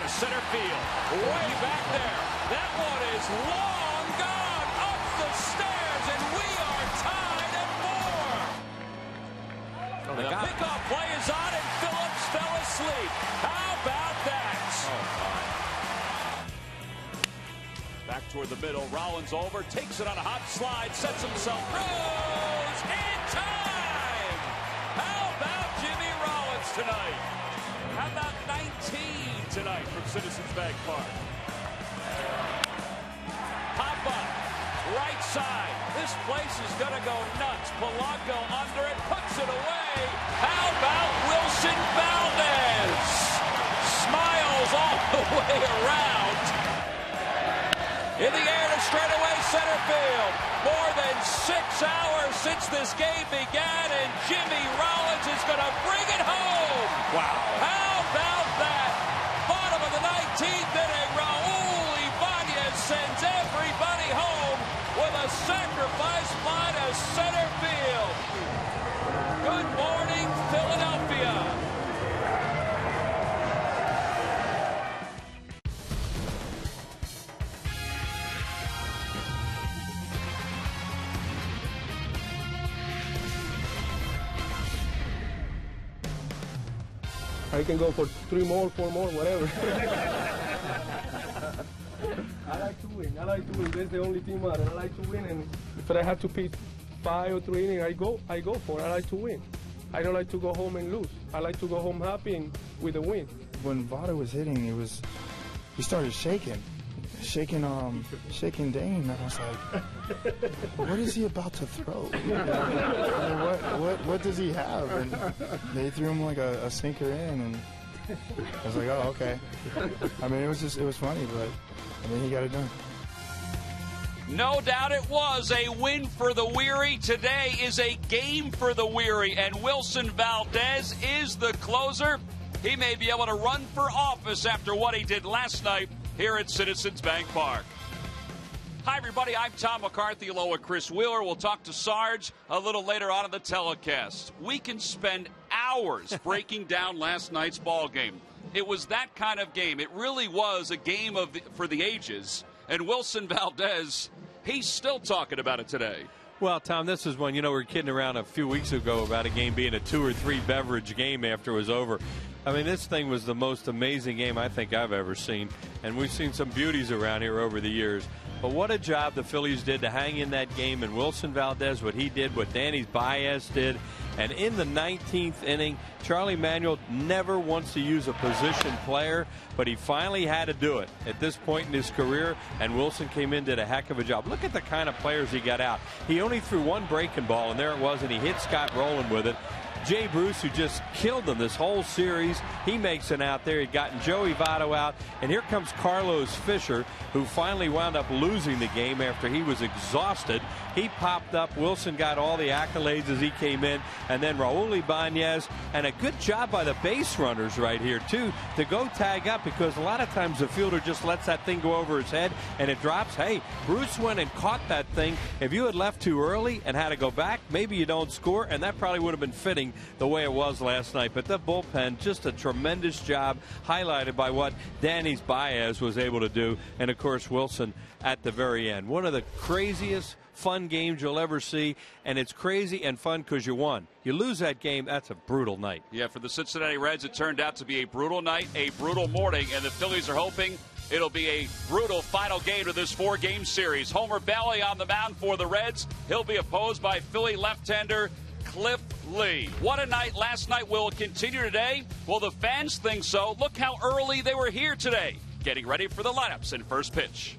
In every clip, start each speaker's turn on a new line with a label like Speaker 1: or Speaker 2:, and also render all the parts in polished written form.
Speaker 1: to center field. Way back there. That one is long gone up the stairs, and we are tied at 4. The pickoff play is on, and Phillips fell asleep. How about that? Oh, my. Back toward the middle. Rollins over, takes it on a hot slide, sets himself, throws in time. How about Jimmy Rollins tonight? How about 19 tonight from Citizens Bank Park? Pop up, right side. This place is going to go nuts. Polanco under it, puts it away. How about Wilson Valdez? Smiles all the way around. In the air to straightaway center field. More than 6 hours since this game began, and Jimmy Rollins is going to bring it home. Wow. How about that? Bottom of the 19th inning, Raul Ibanez sends everybody home with a sacrifice fly to center field. Good morning, Philadelphia.
Speaker 2: I can go for 3 more, 4 more, whatever. I like to win. I like to win. That's the only thing matter. I like to win, and if I have to pitch 5 or 3 innings, I go for it. I like to win. I don't like to go home and lose. I like to go home happy and with a win.
Speaker 3: When Votto was hitting, he started shaking Dane. I was like, what is he about to throw? What does he have? And they threw him like a sinker in, and I was like, oh, okay. I mean, it was funny, but I mean, he got it done.
Speaker 1: No doubt it was a win for the weary. Today is a game for the weary, and Wilson Valdez is the closer. He may be able to run for office after what he did last night here at Citizens Bank Park. Hi, everybody. I'm Tom McCarthy, along with Chris Wheeler. We'll talk to Sarge a little later on in the telecast. We can spend hours breaking down last night's ball game. It was that kind of game. It really was a game for the ages. And Wilson Valdez, he's still talking about it today.
Speaker 4: Well, Tom, this is when, we were kidding around a few weeks ago about a game being a 2 or 3 beverage game after it was over. I mean, this thing was the most amazing game I think I've ever seen, and we've seen some beauties around here over the years. But what a job the Phillies did to hang in that game, and Wilson Valdez, what he did, what Danny Baez did. And in the 19th inning, Charlie Manuel never wants to use a position player, but he finally had to do it at this point in his career, and Wilson came in, did a heck of a job. Look at the kind of players he got out. He only threw 1 breaking ball, and there it was, and he hit Scott Rowland with it. Jay Bruce, who just killed them this whole series, he makes it out there. He'd gotten Joey Votto out, and here comes Carlos Fisher, who finally wound up losing the game after he was exhausted. He popped up. Wilson got all the accolades as he came in, and then Raul Ibanez, and a good job by the base runners right here, too, to go tag up, because a lot of times the fielder just lets that thing go over his head, and it drops. Hey, Bruce went and caught that thing. If you had left too early and had to go back, maybe you don't score, and that probably would have been fitting the way it was last night. But the bullpen, just a tremendous job, highlighted by what Danny Baez was able to do, and of course Wilson at the very end. One of the craziest fun games you'll ever see, and it's crazy and fun because you won. You lose that game, that's a brutal night.
Speaker 1: Yeah, for the Cincinnati Reds, it turned out to be a brutal night, a brutal morning, and the Phillies are hoping it'll be a brutal final game to this 4-game series. Homer Bailey on the mound for the Reds. He'll be opposed by Philly left-hander Cliff Lee. What a night last night. Will it continue today? Well, the fans think so. Look how early they were here today, getting ready for the lineups and first pitch.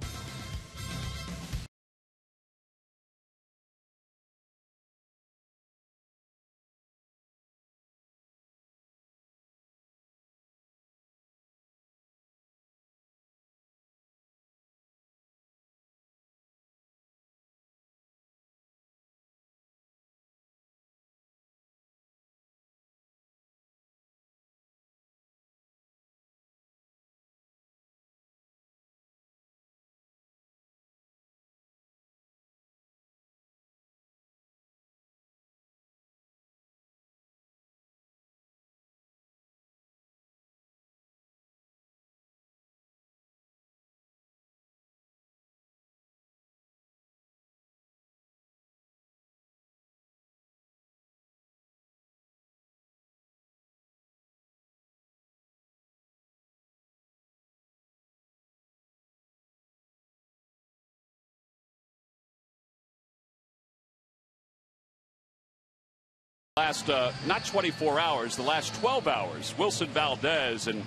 Speaker 1: Last, not 24 hours, the last 12 hours, Wilson Valdez. And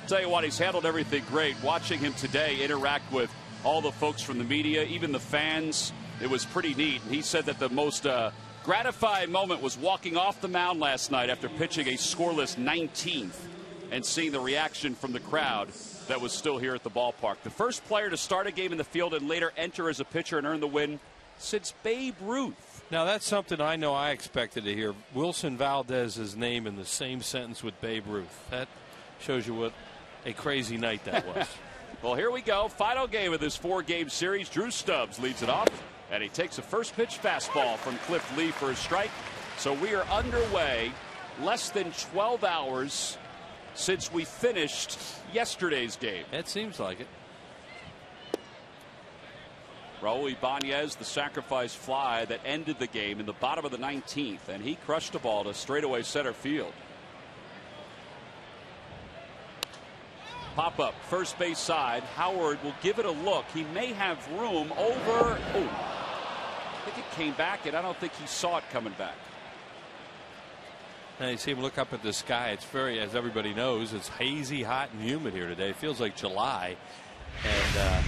Speaker 1: tell you what, he's handled everything great. Watching him today interact with all the folks from the media, even the fans, it was pretty neat. And he said that the most gratifying moment was walking off the mound last night after pitching a scoreless 19th and seeing the reaction from the crowd that was still here at the ballpark. The first player to start a game in the field and later enter as a pitcher and earn the win since Babe Ruth.
Speaker 4: Now, that's something I know I expected to hear. Wilson Valdez's name in the same sentence with Babe Ruth. That shows you what a crazy night that was.
Speaker 1: Well, here we go. Final game of this 4-game series. Drew Stubbs leads it off, and he takes a first pitch fastball from Cliff Lee for a strike. So we are underway. Less than 12 hours since we finished yesterday's game.
Speaker 4: It seems like it.
Speaker 1: Raul Ibanez, the sacrifice fly that ended the game in the bottom of the 19th, and he crushed the ball to straightaway center field. Pop up first base side. Howard will give it a look. He may have room over. Oh, I think it came back, and I don't think he saw it coming back.
Speaker 4: Now you see him look up at the sky. It's very, as everybody knows, it's hazy, hot, and humid here today. It feels like July. And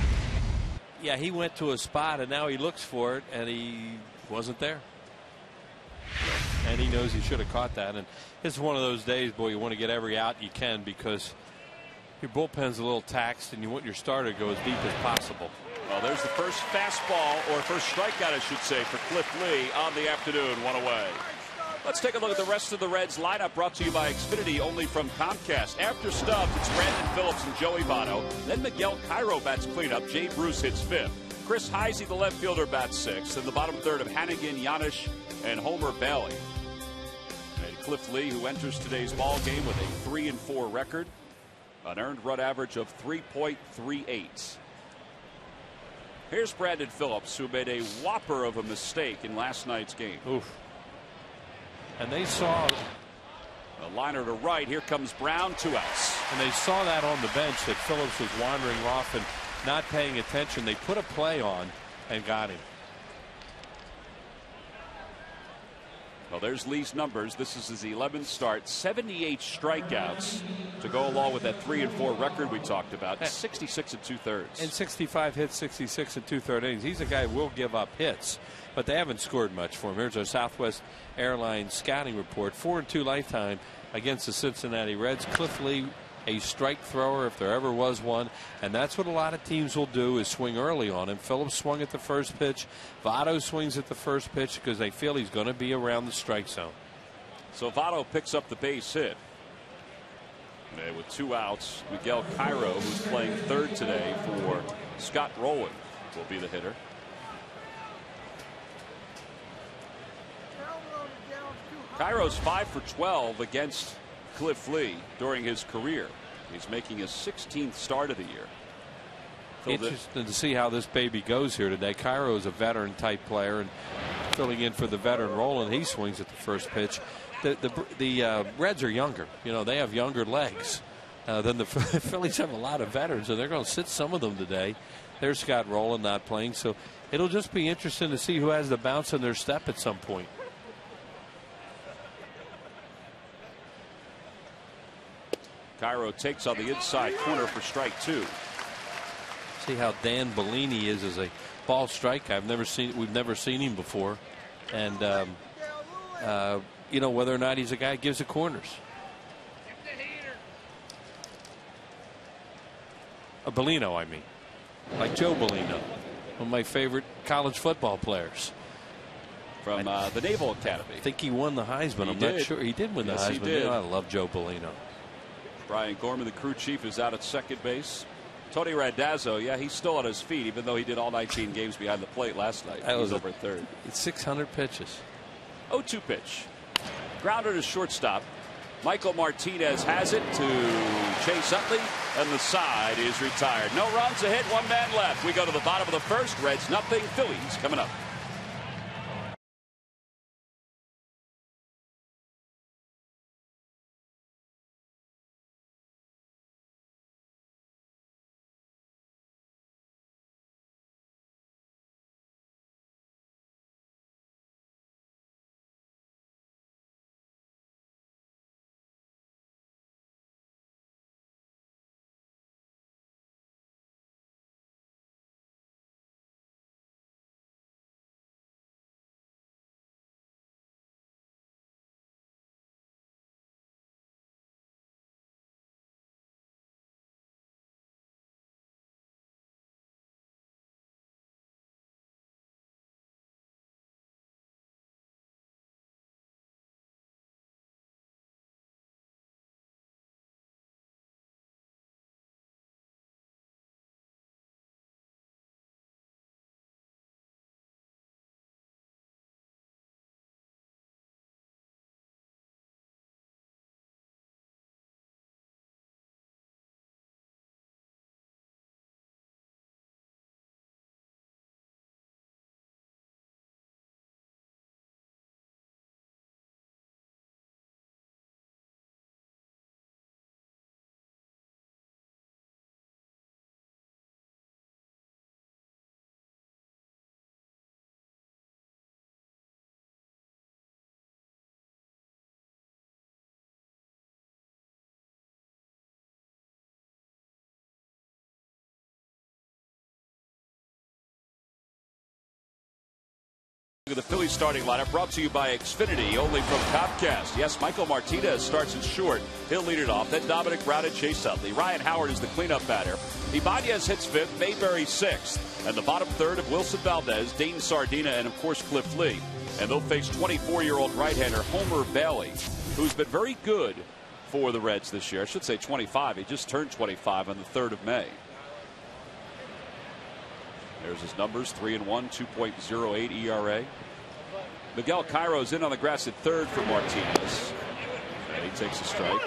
Speaker 4: yeah, he went to a spot, and now he looks for it, and he wasn't there. And he knows he should have caught that. And it's one of those days, boy, you want to get every out you can because your bullpen's a little taxed, and you want your starter to go as deep as possible.
Speaker 1: Well, there's the first fastball, or first strikeout, I should say, for Cliff Lee on the afternoon. One away. Let's take a look at the rest of the Reds lineup, brought to you by Xfinity, only from Comcast. After Stubbs, it's Brandon Phillips and Joey Votto. Then Miguel Cairo bats cleanup. Jay Bruce hits fifth. Chris Heisey, the left fielder, bats sixth. In the bottom third of Hannigan, Yanish, and Homer Bailey. And Cliff Lee, who enters today's ball game with a 3-4 record, an earned run average of 3.38. Here's Brandon Phillips, who made a whopper of a mistake in last night's game.
Speaker 4: Oof. And they saw
Speaker 1: a liner to right. Here comes Brown, 2 outs.
Speaker 4: And they saw that on the bench, that Phillips was wandering off and not paying attention. They put a play on and got him.
Speaker 1: Well, there's Lee's numbers. This is his 11th start. 78 strikeouts to go along with that 3-4 record we talked about. 66 2/3.
Speaker 4: And 65 hits, 66 2/3 innings. He's a guy who will give up hits, but they haven't scored much for him. Here's our Southwest Airlines scouting report. 4-2 lifetime against the Cincinnati Reds. Cliff Lee, a strike thrower if there ever was one, and that's what a lot of teams will do, is swing early on him. Phillips swung at the first pitch. Votto swings at the first pitch because they feel he's going to be around the strike zone.
Speaker 1: So Votto picks up the base hit. And with 2 outs, Miguel Cairo, who's playing third today for Scott Rowland, will be the hitter. Cairo's 5 for 12 against Cliff Lee during his career. He's making his 16th start of the year.
Speaker 4: Interesting to see how this baby goes here today. Cairo is a veteran type player and filling in for the veteran role, and he swings at the first pitch. The Reds are younger. You know, they have younger legs than the Phillies have a lot of veterans, and they're going to sit some of them today. There's Scott Rowland not playing, so it'll just be interesting to see who has the bounce in their step at some point.
Speaker 1: Cairo takes on the inside corner for strike 2.
Speaker 4: See how Dan Bellini is as a ball strike guy. We've never seen him before, and you know, whether or not he's a guy that gives the corners. A Bellino, I mean, like Joe Bellino, one of my favorite college football players
Speaker 1: from the Naval Academy.
Speaker 4: I think he won the Heisman. I'm not sure. He did win the Heisman.
Speaker 1: He did.
Speaker 4: You know, I love Joe Bellino.
Speaker 1: Brian Gorman, the crew chief, is out at second base. Tony Randazzo, yeah, he's still on his feet, even though he did all 19 games behind the plate last night. He's over at third.
Speaker 4: It's 600 pitches.
Speaker 1: 0-2 pitch. Grounder to shortstop. Michael Martinez has it to Chase Utley, and the side is retired. No runs, a hit, 1 man left. We go to the bottom of the first. Reds nothing. Phillies coming up. The Phillies starting lineup brought to you by Xfinity, only from Comcast. Yes, Michael Martinez starts in short. He'll lead it off. Then Dominic Brown and Chase Utley. Ryan Howard is the cleanup batter. Ibanez hits fifth, Mayberry sixth. And the bottom third of Wilson Valdez, Dane Sardina, and of course Cliff Lee. And they'll face 24-year-old right-hander Homer Bailey, who's been very good for the Reds this year. I should say 25. He just turned 25 on the 3rd of May. There's his numbers, 3-1, 2.08 ERA. Miguel Cairo's in on the grass at third for Martinez. And he takes a strike.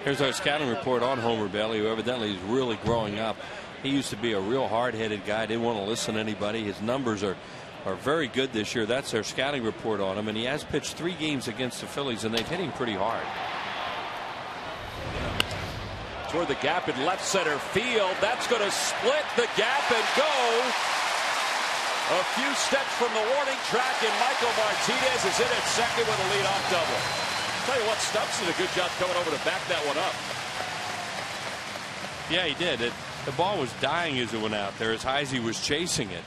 Speaker 4: Here's our scouting report on Homer Bailey, who evidently is really growing up. He used to be a real hard-headed guy, didn't want to listen to anybody. His numbers are very good this year. That's their scouting report on him. And he has pitched 3 games against the Phillies, and they've hit him pretty hard.
Speaker 1: Toward the gap in left center field. That's going to split the gap and go a few steps from the warning track, and Michael Martinez is in at second with a leadoff double. Tell you what, Stubbs did a good job coming over to back that one up.
Speaker 4: Yeah, he did. The ball was dying as it went out there, as Heisey was chasing it.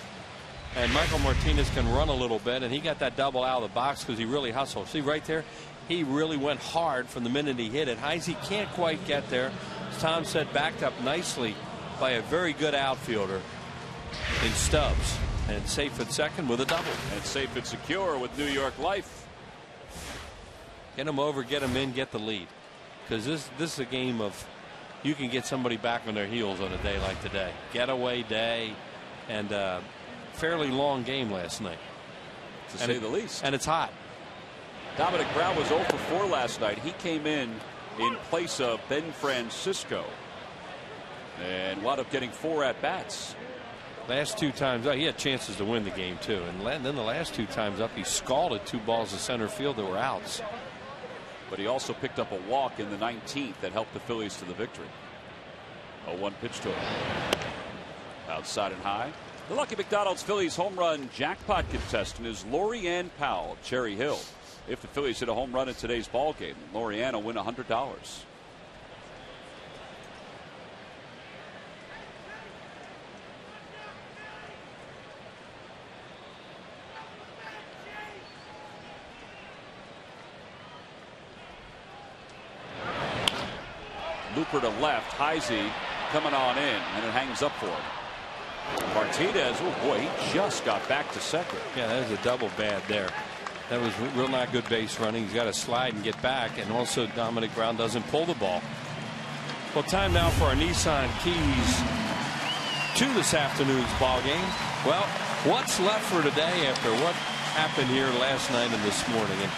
Speaker 4: And Michael Martinez can run a little bit, and he got that double out of the box because he really hustled. See right there? He really went hard from the minute he hit it. Heisey can't quite get there. As Tom said, backed up nicely by a very good outfielder in Stubbs. And safe at second with a double.
Speaker 1: And safe and secure with New York Life.
Speaker 4: Get him over, get him in, get the lead. Because this is a game of, you can get somebody back on their heels on a day like today. Getaway day, and fairly long game last night.
Speaker 1: To say the least.
Speaker 4: And it's hot.
Speaker 1: Dominic Brown was 0 for 4 last night. He came in place of Ben Francisco and wound up getting 4 at-bats.
Speaker 4: Last 2 times he had chances to win the game too, and then the last 2 times up he scalded 2 balls to center field that were outs.
Speaker 1: But he also picked up a walk in the 19th that helped the Phillies to the victory. 0-1 pitch to him. Outside and high. The Lucky McDonald's Phillies home run jackpot contestant is Lorianne Powell of Cherry Hill. If the Phillies hit a home run in today's ball game, Lorianne will win $100. Looper to left. Heisey coming on in, and it hangs up for him. Martinez, oh boy, he just got back to second.
Speaker 4: Yeah, that was a double bad there. That was real not good base running. He's got to slide and get back, and also Dominic Brown doesn't pull the ball. Well, time now for our Nissan keys to this afternoon's ball game. Well, what's left for today after what happened here last night and this morning? And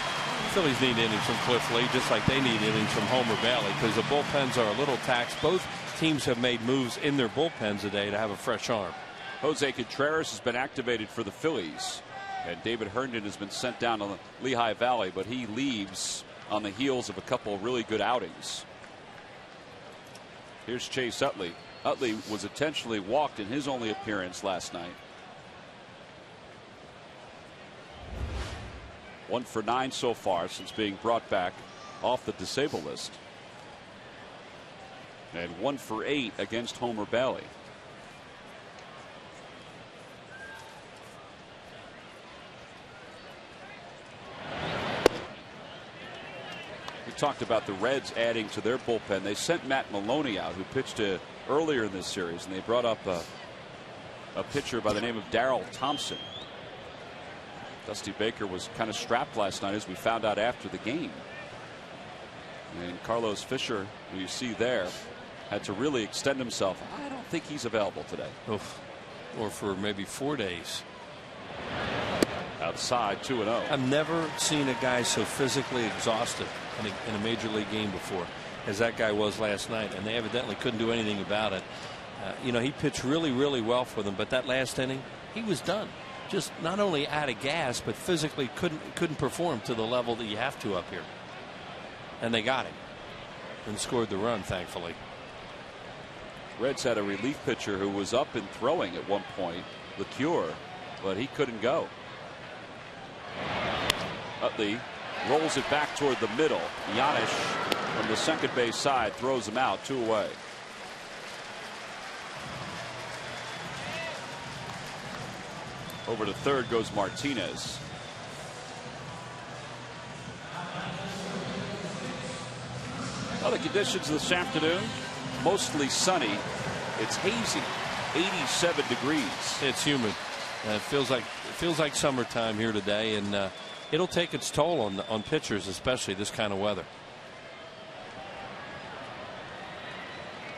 Speaker 4: Phillies need innings from Cliff Lee, just like they need innings from Homer Bailey, because the bullpens are a little taxed. Both teams have made moves in their bullpens today to have a fresh arm.
Speaker 1: Jose Contreras has been activated for the Phillies, and David Herndon has been sent down to the Lehigh Valley, but he leaves on the heels of a couple of really good outings. Here's Chase Utley. Utley was intentionally walked in his only appearance last night. 1 for 9 so far since being brought back off the disabled list. And 1 for 8 against Homer Bailey. We talked about the Reds adding to their bullpen. They sent Matt Maloney out, who pitched earlier in this series, and they brought up a pitcher by the name of Darrell Thompson. Dusty Baker was kind of strapped last night, as we found out after the game. And Carlos Fisher, who you see there, had to really extend himself. I don't think he's available today.
Speaker 4: Oof. Or for maybe 4 days.
Speaker 1: Outside, 2-0.
Speaker 4: I've never seen a guy so physically exhausted in a major league game before as that guy was last night, and they evidently couldn't do anything about it. You know, he pitched really, really well for them, but that last inning, he was done. Just not only out of gas, but physically couldn't perform to the level that you have to up here. And they got him and scored the run, thankfully.
Speaker 1: Reds had a relief pitcher who was up and throwing at one point, LeCure, but he couldn't go. Utley rolls it back toward the middle. Giannis from the second base side throws him out, 2 away. Over to third goes Martinez. Well, the conditions this afternoon, mostly sunny. It's hazy, 87 degrees.
Speaker 4: It's humid. It feels like summertime here today, and it'll take its toll on pitchers, especially this kind of weather.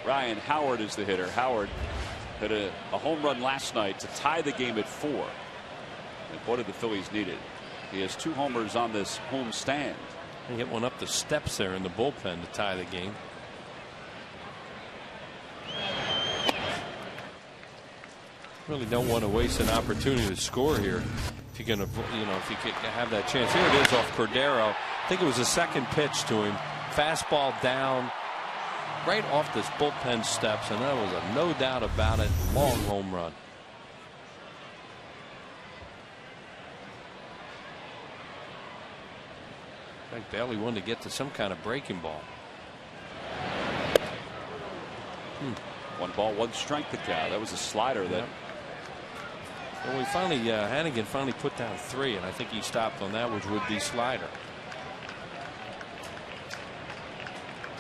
Speaker 1: Ryan Howard is the hitter. Howard hit a home run last night to tie the game at 4. And what did the Phillies needed? He has 2 homers on this home stand.
Speaker 4: He hit one up the steps there in the bullpen to tie the game. Really don't want to waste an opportunity to score here. If you can, if you can have that chance. Here it is off Cordero. I think it was the second pitch to him. Fastball down, right off this bullpen steps, and that was a no doubt about it long home run. I think Bailey wanted to get to some kind of breaking ball.
Speaker 1: 1 ball, 1 strike the count. That was a slider that.
Speaker 4: Well, we finally Hannigan finally put down 3, and I think he stopped on that, which would be slider.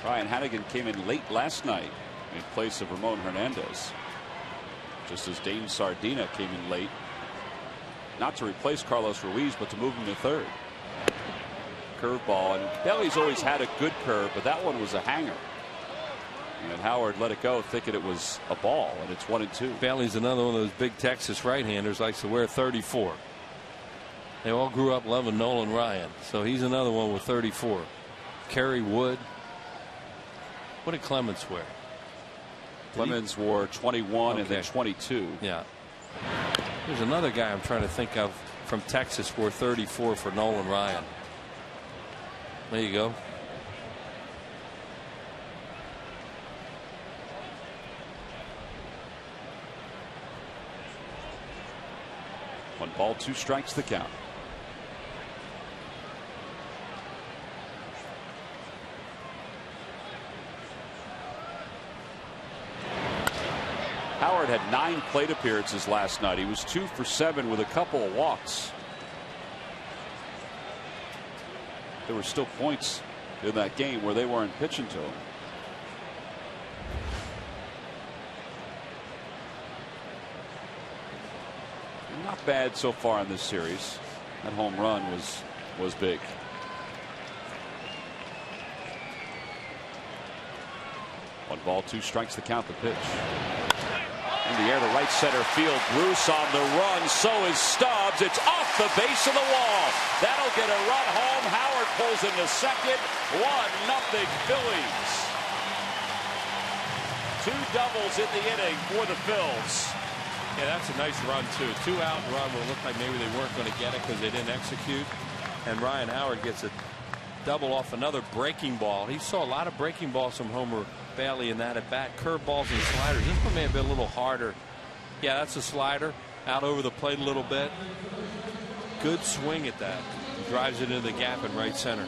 Speaker 1: Ryan Hannigan came in late last night in place of Ramon Hernandez, just as Dane Sardina came in late, not to replace Carlos Ruiz, but to move him to third. Curveball, and Bailey's always had a good curve, but that one was a hanger. And Howard let it go, thinking it was a ball, and it's 1-2.
Speaker 4: Bailey's another one of those big Texas right-handers, likes to wear 34. They all grew up loving Nolan Ryan, so he's another one with 34. Kerry Wood. What did Clemens wear?
Speaker 1: Clemens wore 21 and then 22.
Speaker 4: Yeah. There's another guy I'm trying to think of from Texas wore 34 for Nolan Ryan. There you go.
Speaker 1: One ball, 2 strikes the count. Howard had 9 plate appearances last night. He was 2 for 7 with a couple of walks. There were still points in that game where they weren't pitching to him. Not bad so far in this series. That home run was big. One ball, 2 strikes the count. The pitch. In the air to right center field. Bruce on the run. So is Stubbs. It's off the base of the wall. That'll get a run home. Howard pulls into second. 1-0 Phillies. 2 doubles in the inning for the Phils.
Speaker 4: Yeah, that's a nice run too. 2-out run will look like maybe they weren't going to get it because they didn't execute. And Ryan Howard gets a double off another breaking ball. He saw a lot of breaking balls from Homer Bailey in that at bat. Curveballs and sliders. This one may have been a little harder. Yeah, that's a slider out over the plate a little bit. Good swing at that. He drives it into the gap in right center.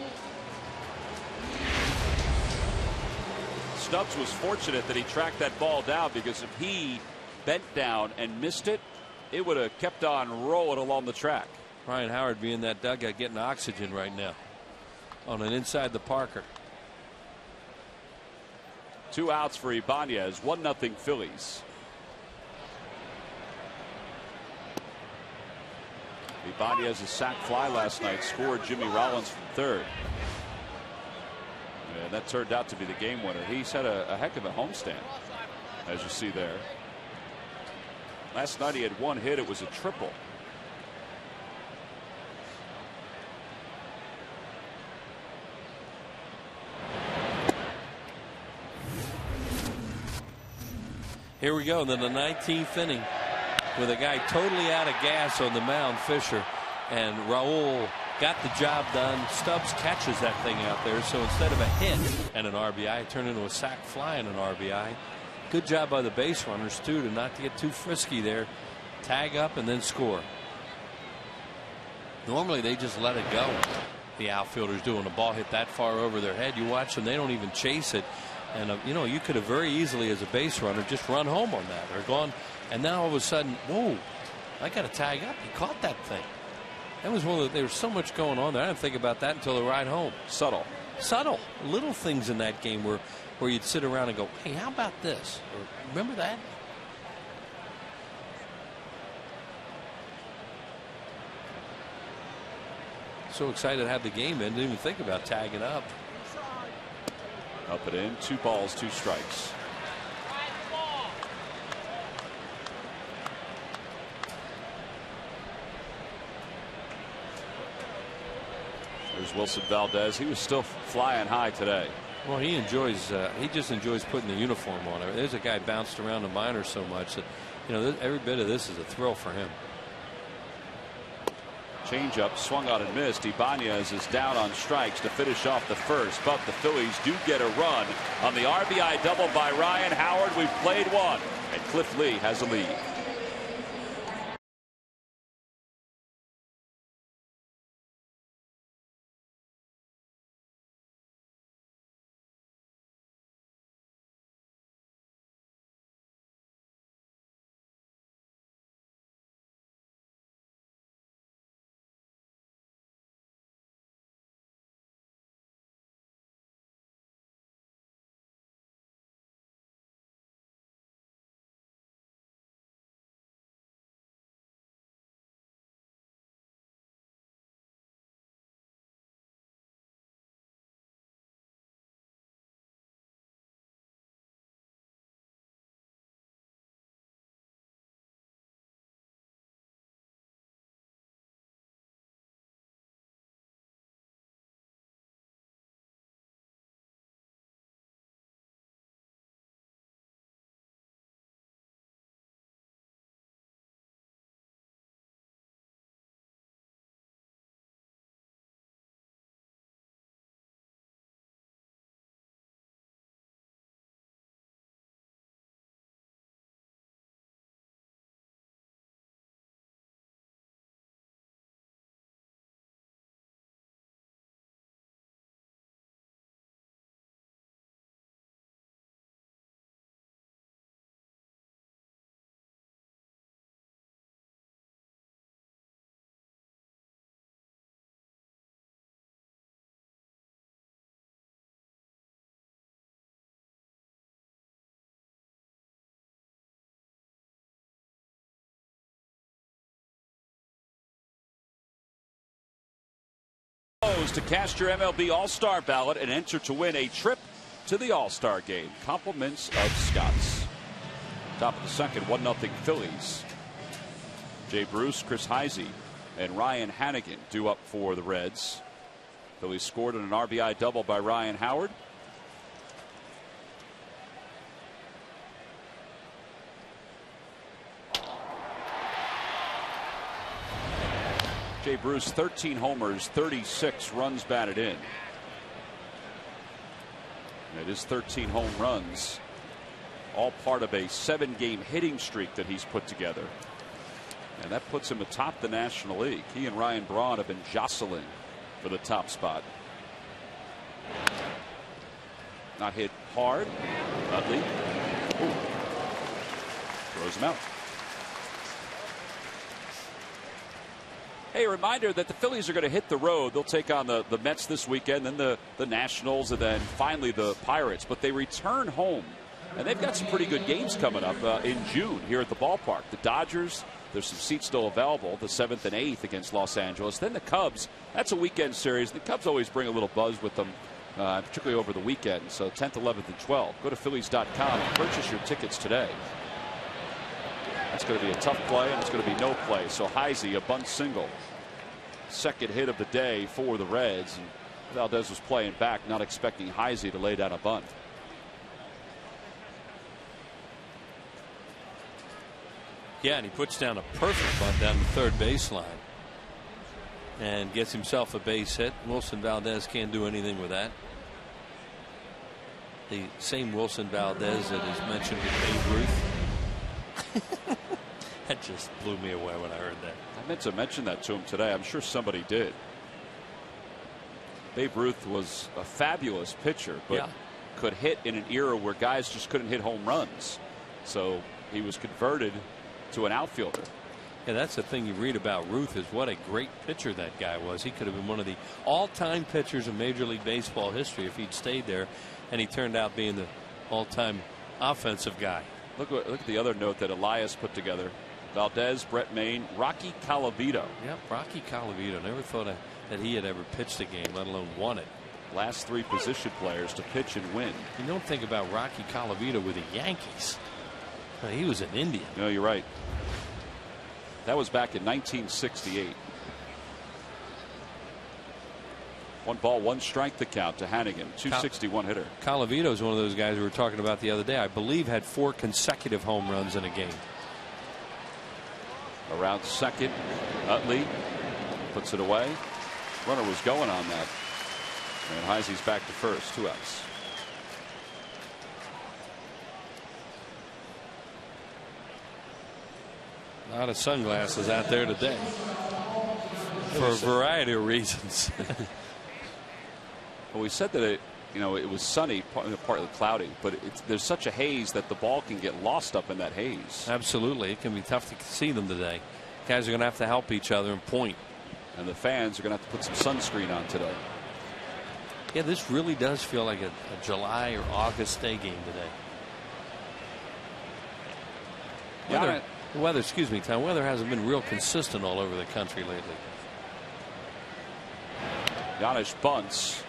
Speaker 1: Stubbs was fortunate that he tracked that ball down, because if he bent down and missed it, it would have kept on rolling along the track.
Speaker 4: Ryan Howard being that dugout getting oxygen right now on an inside the Parker.
Speaker 1: 2 outs for Ibanez. 1-0 Phillies. Ibanez's sac fly last night scored Jimmy Rollins from third. And that turned out to be the game winner. He's had a heck of a homestand, as you see there. Last night he had 1 hit. It was a triple.
Speaker 4: Here we go in the 19th inning with a guy totally out of gas on the mound, Fisher, and Raul got the job done. Stubbs catches that thing out there, so instead of a hit and an RBI, it turned into a sac fly and an RBI. Good job by the base runners too, to not to get too frisky there. Tag up and then score. Normally they just let it go. The outfielders doing a ball hit that far over their head. You watch them, they don't even chase it. And you could have very easily, as a base runner, just run home on that or gone. And now all of a sudden, whoa, I got to tag up. He caught that thing. That was there was so much going on there. I didn't think about that until the ride home.
Speaker 1: Subtle.
Speaker 4: subtle little things in that game where you'd sit around and go, hey, how about this? Or remember that? So excited to have the game in, didn't even think about tagging up.
Speaker 1: Up and in, 2 balls, 2 strikes. There's Wilson Valdez. He was still flying high today.
Speaker 4: Well, he just enjoys putting the uniform on. There's a guy bounced around the minors so much that, every bit of this is a thrill for him.
Speaker 1: Changeup swung on and missed. Ibanez is down on strikes to finish off the first, but the Phillies do get a run on the RBI double by Ryan Howard. We've played one, and Cliff Lee has a lead. To cast your MLB All-Star ballot and enter to win a trip to the All-Star game. Compliments of Scott's. Top of the second, 1-0 Phillies. Jay Bruce, Chris Heisey, and Ryan Hannigan due up for the Reds. Phillies scored on an RBI double by Ryan Howard. Jay Bruce, 13 homers, 36 runs batted in. And it is 13 home runs, all part of a 7-game hitting streak that he's put together. And that puts him atop the National League. He and Ryan Braun have been jostling for the top spot. Not hit hard. Utley. Throws him out. Hey, a reminder that the Phillies are going to hit the road. They'll take on the Mets this weekend, then the Nationals, and then finally the Pirates. But they return home, and they've got some pretty good games coming up in June here at the ballpark. The Dodgers, there's some seats still available, the 7th and 8th against Los Angeles. Then the Cubs, that's a weekend series. The Cubs always bring a little buzz with them, particularly over the weekend. So 10th, 11th, and 12th. Go to Phillies.com and purchase your tickets today. That's going to be a tough play, and it's going to be no play. So Heisey, a bunt single. Second hit of the day for the Reds. And Valdez was playing back, not expecting Heisey to lay down a bunt.
Speaker 4: Yeah, and he puts down a perfect bunt down the third baseline and gets himself a base hit. Wilson Valdez can't do anything with that. The same Wilson Valdez that is mentioned with Babe Ruth. That just blew me away when I heard that.
Speaker 1: I meant to mention that to him today. I'm sure somebody did. Babe Ruth was a fabulous pitcher, but could hit in an era where guys just couldn't hit home runs. So he was converted to an outfielder.
Speaker 4: Yeah, that's the thing you read about Ruth, is what a great pitcher that guy was. He could have been one of the all-time pitchers in Major League Baseball history if he'd stayed there, and he turned out being the all-time offensive guy.
Speaker 1: Look at the other note that Elias put together. Valdez, Brett Maine, Rocky Colavito.
Speaker 4: Yep, Rocky Colavito. Never thought that he had ever pitched a game, let alone won it.
Speaker 1: Last 3 position players to pitch and win.
Speaker 4: You don't think about Rocky Colavito with the Yankees. He was an Indian.
Speaker 1: No, you're right. That was back in 1968. 1 ball, 1 strike to count to Hannigan. 261 hitter.
Speaker 4: Colavito is one of those guys we were talking about the other day. I believe had 4 consecutive home runs in a game.
Speaker 1: Around second, Utley puts it away. Runner was going on that. And Heisey's back to first. 2 outs.
Speaker 4: A lot of sunglasses out there today for a variety of reasons.
Speaker 1: Well, we said that it was sunny, partly cloudy, but there's such a haze that the ball can get lost up in that haze.
Speaker 4: Absolutely. It can be tough to see them today. Guys are going to have to help each other and point.
Speaker 1: And the fans are going to have to put some sunscreen on today.
Speaker 4: Yeah, this really does feel like a July or August day game today. Weather, excuse me, Tom. Weather hasn't been real consistent all over the country lately.
Speaker 1: Giannis bunts.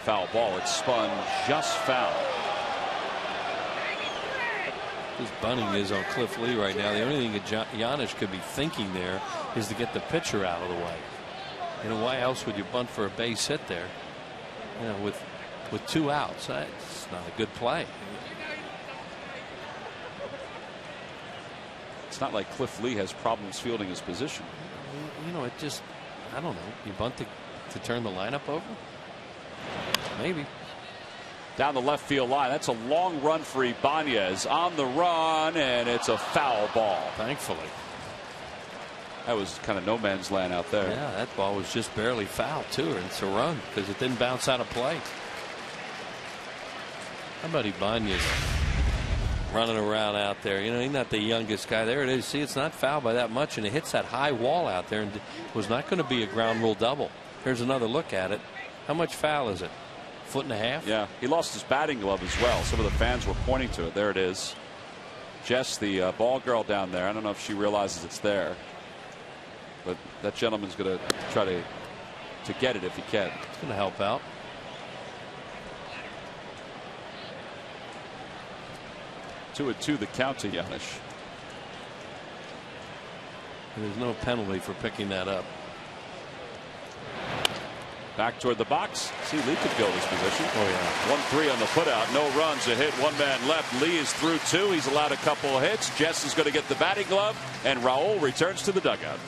Speaker 1: Foul ball. It's spun just foul.
Speaker 4: His bunting is on Cliff Lee right now. The only thing that Giannis could be thinking there is to get the pitcher out of the way. Why else would you bunt for a base hit there? With 2 outs, that's not a good play.
Speaker 1: It's not like Cliff Lee has problems fielding his position.
Speaker 4: It just, I don't know. You bunt to turn the lineup over? Maybe.
Speaker 1: Down the left field line. That's a long run for Ibanez. On the run, and it's a foul ball.
Speaker 4: Thankfully.
Speaker 1: That was kind of no man's land out there.
Speaker 4: Yeah, that ball was just barely foul, too. And it's a run because it didn't bounce out of play. How about Ibanez running around out there? He's not the youngest guy. There it is. See, it's not foul by that much, and it hits that high wall out there, and it was not going to be a ground rule double. Here's another look at it. How much foul is it? 1.5 feet?
Speaker 1: Yeah, he lost his batting glove as well. Some of the fans were pointing to it. There it is. Jess, the ball girl down there. I don't know if she realizes it's there, but that gentleman's going to try to get it if he can.
Speaker 4: It's going to help out.
Speaker 1: 2-2 the count to Giannis.
Speaker 4: There's no penalty for picking that up.
Speaker 1: Back toward the box. See, Lee could go this position.
Speaker 4: Oh, yeah.
Speaker 1: 1-3 on the putout. No runs. A hit. 1 man left. Lee is through 2. He's allowed a couple of hits. Jess is going to get the batting glove, and Raul returns to the dugout.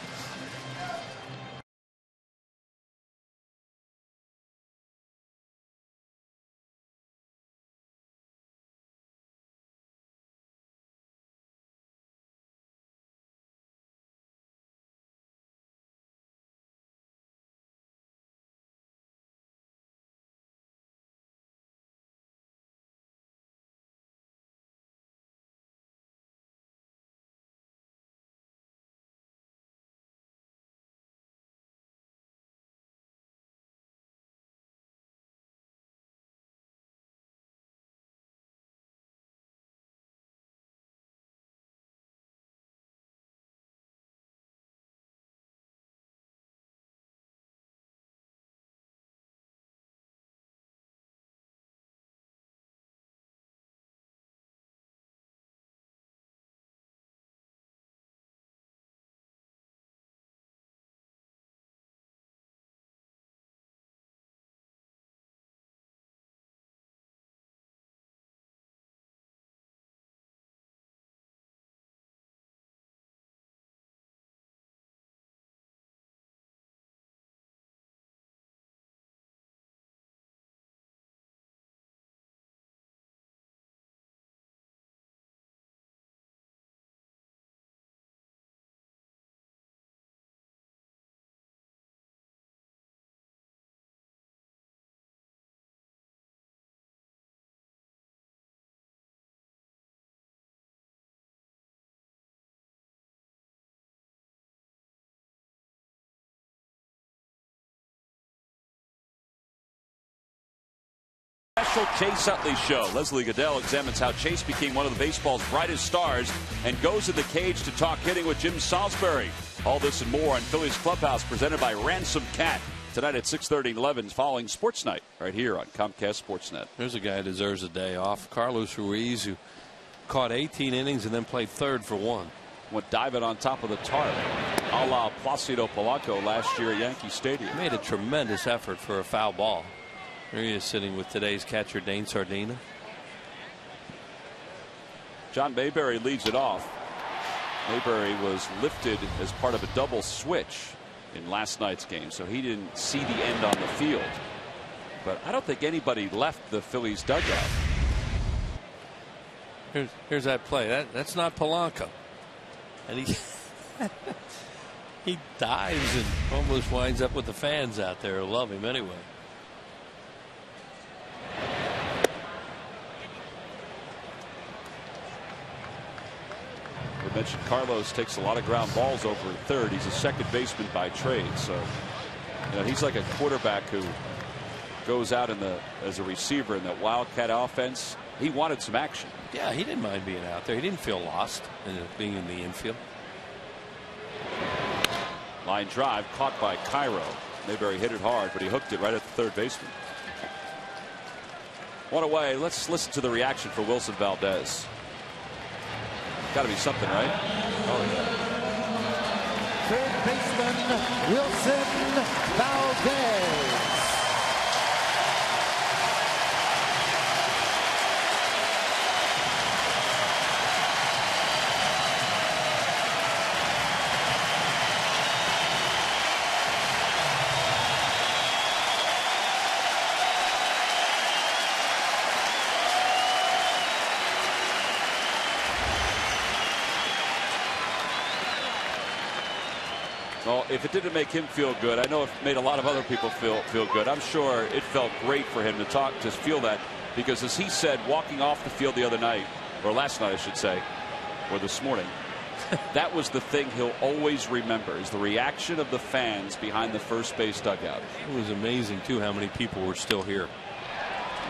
Speaker 1: Special Chase Utley Show. Leslie Goodell examines how Chase became one of the baseball's brightest stars and goes in the cage to talk hitting with Jim Salisbury. All this and more on Phillies Clubhouse, presented by Ransom Cat. Tonight at 6:30 and 11, following Sports Night right here on Comcast Sportsnet.
Speaker 4: There's a guy who deserves a day off. Carlos Ruiz, who caught 18 innings and then played third for one.
Speaker 1: Went diving on top of the tarp, a la Placido Polanco last year at Yankee Stadium.
Speaker 4: Made a tremendous effort for a foul ball. There he is sitting with today's catcher, Dane Sardina.
Speaker 1: John Mayberry leads it off. Mayberry was lifted as part of a double switch in last night's game, so he didn't see the end on the field. But I don't think anybody left the Phillies dugout.
Speaker 4: Here's that play. That's not Polanco. And he he dives and almost winds up with the fans out there who love him anyway.
Speaker 1: We mentioned Carlos takes a lot of ground balls over at third. He's a second baseman by trade, so he's like a quarterback who goes out as a receiver in that Wildcat offense. He wanted some action.
Speaker 4: Yeah, he didn't mind being out there. He didn't feel lost in being in the infield.
Speaker 1: Line drive caught by Cairo. Mayberry hit it hard, but he hooked it right at the third baseman. One away. Let's listen to the reaction for Wilson Valdez. Got to be something, right?
Speaker 4: Oh, yeah.
Speaker 5: Third baseman Wilson Valdez.
Speaker 1: Well, if it didn't make him feel good, I know it made a lot of other people feel good. I'm sure it felt great for him to feel that, because as he said, walking off the field the other night, or last night I should say, or this morning, that was the thing he'll always remember, is the reaction of the fans behind the first base dugout.
Speaker 4: It was amazing too how many people were still here.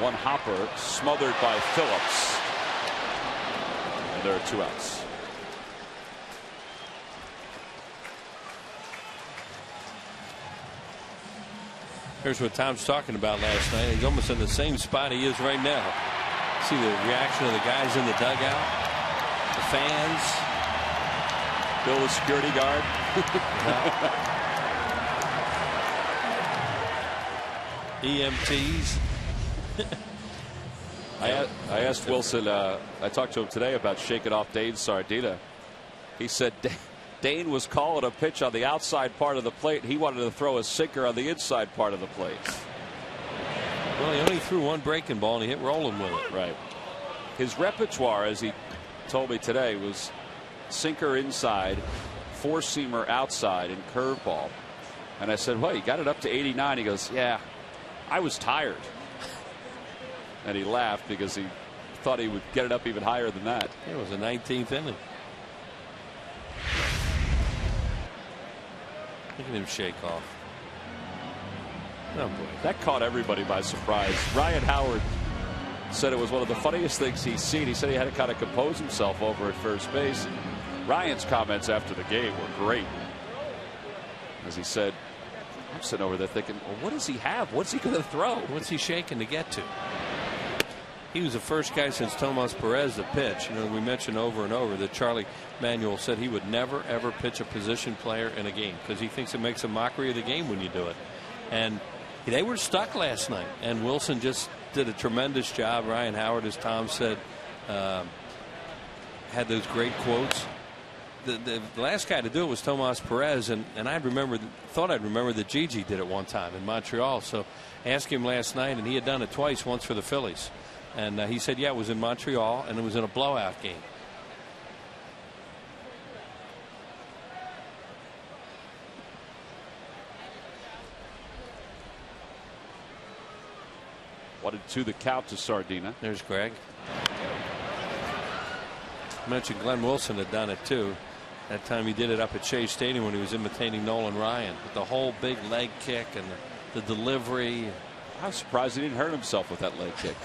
Speaker 1: One hopper smothered by Phillips, and there are 2 outs.
Speaker 4: Here's what Tom's talking about last night. He's almost in the same spot he is right now. See the reaction of the guys in the dugout, the fans.
Speaker 1: Bill, the security guard.
Speaker 4: EMTs.
Speaker 1: I asked Wilson, I talked to him today about shaking off Dane Sardina. He said Dane was calling a pitch on the outside part of the plate. He wanted to throw a sinker on the inside part of the plate.
Speaker 4: Well, he only threw one breaking ball and he hit rolling with it.
Speaker 1: Right. His repertoire, as he told me today, was sinker inside, 4-seamer outside, and curveball. And I said, well, you got it up to 89. He goes, yeah, I was tired. And he laughed because he thought he would get it up even higher than that.
Speaker 4: It was the 19th inning. Look at him shake off. Oh boy.
Speaker 1: That caught everybody by surprise. Ryan Howard said it was one of the funniest things he's seen. He said he had to kind of compose himself over at first base. Ryan's comments after the game were great. As he said, I'm sitting over there thinking, well, what does he have? What's he going to throw?
Speaker 4: What's he shaking to get to? He was the first guy since Tomas Perez to pitch. We mentioned over and over that Charlie Manuel said he would never ever pitch a position player in a game because he thinks it makes a mockery of the game when you do it. And they were stuck last night, and Wilson just did a tremendous job. Ryan Howard, as Tom said, had those great quotes. The last guy to do it was Tomas Perez, and I thought I'd remember that Gigi did it one time in Montreal. So I asked him last night, and he had done it twice, once for the Phillies. And he said, yeah, it was in Montreal, and it was in a blowout game.
Speaker 1: Wanted to the count to Sardina.
Speaker 4: There's Greg. I mentioned Glenn Wilson had done it too. That time he did it up at Shea Stadium when he was imitating Nolan Ryan with the whole big leg kick and the delivery.
Speaker 1: I was surprised he didn't hurt himself with that leg kick.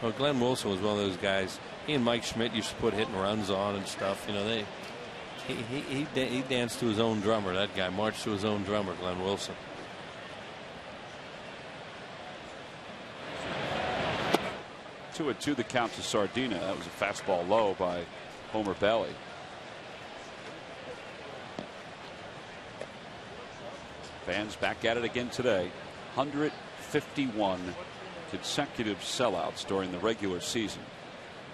Speaker 4: Well, Glenn Wilson was one of those guys. He and Mike Schmidt used to put hit and runs on and stuff. You know, he danced to his own drummer. That guy marched to his own drummer, Glenn Wilson.
Speaker 1: Two and two the count to Sardina. That was a fastball low by Homer Bailey. Fans back at it again today. 151 consecutive sellouts during the regular season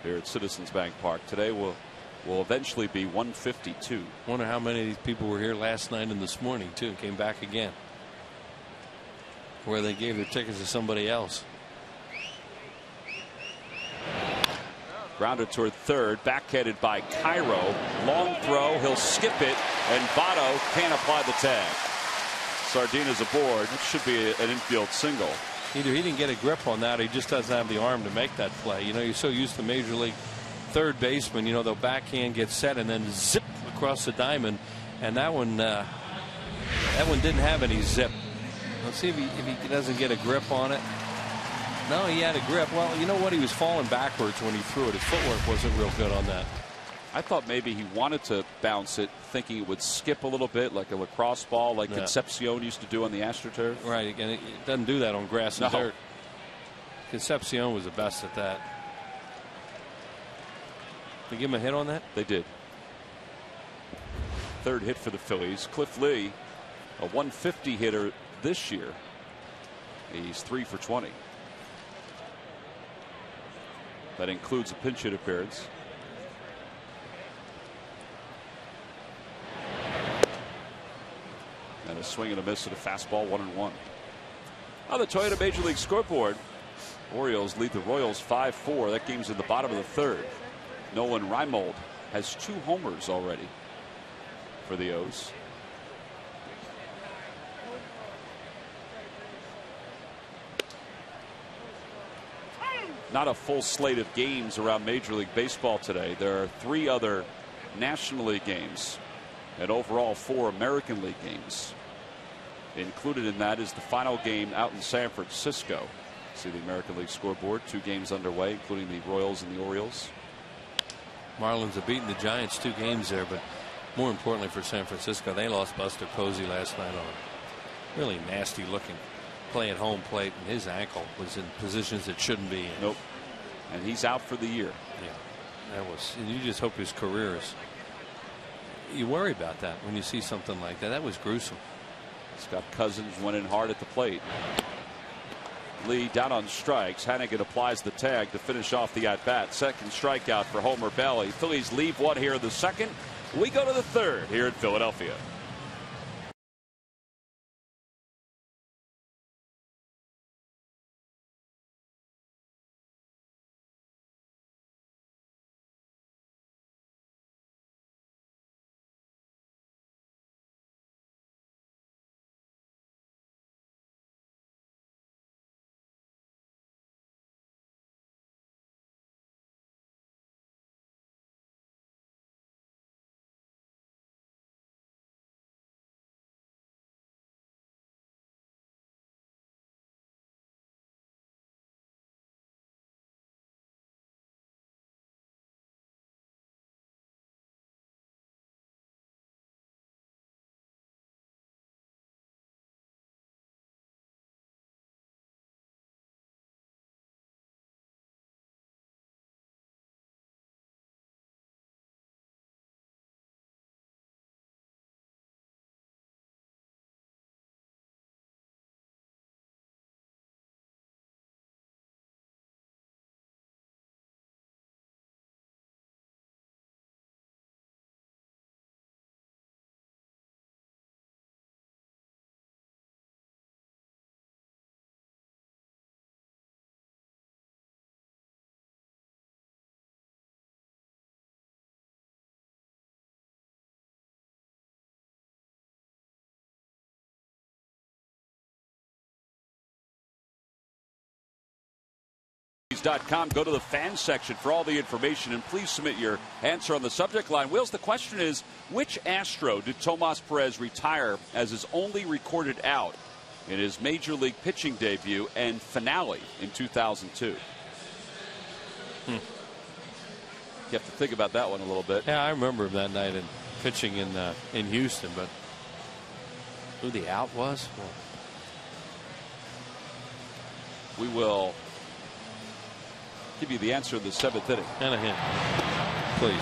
Speaker 1: here at Citizens Bank Park. Today will eventually be 152.
Speaker 4: Wonder how many of these people were here last night and this morning too, and came back again, where they gave their tickets to somebody else.
Speaker 1: Grounded toward third, backheaded by Cairo. Long throw, he'll skip it, and Votto can't apply the tag. Sardina's aboard. It should be an infield single.
Speaker 4: Either he didn't get a grip on that, or he just doesn't have the arm to make that play. You know, you're so used to Major League third baseman. You know, the backhand gets set and then zip across the diamond, and that one didn't have any zip. Let's see if he doesn't get a grip on it. No, he had a grip. Well, you know what? He was falling backwards when he threw it. His footwork wasn't real good on that.
Speaker 1: I thought maybe he wanted to bounce it, thinking it would skip a little bit like a lacrosse ball, like Concepcion used to do on the AstroTurf.
Speaker 4: Right, and it doesn't do that on grass and dirt. Concepcion was the best at that. They give him a hit on that?
Speaker 1: They did. Third hit for the Phillies. Cliff Lee, a 150 hitter this year. He's 3 for 20. That includes a pinch hit appearance. And a swing and a miss at a fastball, 1-1. On the Toyota Major League scoreboard, Orioles lead the Royals 5-4. That game's in the bottom of the third. Nolan Reimold has 2 homers already for the O's. Not a full slate of games around Major League Baseball today. There are 3 other National League games and overall 4 American League games. Included in that is the final game out in San Francisco. See the American League scoreboard. 2 games underway, including the Royals and the Orioles.
Speaker 4: Marlins have beaten the Giants 2 games there, but more importantly for San Francisco, they lost Buster Posey last night on a really nasty looking play at home plate, and his ankle was in positions it shouldn't be in.
Speaker 1: Nope. And he's out for the year.
Speaker 4: Yeah, that was. And you just hope his career is. You worry about that when you see something like that. That was gruesome.
Speaker 1: Scott Cousins went in hard at the plate. Lee down on strikes. Hannigan applies the tag to finish off the at bat. Second strikeout for Homer Bailey. Phillies leave one here in the second. We go to the third here in Philadelphia. .com. Go to the fan section for all the information, and please submit your answer on the subject line. Wills, the question is, which Astro did Tomas Perez retire as his only recorded out in his major league pitching debut and finale in 2002. You have to think about that one a little bit.
Speaker 4: Yeah, I remember him that night and pitching in Houston, but who the out was? Well,
Speaker 1: we will give you the answer in the 7th inning.
Speaker 4: And a hint, please.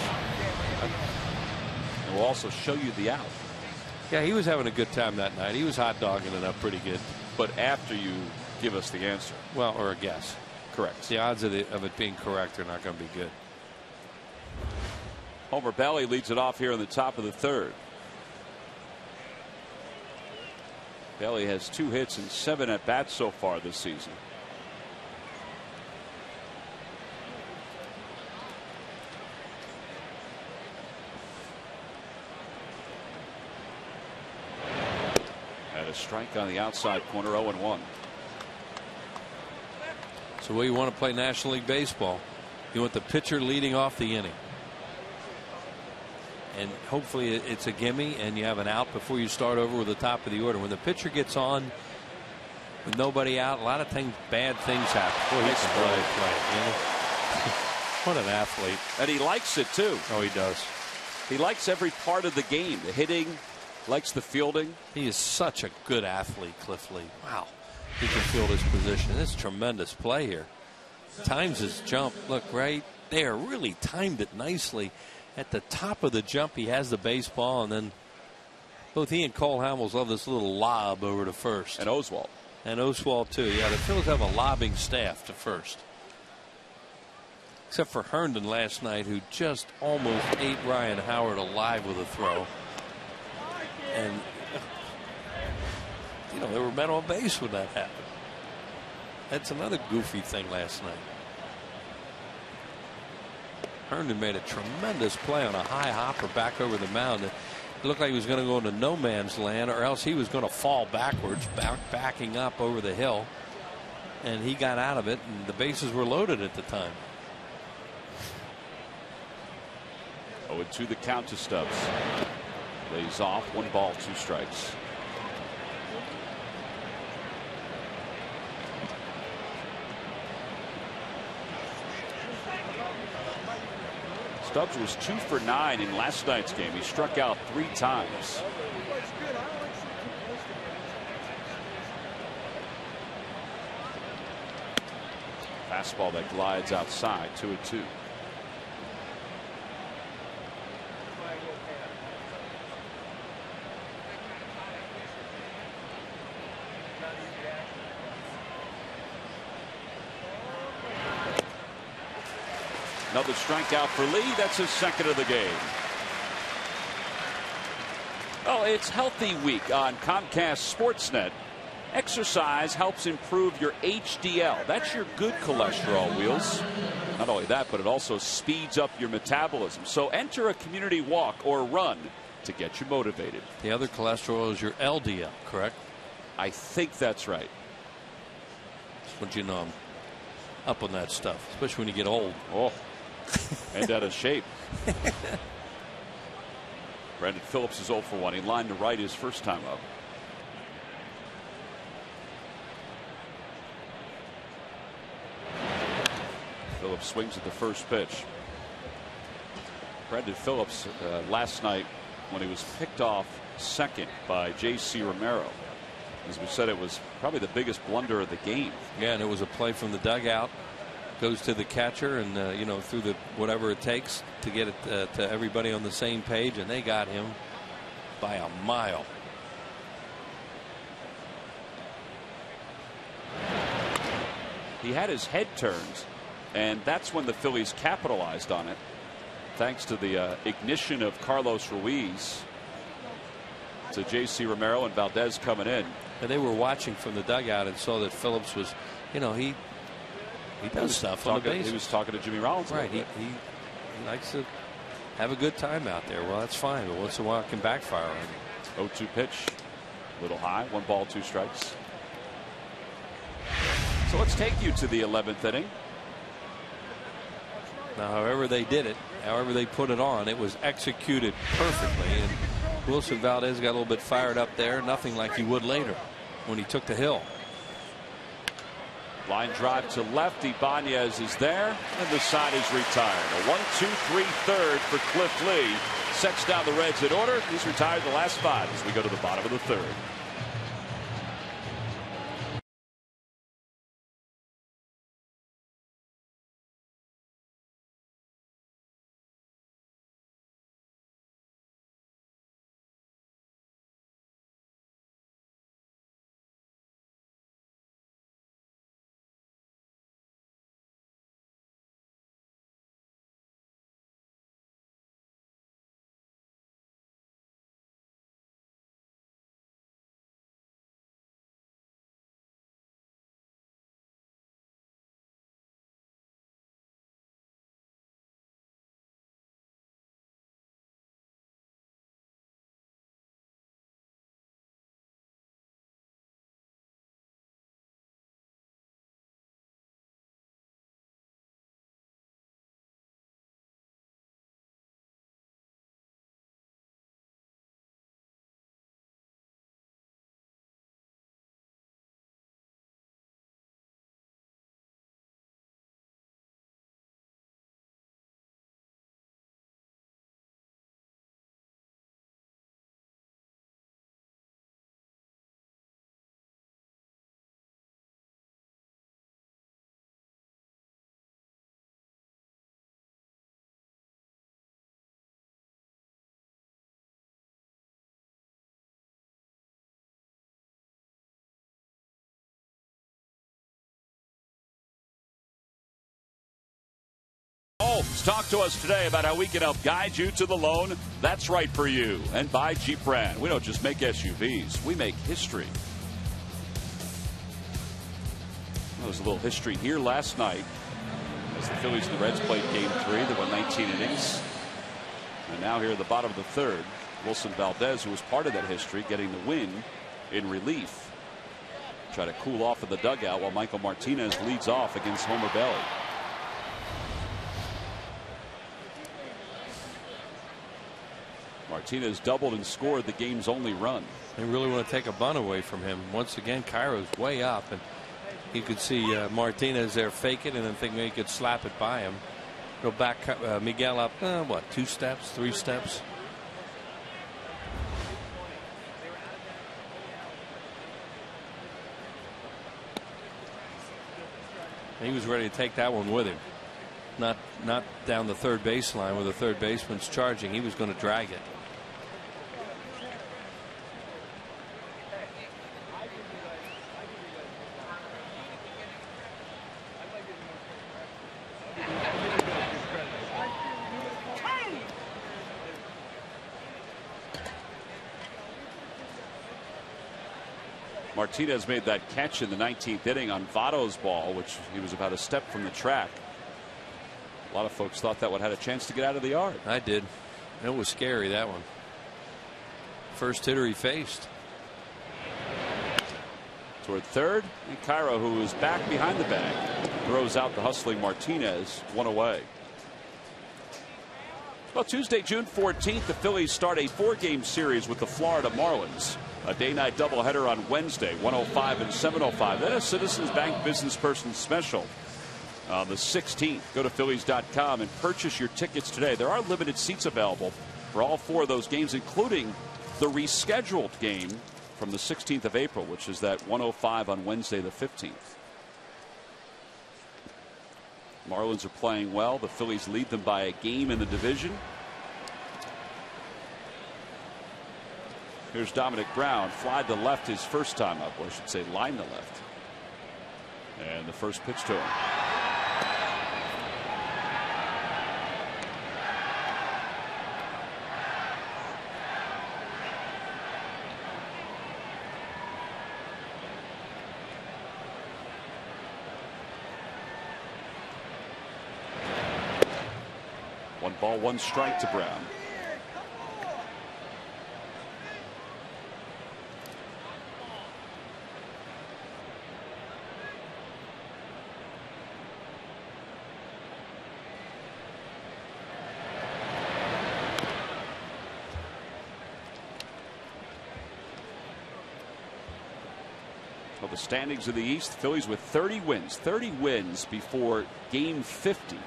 Speaker 1: And we'll also show you the out.
Speaker 4: Yeah, he was having a good time that night. He was hot dogging it up pretty good.
Speaker 1: But after you give us the answer.
Speaker 4: Well, or a guess.
Speaker 1: Correct.
Speaker 4: The odds of it being correct are not going to be good.
Speaker 1: Homer Bailey leads it off here in the top of the 3rd. Bailey has 2 hits and 7 at bats so far this season. A strike on the outside corner, 0-1.
Speaker 4: So where you want to play National League Baseball, you want the pitcher leading off the inning. And hopefully it's a gimme and you have an out before you start over with the top of the order. When the pitcher gets on with nobody out, a lot of bad things happen. Boy, he can really play, you know? What an athlete.
Speaker 1: And he likes it too.
Speaker 4: Oh, he does.
Speaker 1: He likes every part of the game. The hitting, likes the fielding.
Speaker 4: He is such a good athlete, Cliff Lee. Wow. He can field his position. It's tremendous play here. Times his jump. Look right there. Really timed it nicely. At the top of the jump, he has the baseball, and then both he and Cole Hamels love this little lob over to first.
Speaker 1: And Oswald.
Speaker 4: And Oswald, too. Yeah, the Phils have a lobbing staff to first. Except for Herndon last night, who just almost ate Ryan Howard alive with a throw. And, you know, there were men on base when that happened. That's another goofy thing last night. Herndon made a tremendous play on a high hopper back over the mound. It looked like he was going to go into no man's land, or else he was going to fall backwards, backing up over the hill. And he got out of it, and the bases were loaded at the time.
Speaker 1: 0-2 the count to Stubbs. Lays off, 1 ball, 2 strikes. Stubbs was 2 for 9 in last night's game. He struck out 3 times. Fastball that glides outside, 2-2. Another strikeout for Lee. That's his 2nd of the game. Oh, it's Healthy Week on Comcast Sportsnet. Exercise helps improve your HDL. That's your good cholesterol, Wheels. Not only that, but it also speeds up your metabolism. So enter a community walk or run to get you motivated.
Speaker 4: The other cholesterol is your LDL, correct?
Speaker 1: I think that's right.
Speaker 4: But you know, I'm up on that stuff, especially when you get old.
Speaker 1: Oh. And out of shape. Brandon Phillips is 0 for 1. He lined to right his first time up. Phillips swings at the first pitch. Brandon Phillips last night, when he was picked off 2nd by J.C. Romero, as we said, it was probably the biggest blunder of the game.
Speaker 4: Yeah, and it was a play from the dugout. Goes to the catcher, and you know, through the whatever it takes to get it to everybody on the same page, and they got him by a mile.
Speaker 1: He had his head turned, and that's when the Phillies capitalized on it, thanks to the ignition of Carlos Ruiz to J.C. Romero and Valdez coming in.
Speaker 4: And they were watching from the dugout and saw that Phillips was, you know, he does stuff on the base.
Speaker 1: He was talking to Jimmy Rollins.
Speaker 4: Right. He likes to have a good time out there. Well, that's fine, but once in a while it can backfire on him.
Speaker 1: 0-2 pitch. A little high. 1 ball, 2 strikes. So let's take you to the 11th inning.
Speaker 4: Now, however they did it, however they put it on, it was executed perfectly. And Wilson Valdez got a little bit fired up there. Nothing like he would later. when he took the hill.
Speaker 1: Line drive to left. Ibanez is there, and the side is retired. A 1-2-3 third for Cliff Lee. Sets down the Reds in order. He's retired the last 5 as we go to the bottom of the third. Holmes, talk to us today about how we can help guide you to the loan that's right for you. And by Jeep brand. We don't just make SUVs, we make history. There was a little history here last night as the Phillies and the Reds played game 3. They won 19 innings. And now here at the bottom of the third, Wilson Valdez, who was part of that history, getting the win in relief. Try to cool off in the dugout while Michael Martinez leads off against Homer Bailey. Martinez doubled and scored the game's only run.
Speaker 4: They really want to take a bunt away from him. Once again, Cairo's way up, and you could see Martinez there fake it and then think he could slap it by him. Go back, Miguel up, what, 2 steps, 3 steps? He was ready to take that one with him. Not down the third baseline where the third baseman's charging. He was going to drag it.
Speaker 1: Martinez made that catch in the 19th inning on Votto's ball, which he was about a step from the track. A lot of folks thought that one had a chance to get out of the yard.
Speaker 4: I did. It was scary, that one. First hitter he faced.
Speaker 1: Toward third, and Cairo, who is back behind the bag, throws out the hustling Martinez, 1 away. Well, Tuesday, June 14th, the Phillies start a 4-game series with the Florida Marlins. A day-night doubleheader on Wednesday, 1:05 and 7:05. Then a Citizens Bank Business Person Special on the 16th. Go to Phillies.com and purchase your tickets today. There are limited seats available for all 4 of those games, including the rescheduled game from the 16th of April, which is that 1:05 on Wednesday, the 15th. Marlins are playing well. The Phillies lead them by a game in the division. Here's Dominic Brown, fly to left his first time up, or I should say line to left. And the first pitch to him. One ball, 1 strike to Brown. standings of the East, Phillies with 30 wins before game 50.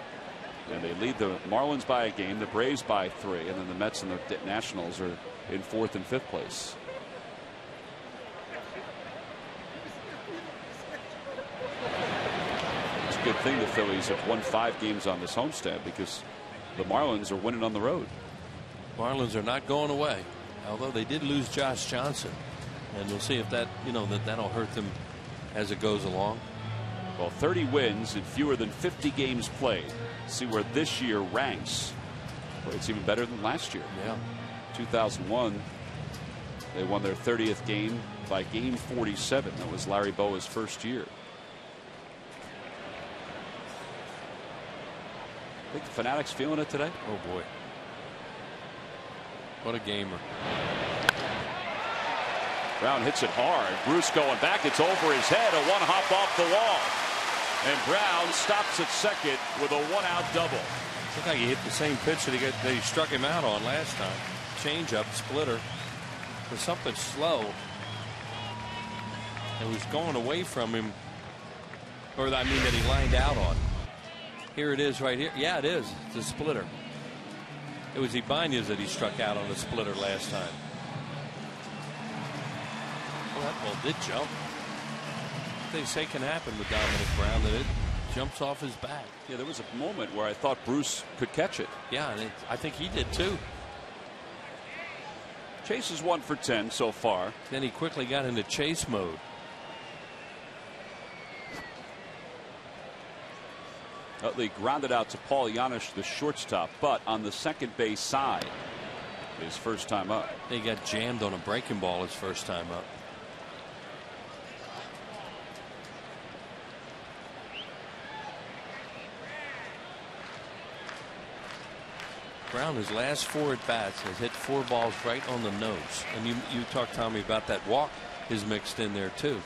Speaker 1: And they lead the Marlins by a game, the Braves by 3, and then the Mets and the Nationals are in 4th and 5th place. It's a good thing the Phillies have won 5 games on this homestand because the Marlins are winning on the road.
Speaker 4: Marlins are not going away, although they did lose Josh Johnson, and we'll see if that that'll hurt them as it goes along.
Speaker 1: Well, 30 wins in fewer than 50 games played. See where this year ranks. Well, it's even better than last year.
Speaker 4: Yeah.
Speaker 1: 2001, they won their 30th game by game 47. That was Larry Bowa's first year. I think the Fanatics feeling it today.
Speaker 4: Oh boy, what a gamer.
Speaker 1: Brown hits it hard. Bruce going back. It's over his head. A one hop off the wall. And Brown stops at second with a 1-out double.
Speaker 4: Looked like he hit the same pitch that he struck him out on last time. Change up, splitter. For something slow. It was going away from him. Or I mean that he lined out on. Here it is right here. Yeah, it is. It's a splitter. It was Ibanez that he struck out on the splitter last time. Well, that ball did jump. They say can happen with Dominic Brown, that it jumps off his back.
Speaker 1: Yeah, there was a moment where I thought Bruce could catch it.
Speaker 4: Yeah, and I think he did too.
Speaker 1: Chase is 1 for 10 so far.
Speaker 4: Then he quickly got into chase mode.
Speaker 1: Utley grounded out to Paul Janisch, the shortstop, but on the second base side, his first time up.
Speaker 4: He got jammed on a breaking ball his first time up. Brown, his last 4 at bats, has hit 4 balls right on the nose. And you talked, Tommy, about that walk is mixed in there too.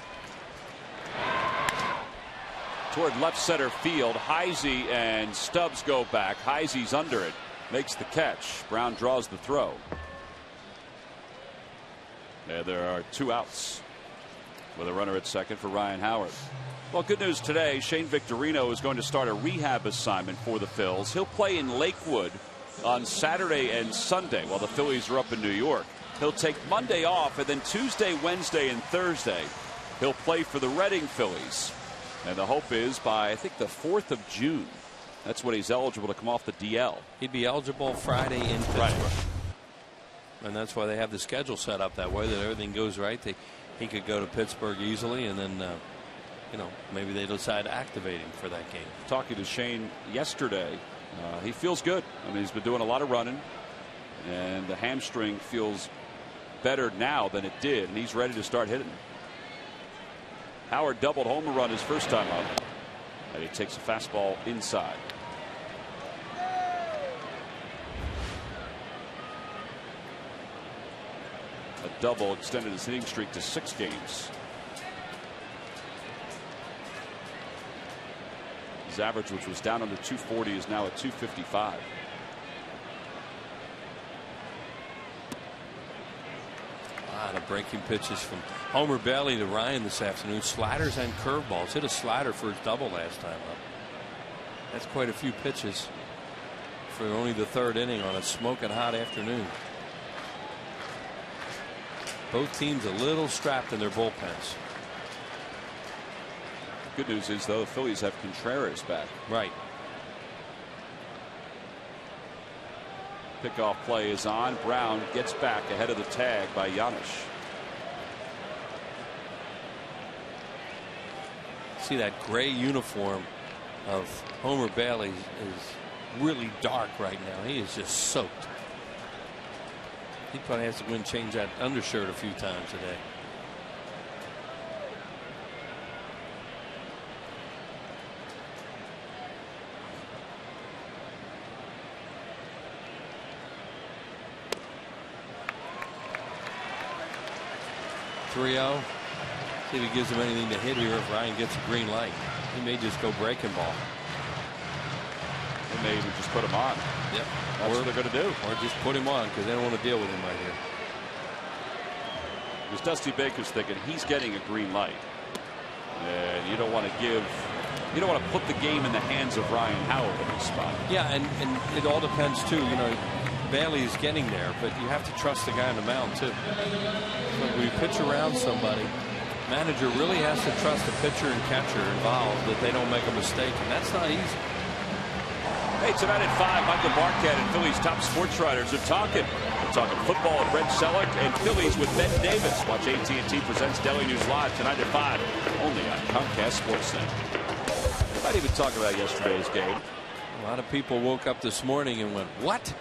Speaker 1: Toward left center field, Heisey and Stubbs go back. Heisey's under it, makes the catch. Brown draws the throw. And there are 2 outs with a runner at second for Ryan Howard. Well, good news today. Shane Victorino is going to start a rehab assignment for the Phils. He'll play in Lakewood on Saturday and Sunday while the Phillies are up in New York. He'll take Monday off, and then Tuesday, Wednesday, and Thursday he'll play for the Reading Phillies. And the hope is by, I think, the 4th of June. That's when he's eligible to come off the DL.
Speaker 4: He'd be eligible Friday in Pittsburgh. Right. And that's why they have the schedule set up that way, that everything goes right. He could go to Pittsburgh easily, and then maybe they decide to activate him for that game.
Speaker 1: Talking to Shane yesterday, he feels good. I mean, he's been doing a lot of running, and the hamstring feels better now than it did, and he's ready to start hitting. Howard doubled home run his first time up, and he takes a fastball inside. A double extended his hitting streak to 6 games. His average, which was down under 240, is now at 255.
Speaker 4: A lot of breaking pitches from Homer Bailey to Ryan this afternoon. Sliders and curveballs. Hit a slider for his double last time up. That's quite a few pitches for only the 3rd inning on a smoking hot afternoon. Both teams a little strapped in their bullpens.
Speaker 1: Good news is, though, the Phillies have Contreras back.
Speaker 4: Right.
Speaker 1: Pickoff play is on. Brown gets back ahead of the tag by Janisch.
Speaker 4: See, that gray uniform of Homer Bailey is really dark right now. He is just soaked. He probably has to go and change that undershirt a few times today. (3-0). See if he gives him anything to hit here. If Ryan gets a green light, he may just go breaking ball.
Speaker 1: They may even just put him on.
Speaker 4: Yep.
Speaker 1: That's what they're going to do.
Speaker 4: Or just put him on because they don't want to deal with him right here.
Speaker 1: Because Dusty Baker's thinking he's getting a green light. You don't want to put the game in the hands of Ryan Howard in this spot.
Speaker 4: Yeah, and it all depends too. You know, Bailey is getting there, but you have to trust the guy on the mound too. When we pitch around somebody, manager really has to trust the pitcher and catcher involved that they don't make a mistake, and that's not easy.
Speaker 1: Hey, tonight at 5, Michael Barkat and Phillies top sports writers are talking. We're talking football with Brent Selleck and Phillies with Ben Davis. Watch AT&T presents Daily News Live tonight at 5, only on Comcast Sportsnet. Might even talk about yesterday's game.
Speaker 4: A lot of people woke up this morning and went, "What?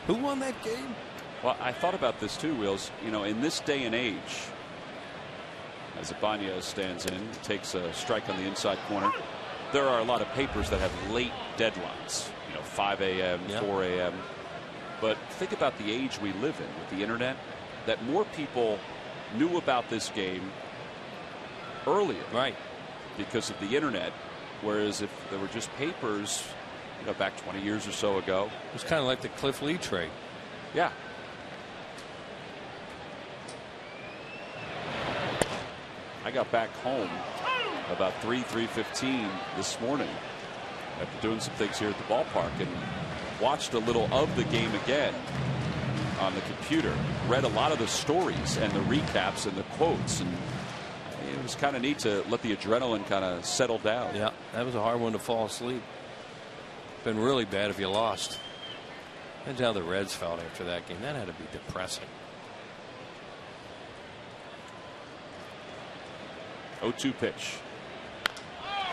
Speaker 4: Who won that game?"
Speaker 1: Well, I thought about this too, Wheels. You know, in this day and age, as Ibanez stands in, takes a strike on the inside corner. There are a lot of papers that have late deadlines, you know, 5 a.m., 4 a.m. But think about the age we live in with the internet, that more people knew about this game earlier.
Speaker 4: Right.
Speaker 1: Because of the internet. Whereas if there were just papers, you know, back 20 years or so ago.
Speaker 4: It was kind of like the Cliff Lee trade.
Speaker 1: Yeah. I got back home about 3:15 this morning after doing some things here at the ballpark and watched a little of the game again on the computer. Read a lot of the stories and the recaps and the quotes, and it was kind of neat to let the adrenaline kind of settle down.
Speaker 4: Yeah, that was a hard one to fall asleep. Been really bad if you lost. Imagine how the Reds felt after that game. That had to be depressing.
Speaker 1: 0-2 pitch.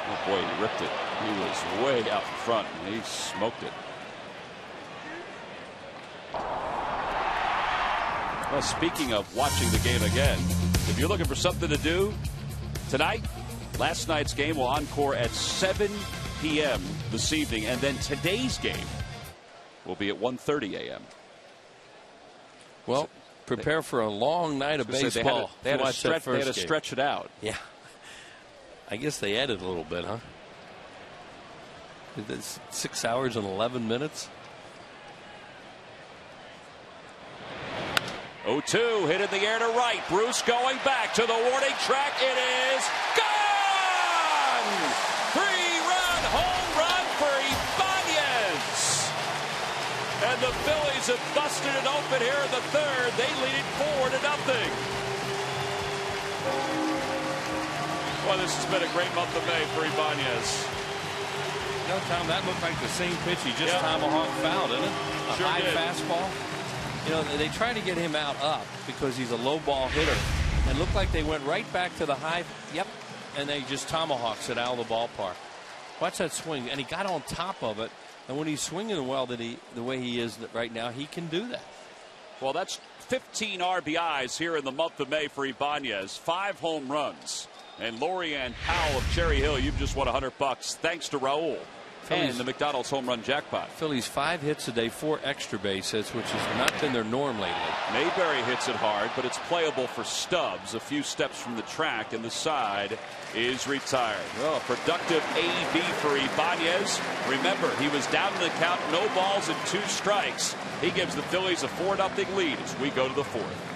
Speaker 1: Oh boy, he ripped it. He was way out in front and he smoked it. Well, speaking of watching the game again, if you're looking for something to do tonight, last night's game will encore at 7 p.m. this evening, and then today's game will be at 1:30 a.m.
Speaker 4: Well, prepare for a long night of baseball.
Speaker 1: They had to stretch it out.
Speaker 4: Yeah. I guess they added a little bit, huh? It's 6 hours and 11 minutes.
Speaker 1: 0-2, hit in the air to right. Bruce going back to the warning track. It is gone! 3-run home run for Ibanez. And the Phillies have busted it open here in the third. They lead it 4-0. Well, this has been a great month of May for Ibanez.
Speaker 4: No, Tom, that looked like the same pitch he just tomahawk fouled, didn't it? A
Speaker 1: Sure
Speaker 4: high
Speaker 1: did.
Speaker 4: fastball. You know, they try to get him out up because he's a low ball hitter. And looked like they went right back to the high. Yep. And they just tomahawks it out of the ballpark. Watch that swing. And he got on top of it. And when he's swinging well the way he is right now, he can do that.
Speaker 1: Well, that's 15 RBIs here in the month of May for Ibanez. 5 home runs. And Lorianne Powell of Cherry Hill, you've just won $100 thanks to Raul and the McDonald's home run jackpot.
Speaker 4: Phillies 5 hits a day, 4 extra base hits, which has not been their norm lately.
Speaker 1: Mayberry hits it hard, but it's playable for Stubbs. A few steps from the track, and the side is retired. Well, a productive AB for Ibanez. Remember, he was down in the count, no balls and 2 strikes. He gives the Phillies a 4-0 lead as we go to the 4th.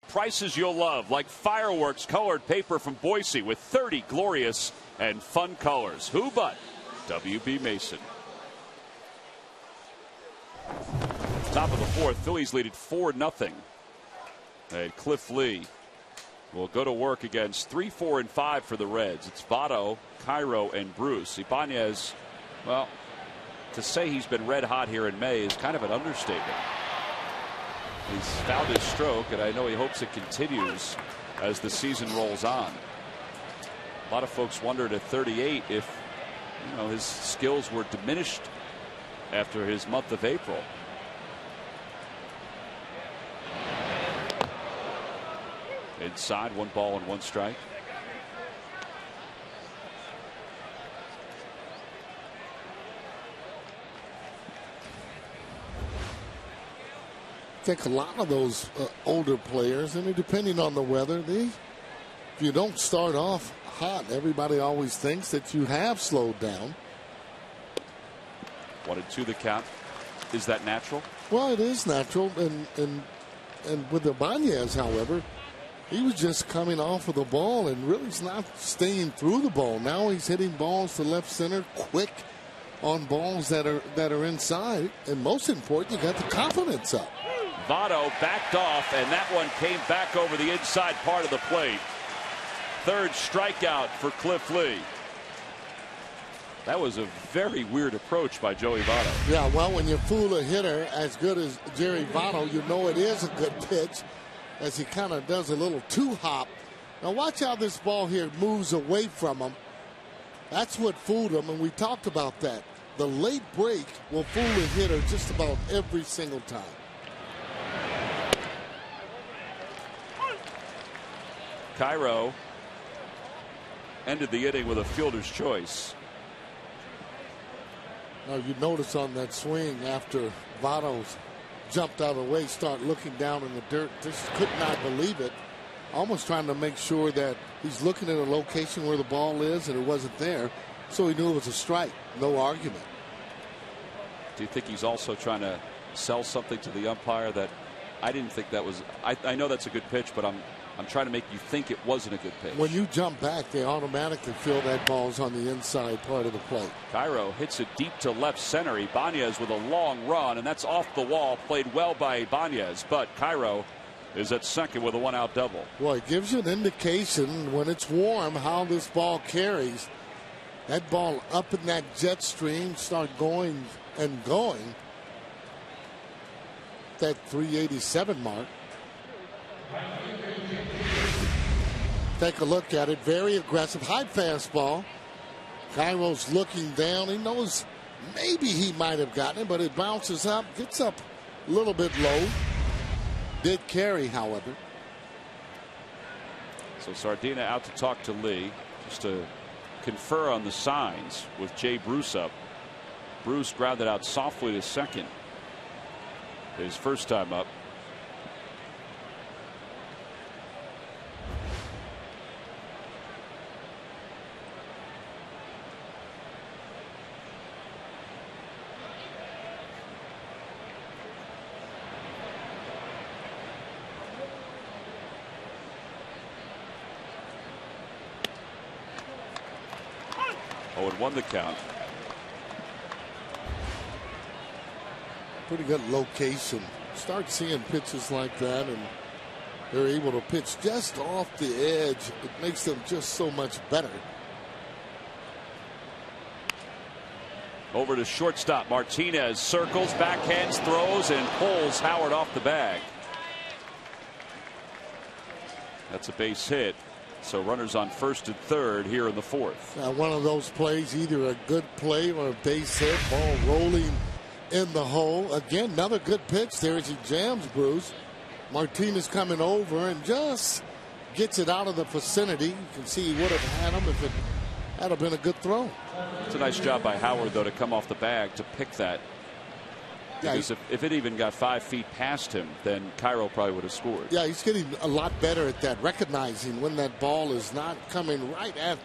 Speaker 1: prices you'll love, like fireworks colored paper from Boise with 30 glorious and fun colors. Who but W.B. Mason? Top of the fourth, Phillies lead it 4-0. And Cliff Lee will go to work against 3, 4, and 5 for the Reds. It's Votto, Cairo, and Bruce. Ibanez, well, to say he's been red hot here in May is kind of an understatement. He's found his stroke, and I know he hopes it continues as the season rolls on. A lot of folks wondered at 38 if, you know, his skills were diminished after his month of April. Inside, 1 ball and 1 strike.
Speaker 6: I think a lot of those older players, and depending on the weather, if you don't start off hot, everybody always thinks that you have slowed down.
Speaker 1: 1-2 the count. Is that natural?
Speaker 6: Well, it is natural, and with Ibanez, however, he was just coming off of the ball and really is not staying through the ball. Now he's hitting balls to left center quick on balls that are inside, and most important, you got the confidence up.
Speaker 1: Votto backed off, and that one came back over the inside part of the plate. Third strikeout for Cliff Lee. That was a very weird approach by Joey Votto.
Speaker 6: Yeah, well, when you fool a hitter as good as Jerry Votto, you know it is a good pitch, as he kind of does a little two-hop. Now watch how this ball here moves away from him. That's what fooled him, and we talked about that. The late break will fool a hitter just about every single time.
Speaker 1: Cairo ended the inning with a fielder's choice.
Speaker 6: Now you notice on that swing after Votto's jumped out of the way, start looking down in the dirt, just could not believe it. Almost trying to make sure that he's looking at a location where the ball is and it wasn't there, so he knew it was a strike. No argument.
Speaker 1: Do you think he's also trying to sell something to the umpire that I didn't think that was? I know that's a good pitch, but I'm trying to make you think it wasn't a good pitch.
Speaker 6: When you jump back, they automatically feel that ball's on the inside part of the plate.
Speaker 1: Cairo hits it deep to left center. Ibanez with a long run, and that's off the wall. Played well by Ibanez, but Cairo is at second with a 1-out double.
Speaker 6: Well, it gives you an indication when it's warm how this ball carries. That ball up in that jet stream, start going and going. That 387 mark. Take a look at it. Very aggressive. High fastball. Cairo's looking down. He knows maybe he might have gotten it, but it bounces up. Gets up a little bit low. Did carry, however.
Speaker 1: So Sardina out to talk to Lee, just to confer on the signs with Jay Bruce up. Bruce grounded out softly to second. His first time up. Oh, it won the count.
Speaker 6: Pretty good location. Start seeing pitches like that, and they're able to pitch just off the edge. It makes them just so much better.
Speaker 1: Over to shortstop. Martinez circles, backhands, throws, and pulls Howard off the bag. That's a base hit. So runners on first and third here in the fourth.
Speaker 6: One of those plays, either a good play or a base hit, ball rolling in the hole. Again, another good pitch there as he jams Bruce. Martinez coming over and just gets it out of the vicinity. You can see he would have had him if it had been a good throw.
Speaker 1: It's a nice job by Howard, though, to come off the bag to pick that. Because if it even got 5 feet past him, then Cairo probably would have scored.
Speaker 6: Yeah, he's getting a lot better at that, recognizing when that ball is not coming right at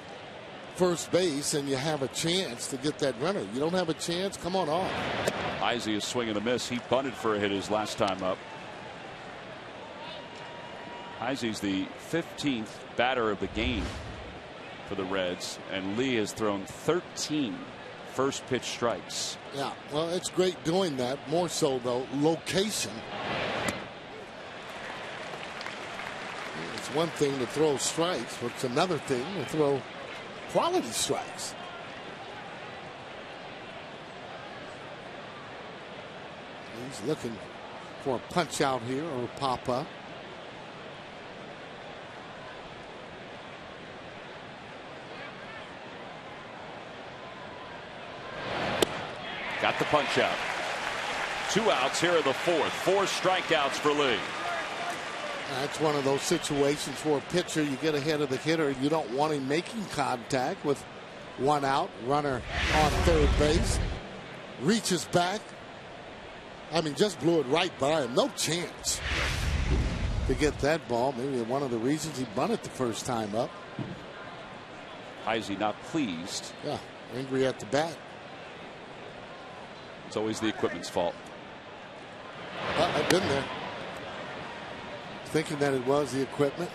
Speaker 6: first base and you have a chance to get that runner. You don't have a chance, come on off.
Speaker 1: Izzy is swinging a miss. He bunted for a hit his last time up. Heisey's the 15th batter of the game for the Reds, and Lee has thrown 13 first pitch strikes.
Speaker 6: Yeah, well, it's great doing that. More so, though, location. It's one thing to throw strikes, but it's another thing to throw quality strikes. He's looking for a punch out here or a pop up.
Speaker 1: Got the punch out. 2 outs here in the fourth. 4 strikeouts for Lee.
Speaker 6: That's one of those situations for a pitcher. You get ahead of the hitter. You don't want him making contact with 1 out. Runner on third base. Reaches back. I mean, just blew it right by him. No chance to get that ball. Maybe one of the reasons he bunted the first time up.
Speaker 1: Heisey not pleased.
Speaker 6: Yeah, angry at the bat.
Speaker 1: It's always the equipment's fault.
Speaker 6: I've been there. Thinking that it was the equipment.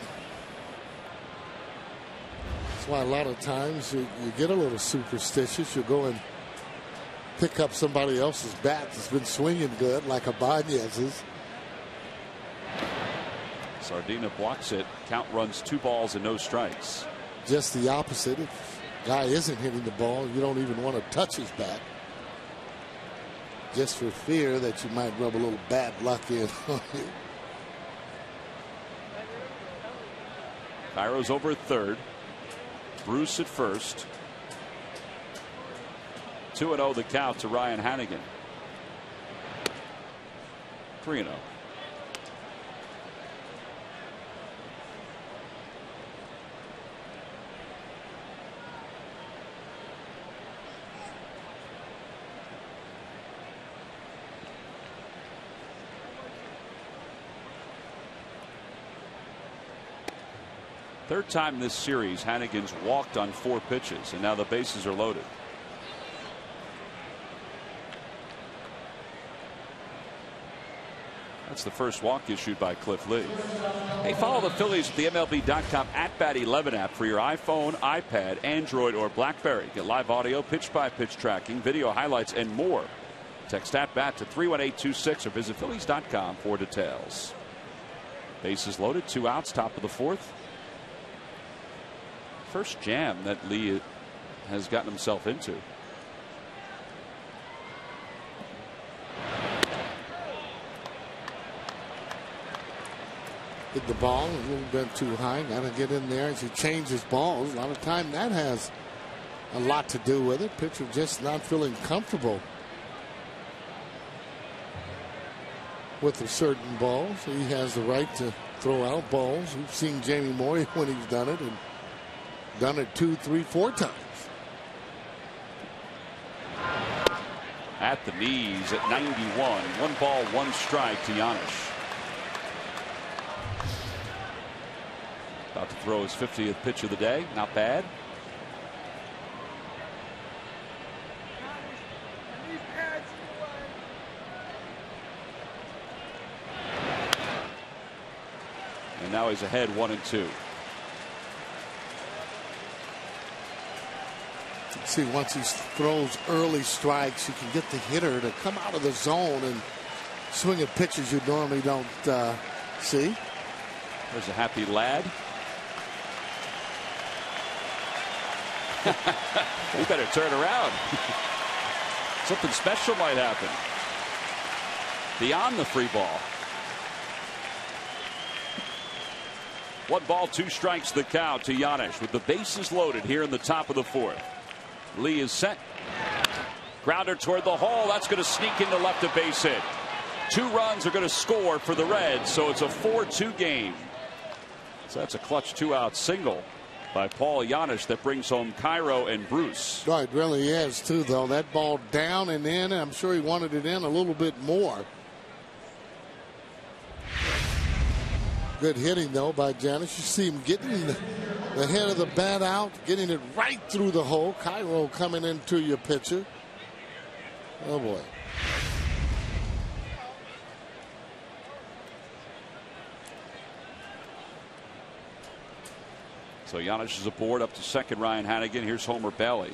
Speaker 6: That's why a lot of times you get a little superstitious. You go and pick up somebody else's bat that's been swinging good, like Ibanez's.
Speaker 1: Sardina blocks it. Count runs 2 balls and no strikes.
Speaker 6: Just the opposite. If the guy isn't hitting the ball, you don't even want to touch his bat. Just for fear that you might rub a little bad luck in on you.
Speaker 1: Cairo's over at third. Bruce at first. 2-0 the count to Ryan Hannigan. 3-0. Third time in this series, Hannigan's walked on 4 pitches, and now the bases are loaded. That's the first walk issued by Cliff Lee. Hey, follow the Phillies at the MLB.com @Bat11 app for your iPhone, iPad, Android, or BlackBerry. Get live audio, pitch-by-pitch tracking, video highlights, and more. Text @Bat to 31826 or visit Phillies.com for details. Bases loaded, 2 outs, top of the fourth. First jam that Lee has gotten himself into.
Speaker 6: Hit the ball a little bit too high. Got to get in there as he changes balls. A lot of time that has a lot to do with it. Pitcher just not feeling comfortable with a certain ball. So he has the right to throw out balls. We've seen Jamie Moore when he's done it, and done it 2, 3, 4 times.
Speaker 1: At the knees at 91. 1 ball, 1 strike to Giannis. About to throw his 50th pitch of the day. Not bad. And now he's ahead 1-2.
Speaker 6: See, once he throws early strikes, you can get the hitter to come out of the zone and swing at pitches you normally don't see.
Speaker 1: There's a happy lad. We better turn around. Something special might happen. Beyond the free ball. 1 ball, 2 strikes the count to Giannis with the bases loaded here in the top of the fourth. Lee is set. Grounder toward the hole. That's going to sneak into left of base hit. 2 runs are going to score for the Reds, so it's a 4-2 game. So that's a clutch 2-out single by Paul Giannis that brings home Cairo and Bruce.
Speaker 6: Oh, it really is, too, though. That ball down and in. I'm sure he wanted it in a little bit more. Good hitting, though, by Giannis. You see him getting the head of the bat out, getting it right through the hole. Cairo coming into your pitcher. Oh, boy.
Speaker 1: So Giannis is aboard, up to second. Ryan Hannigan. Here's Homer Bailey.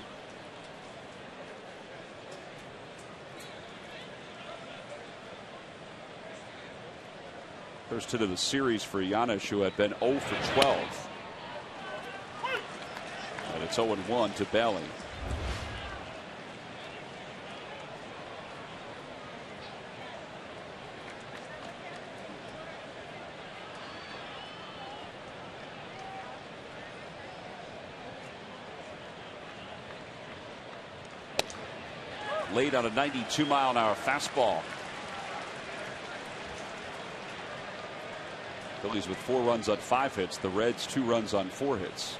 Speaker 1: First hit of the series for Giannis, who had been 0 for 12. And it's 0-1 to Bailey. Late on a 92-mile-an-hour fastball. Phillies with 4 runs on 5 hits. The Reds 2 runs on 4 hits.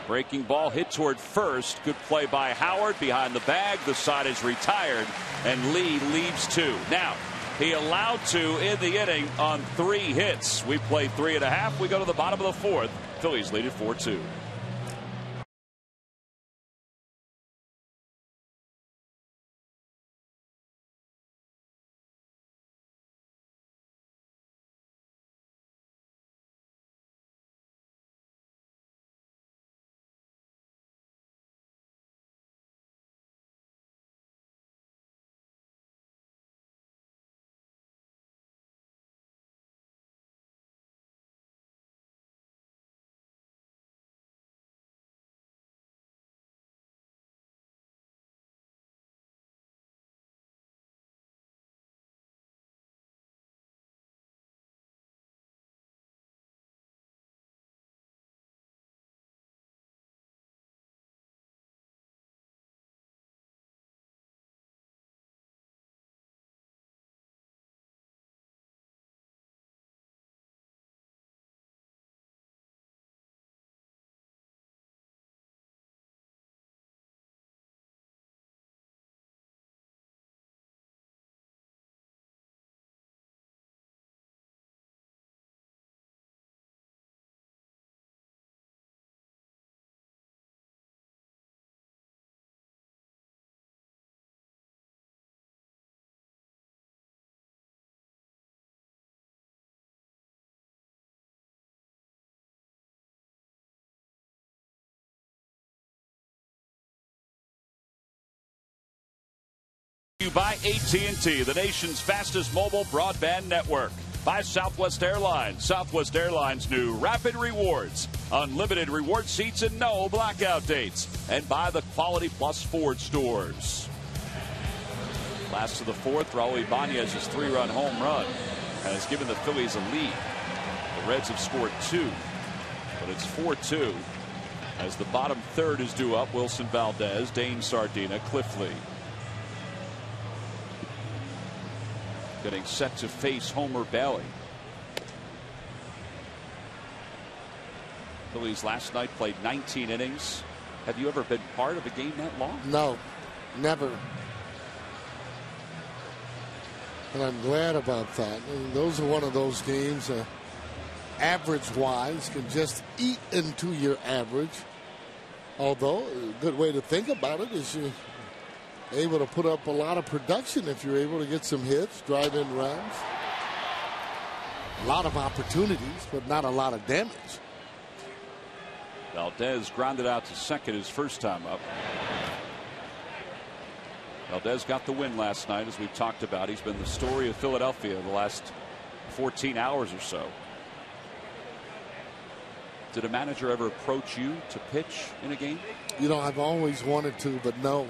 Speaker 1: Breaking ball hit toward first. Good play by Howard behind the bag. The side is retired and Lee leaves 2. Now he allowed 2 in the inning on 3 hits. We play 3.5. We go to the bottom of the 4th. Phillies lead at 4-2. By AT&T, the nation's fastest mobile broadband network. By Southwest Airlines. Southwest Airlines' new Rapid Rewards. Unlimited reward seats and no blackout dates. And by the Quality Plus Ford stores. Last of the 4th, Raul Ibanez's 3-run home run has given the Phillies a lead. The Reds have scored 2, but it's 4-2 as the bottom 3rd is due up. Wilson Valdez, Dane Sardina, Cliff Lee. Getting set to face Homer Bailey. Phillies last night played 19 innings. Have you ever been part of a game that long?
Speaker 6: No, never. And I'm glad about that. I mean, those are one of those games, average-wise, can just eat into your average. Although, a good way to think about it is you're able to put up a lot of production if you're able to get some hits, drive in runs. A lot of opportunities, but not a lot of damage.
Speaker 1: Valdez grounded out to second his first time up. Valdez got the win last night, as we've talked about. He's been the story of Philadelphia the last 14 hours or so. Did a manager ever approach you to pitch in a game?
Speaker 6: You know, I've always wanted to, but no.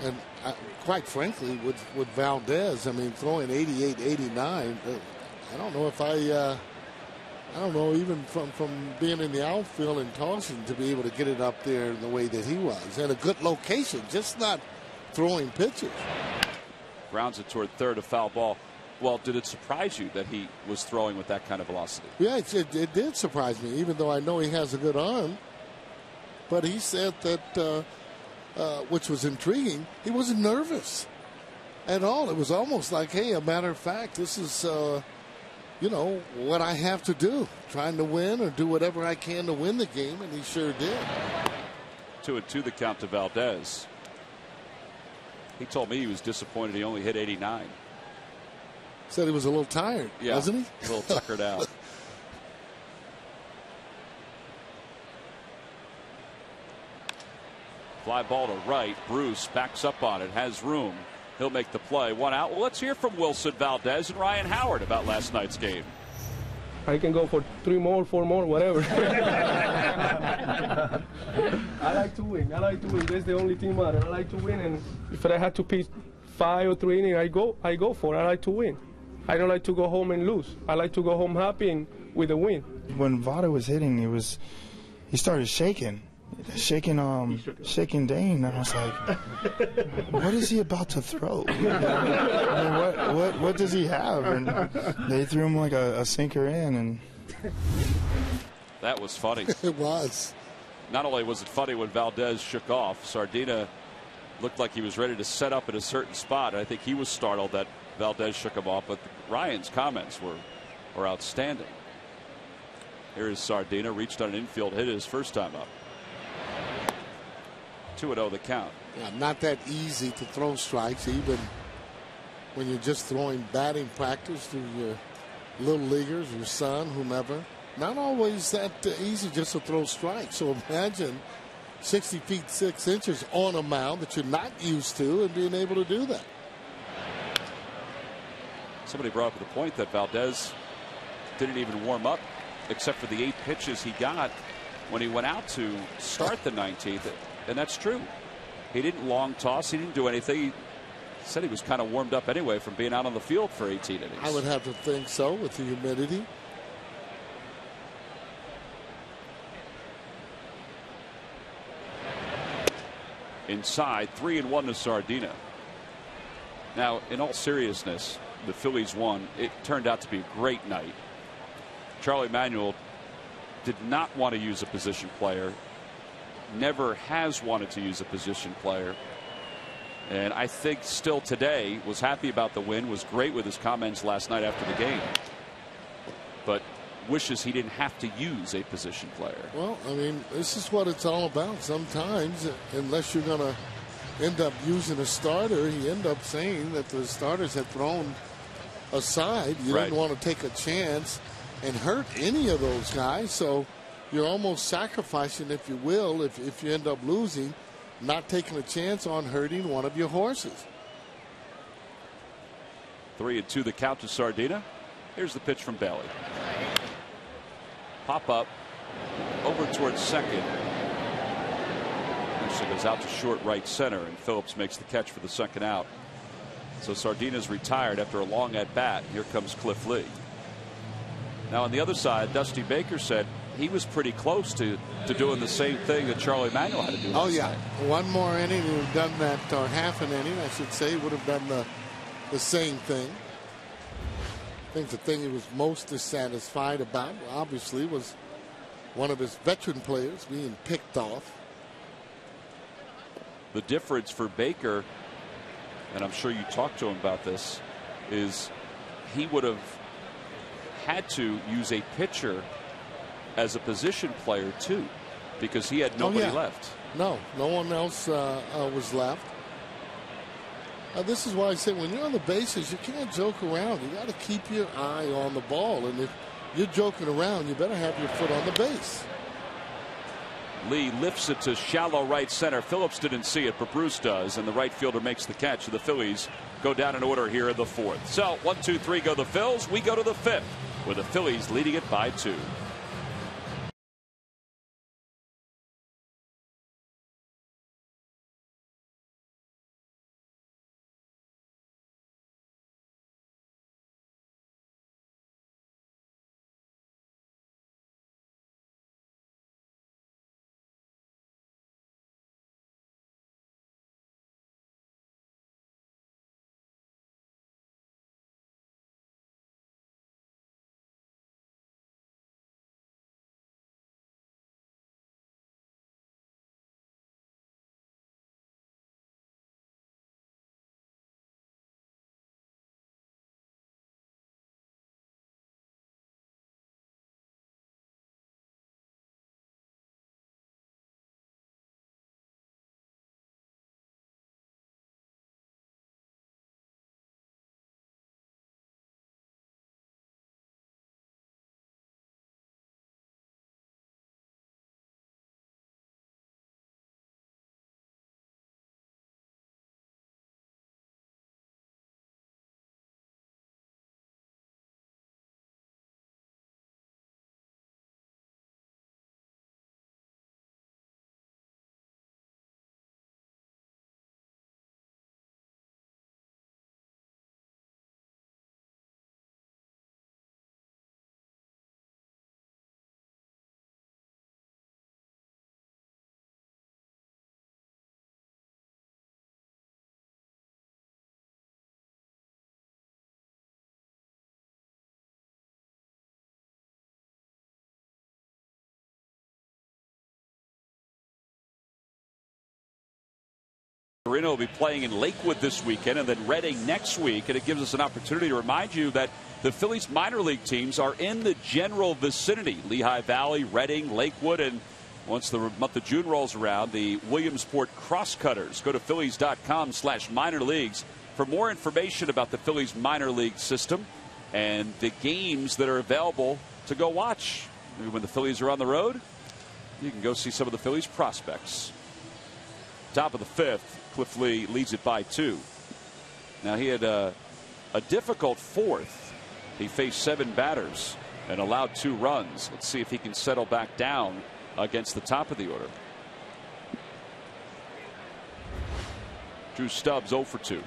Speaker 6: And quite frankly, with Valdez, I mean, throwing 88, 89, I don't know if I don't know, even from being in the outfield and tossing, to be able to get it up there the way that he was. And a good location, just not throwing pitches.
Speaker 1: Grounds it toward third, a foul ball. Well, did it surprise you that he was throwing with that kind of velocity?
Speaker 6: Yeah, it did surprise me, even though I know he has a good arm. But he said that, which was intriguing, he wasn't nervous at all. It was almost like, hey, a matter of fact, this is, you know, what I have to do, trying to win or do whatever I can to win the game, and he sure did.
Speaker 1: 2-2 the count to Valdez. He told me he was disappointed he only hit 89.
Speaker 6: Said he was a little tired, wasn't he?
Speaker 1: A little tuckered out. Fly ball to right. Bruce backs up on it, has room. He'll make the play. One out. Well, let's hear from Wilson Valdez and Ryan Howard about last night's game.
Speaker 2: I can go for 3 more, 4 more, whatever. I like to win. I like to win. That's the only thing matter. I like to win, and if I had to pitch 5 or 3 innings, I go for it. I like to win. I don't like to go home and lose. I like to go home happy and with a win.
Speaker 3: When Votto was hitting, he started shaking Dane. I was like, what is he about to throw? I mean, what does he have? And they threw him like a sinker in, and
Speaker 1: that was funny.
Speaker 6: It was.
Speaker 1: Not only was it funny when Valdez shook off, Sardina looked like he was ready to set up at a certain spot. I think he was startled that Valdez shook him off, but Ryan's comments were outstanding. Here is Sardina, reached on an infield hit his first time up. 2-0 the count.
Speaker 6: Yeah, not that easy to throw strikes, even when you're just throwing batting practice to your little leaguers, your son, whomever. Not always that easy just to throw strikes. So imagine 60 feet 6 inches on a mound that you're not used to and being able to do that.
Speaker 1: Somebody brought up the point that Valdez didn't even warm up except for the 8 pitches he got when he went out to start the 19th. And that's true. He didn't long toss. He didn't do anything. He said he was kind of warmed up anyway from being out on the field for 18 innings.
Speaker 6: I would have to think so with the humidity.
Speaker 1: Inside, 3-1 to Sardina. Now, in all seriousness, the Phillies won. It turned out to be a great night. Charlie Manuel did not want to use a position player. Never has wanted to use a position player. And I think still today was happy about the win, was great with his comments last night after the game. But wishes he didn't have to use a position player.
Speaker 6: Well, I mean, this is what it's all about. Sometimes, unless you're going to end up using a starter, he ended up saying that the starters had thrown aside. You didn't want to take a chance and hurt any of those guys. So you're almost sacrificing, if you will, if you end up losing, not taking a chance on hurting one of your horses.
Speaker 1: 3-2 the count to Sardina. Here's the pitch from Bailey. Pop up over towards second. Actually goes out to short right center, and Phillips makes the catch for the second out. So Sardina's retired after a long at bat. Here comes Cliff Lee. Now on the other side, Dusty Baker said he was pretty close to doing the same thing that Charlie Manuel had to do.
Speaker 6: Oh yeah, one more inning, he would have done that, or half an inning, I should say, would have done the same thing. I think the thing he was most dissatisfied about, obviously, was one of his veteran players being picked off.
Speaker 1: The difference for Baker, and I'm sure you talked to him about this, is he would have had to use a pitcher as a position player too, because he had nobody left.
Speaker 6: No one else was left. This is why I say when you're on the bases, you can't joke around. You got to keep your eye on the ball, and if you're joking around, you better have your foot on the base.
Speaker 1: Lee lifts it to shallow right center. Phillips didn't see it, but Bruce does, and the right fielder makes the catch. The Phillies go down in order here in the 4th. So 1, 2, 3 go the Phils. We go to the 5th, with the Phillies leading it by 2. Marino will be playing in Lakewood this weekend and then Reading next week, and it gives us an opportunity to remind you that the Phillies minor league teams are in the general vicinity. Lehigh Valley, Reading, Lakewood, and once the month of June rolls around, the Williamsport Crosscutters. Go to Phillies.com/minor leagues for more information about the Phillies minor league system and the games that are available to go watch. Maybe when the Phillies are on the road, you can go see some of the Phillies prospects. Top of the fifth, Cliff Lee leads it by 2. Now he had a difficult fourth. He faced 7 batters and allowed 2 runs. Let's see if he can settle back down against the top of the order. Drew Stubbs 0 for 2.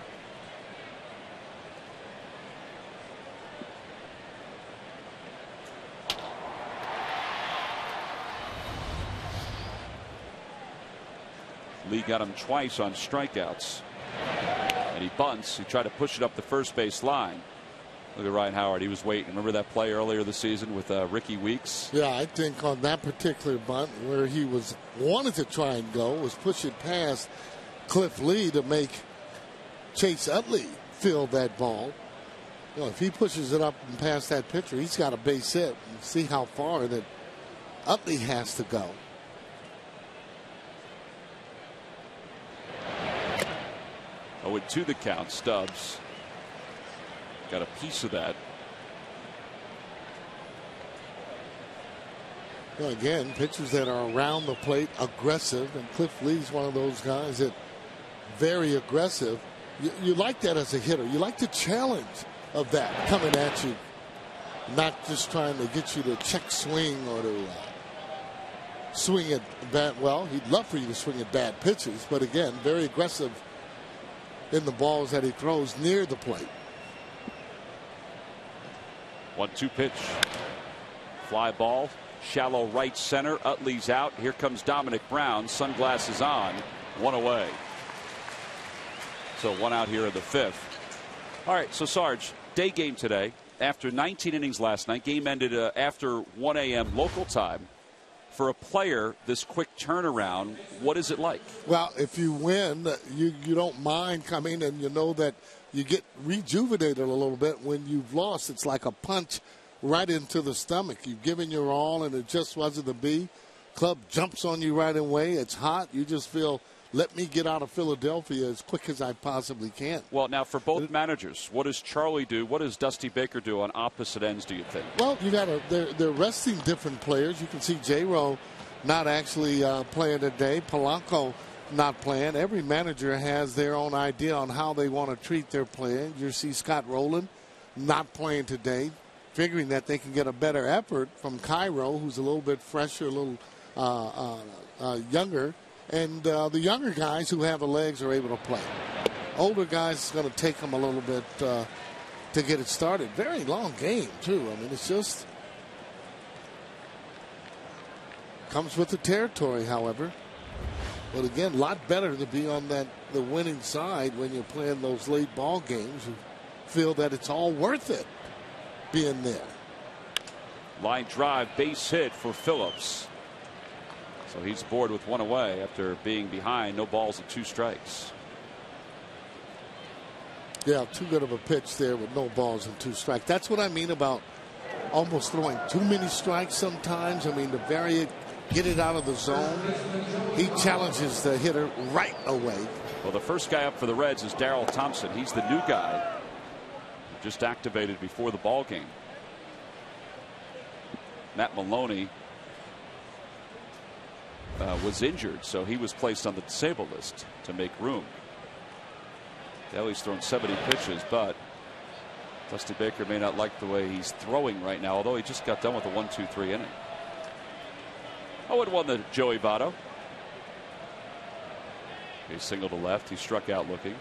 Speaker 1: Lee got him twice on strikeouts. And he bunts. He tried to push it up the first base line. Look at Ryan Howard. He was waiting. Remember that play earlier this season with Ricky Weeks?
Speaker 6: Yeah, I think on that particular bunt where he wanted to try and go was push it past Cliff Lee to make Chase Utley field that ball. You know, if he pushes it up and past that pitcher, he's got a base hit. And see how far that Utley has to go.
Speaker 1: Oh, and 2 the count. Stubbs got a piece of that.
Speaker 6: Well, again, pitchers that are around the plate, aggressive, and Cliff Lee's one of those guys that very aggressive. You like that as a hitter. You like the challenge of that coming at you, not just trying to get you to check swing or to swing at bad. Well, he'd love for you to swing at bad pitches, but again, very aggressive in the balls that he throws near the plate.
Speaker 1: 1-2 pitch. Fly ball. Shallow right center. Utley's out. Here comes Dominic Brown. Sunglasses on. 1 away. So 1 out here in the 5th. All right, so Sarge, day game today. After 19 innings last night, game ended after 1 a.m. local time. For a player, this quick turnaround, what is it like?
Speaker 6: Well, if you win, you don't mind coming, and you know that you get rejuvenated a little bit. When you've lost, it's like a punch right into the stomach. You've given your all, and it just wasn't to be. Club jumps on you right away. It's hot. You just feel, let me get out of Philadelphia as quick as I possibly can.
Speaker 1: Well, now for both managers, what does Charlie do? What does Dusty Baker do on opposite ends, do you think?
Speaker 6: Well, you got they're resting different players. You can see J-Ro not actually playing today. Polanco not playing. Every manager has their own idea on how they want to treat their players. You see Scott Rowland not playing today, figuring that they can get a better effort from Cairo, who's a little bit fresher, a little younger. And the younger guys who have the legs are able to play. Older guys, it's going to take them a little bit to get it started. Very long game, too. I mean, it's just comes with the territory, however. But again, a lot better to be on the winning side when you're playing those late ball games. You feel that it's all worth it being there.
Speaker 1: Line drive, base hit for Phillips. So he's aboard with 1 away after being behind. No balls and 2 strikes.
Speaker 6: Yeah, too good of a pitch there with no balls and 2 strikes. That's what I mean about almost throwing too many strikes sometimes. I mean, to vary it, get it out of the zone. He challenges the hitter right away.
Speaker 1: Well, the first guy up for the Reds is Darrell Thompson. He's the new guy. Just activated before the ball game. Matt Maloney was injured, so he was placed on the disabled list to make room. Kelly's thrown 70 pitches, but Dusty Baker may not like the way he's throwing right now, although he just got done with a 1-2-3 inning. 0-1 to Joey Votto. He singled to left. He struck out looking.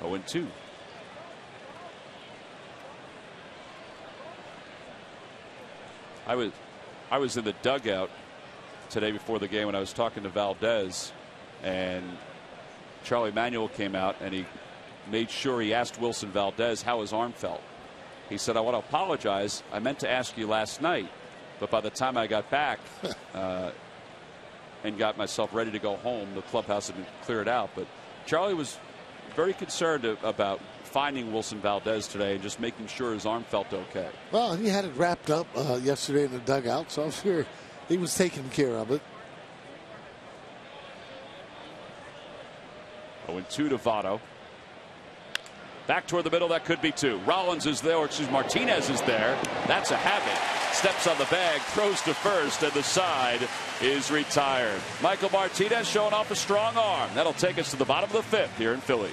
Speaker 1: Oh, and 2. I was in the dugout today before the game when I was talking to Valdez, and Charlie Manuel came out and he made sure he asked Wilson Valdez how his arm felt. He said, I want to apologize. I meant to ask you last night, but by the time I got back and got myself ready to go home, the clubhouse had been cleared out. But Charlie was very concerned about finding Wilson Valdez today and just making sure his arm felt okay.
Speaker 6: Well, he had it wrapped up yesterday in the dugout, so I'm sure he was taking care of it.
Speaker 1: 0-2 to Votto. Back toward the middle, that could be two. Rollins is there, or excuse me, Martinez is there. That's a habit. Steps on the bag, throws to first, and the side is retired. Michael Martinez showing off a strong arm. That'll take us to the bottom of the fifth here in Philly.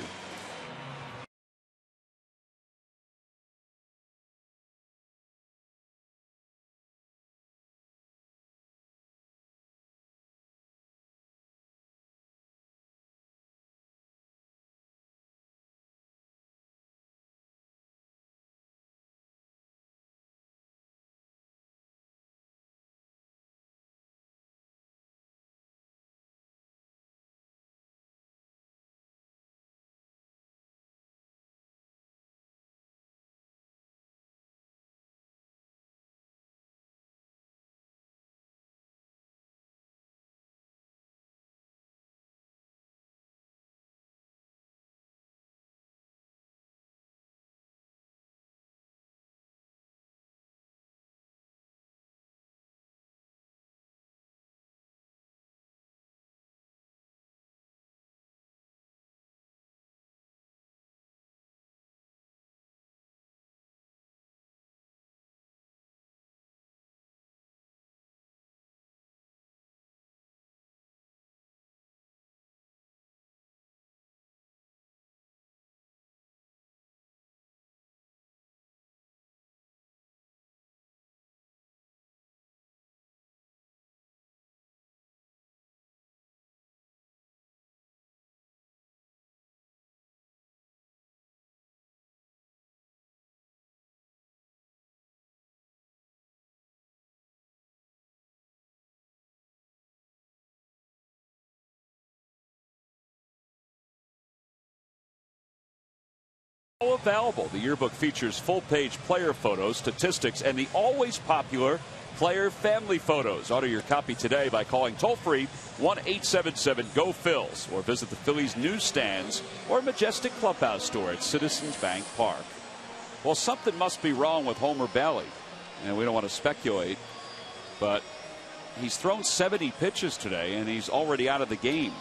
Speaker 1: Available. The yearbook features full-page player photos, statistics, and the always popular player family photos. Order your copy today by calling toll-free 1-877-GO-PHILS or visit the Phillies newsstands or Majestic Clubhouse store at Citizens Bank Park. Well, something must be wrong with Homer Bailey, and we don't want to speculate, but he's thrown 70 pitches today, and he's already out of the game.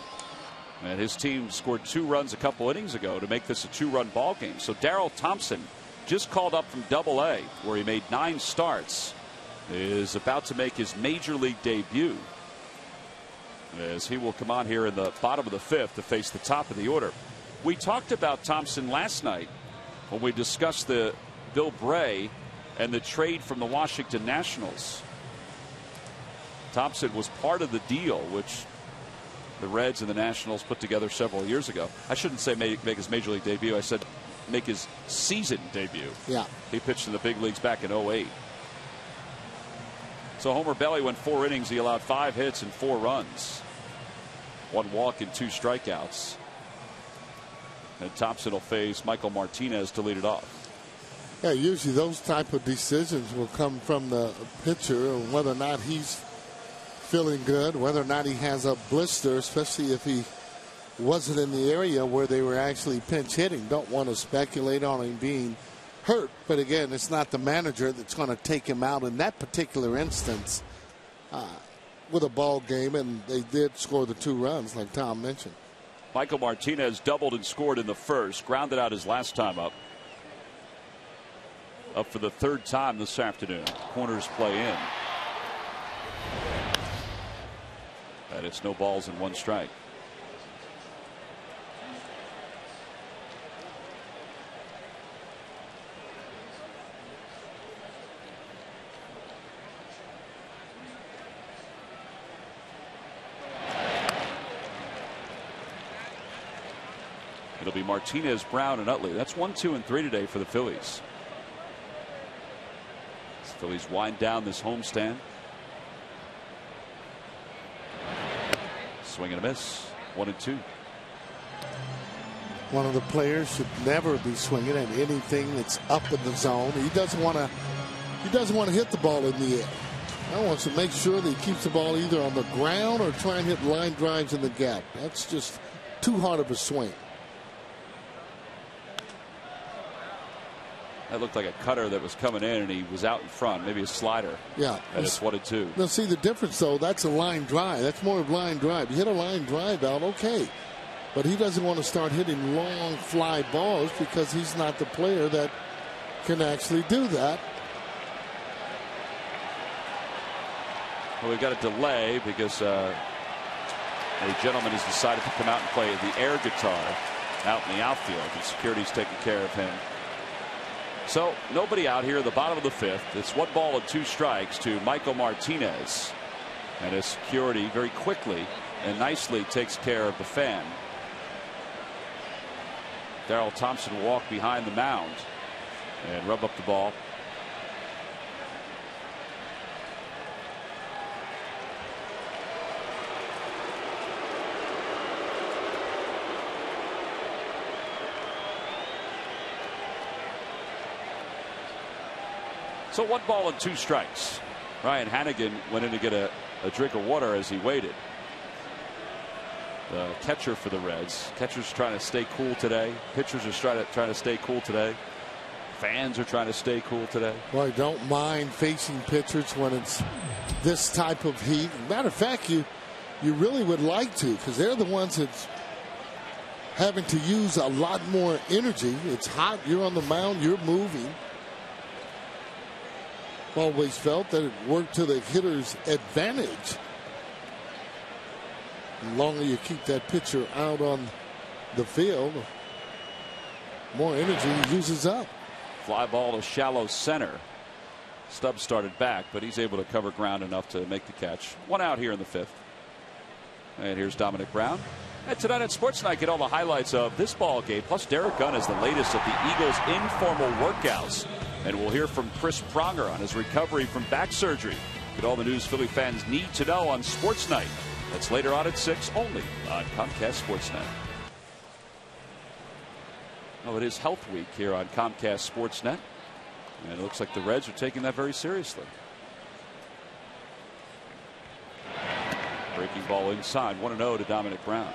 Speaker 1: And his team scored 2 runs a couple innings ago to make this a 2-run ball game. So Darrell Thompson, just called up from Double-A, where he made 9 starts, is about to make his major league debut, as he will come on here in the bottom of the 5th to face the top of the order. We talked about Thompson last night when we discussed the Bill Bray and the trade from the Washington Nationals. Thompson was part of the deal, which the Reds and the Nationals put together several years ago. I shouldn't say make his major league debut. I said make his season debut.
Speaker 6: Yeah.
Speaker 1: He pitched in the big leagues back in 2008. So Homer Bailey went 4 innings. He allowed 5 hits and 4 runs. 1 walk and 2 strikeouts. And Thompson will face Michael Martinez to lead it off.
Speaker 6: Yeah, usually those type of decisions will come from the pitcher, and whether or not he's feeling good, whether or not he has a blister, especially if he wasn't in the area where they were actually pinch hitting. Don't want to speculate on him being hurt, but again, it's not the manager that's going to take him out in that particular instance with a ball game, and they did score the 2 runs like Tom mentioned.
Speaker 1: Michael Martinez doubled and scored in the first, grounded out his last time up. Up for the 3rd time this afternoon. Corners play in. And it's no balls and 1 strike. It'll be Martinez, Brown, and Utley. That's 1, 2, and 3 today for the Phillies. The Phillies wind down this homestand. Swing and a miss. 1 and 2.
Speaker 6: One of the players should never be swinging at anything that's up in the zone. He doesn't want to hit the ball in the air. I want to make sure that he keeps the ball either on the ground or try and hit line drives in the gap. That's just too hard of a swing.
Speaker 1: That looked like a cutter that was coming in, and he was out in front. Maybe a slider.
Speaker 6: Yeah.
Speaker 1: And it's 1-2.
Speaker 6: Now, see the difference, though. That's a line drive. That's more of a line drive. You hit a line drive out, okay. But he doesn't want to start hitting long fly balls because he's not the player that can actually do that.
Speaker 1: Well, we've got a delay because a gentleman has decided to come out and play the air guitar out in the outfield, and security's taking care of him. So nobody out here at the bottom of the 5th. It's 1 ball and 2 strikes to Michael Martinez, and his security very quickly and nicely takes care of the fan. Darrell Thompson will walk behind the mound and rub up the ball. So 1 ball and 2 strikes. Ryan Hannigan went in to get a drink of water as he waited. The catcher for the Reds. Catcher's trying to stay cool today. Pitchers are trying to stay cool today. Fans are trying to stay cool today.
Speaker 6: Well, I don't mind facing pitchers when it's this type of heat. Matter of fact, you really would like to, because they're the ones that's having to use a lot more energy. It's hot. You're on the mound. You're moving. Always felt that it worked to the hitter's advantage. The longer you keep that pitcher out on the field, the more energy he uses up.
Speaker 1: Fly ball to shallow center. Stubbs started back, but he's able to cover ground enough to make the catch. 1 out here in the 5th. And here's Dominic Brown. And tonight at Sports Night, get all the highlights of this ball game. Plus, Derek Gunn is the latest of the Eagles' informal workouts. And we'll hear from Chris Pronger on his recovery from back surgery. Get all the news Philly fans need to know on Sports Night. That's later on at 6, only on Comcast Sportsnet. Oh, it is Health Week here on Comcast Sportsnet. And it looks like the Reds are taking that very seriously. Breaking ball inside, 1-0 to Dominic Brown.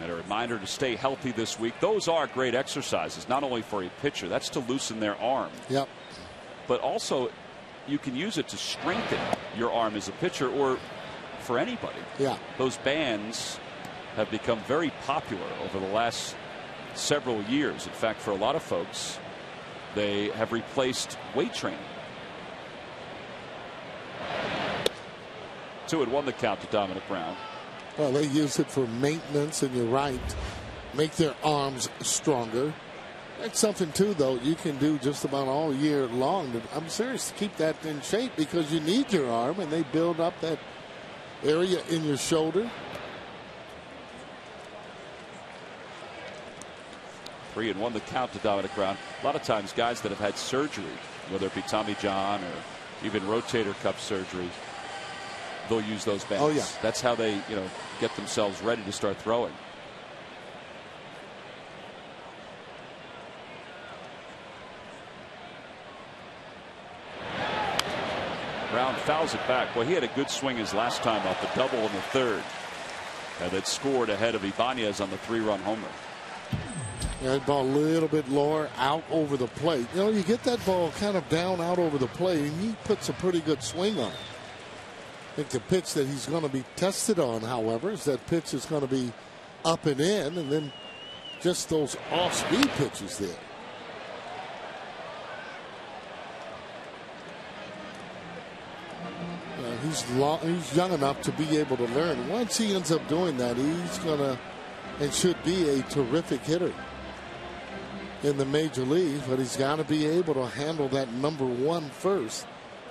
Speaker 1: And a reminder to stay healthy this week. Those are great exercises, not only for a pitcher, that's to loosen their arm.
Speaker 6: Yep.
Speaker 1: But also, you can use it to strengthen your arm as a pitcher or for anybody.
Speaker 6: Yeah.
Speaker 1: Those bands have become very popular over the last several years. In fact, for a lot of folks, they have replaced weight training. 2-1 the count to Dominic Brown.
Speaker 6: Well, they use it for maintenance, and you're right, make their arms stronger. That's something, too, though, you can do just about all year long. I'm serious, to keep that in shape because you need your arm, and they build up that area in your shoulder.
Speaker 1: 3-1 the count to Dominic Brown. A lot of times guys that have had surgery, whether it be Tommy John or even rotator cuff surgery, they'll use those bands.
Speaker 6: Oh, yeah.
Speaker 1: That's how they, get themselves ready to start throwing. Brown fouls it back. Well, he had a good swing his last time up, a double in the 3rd. And that scored ahead of Ibanez on the 3-run homer.
Speaker 6: Yeah, that ball a little bit lower out over the plate. You get that ball kind of down out over the plate, and he puts a pretty good swing on it. I think the pitch that he's going to be tested on, however, is that pitch is going to be up and in, and then just those off-speed pitches there. He's young enough to be able to learn. Once he ends up doing that, he's going to and should be a terrific hitter in the major leagues, but he's got to be able to handle that number 1 first,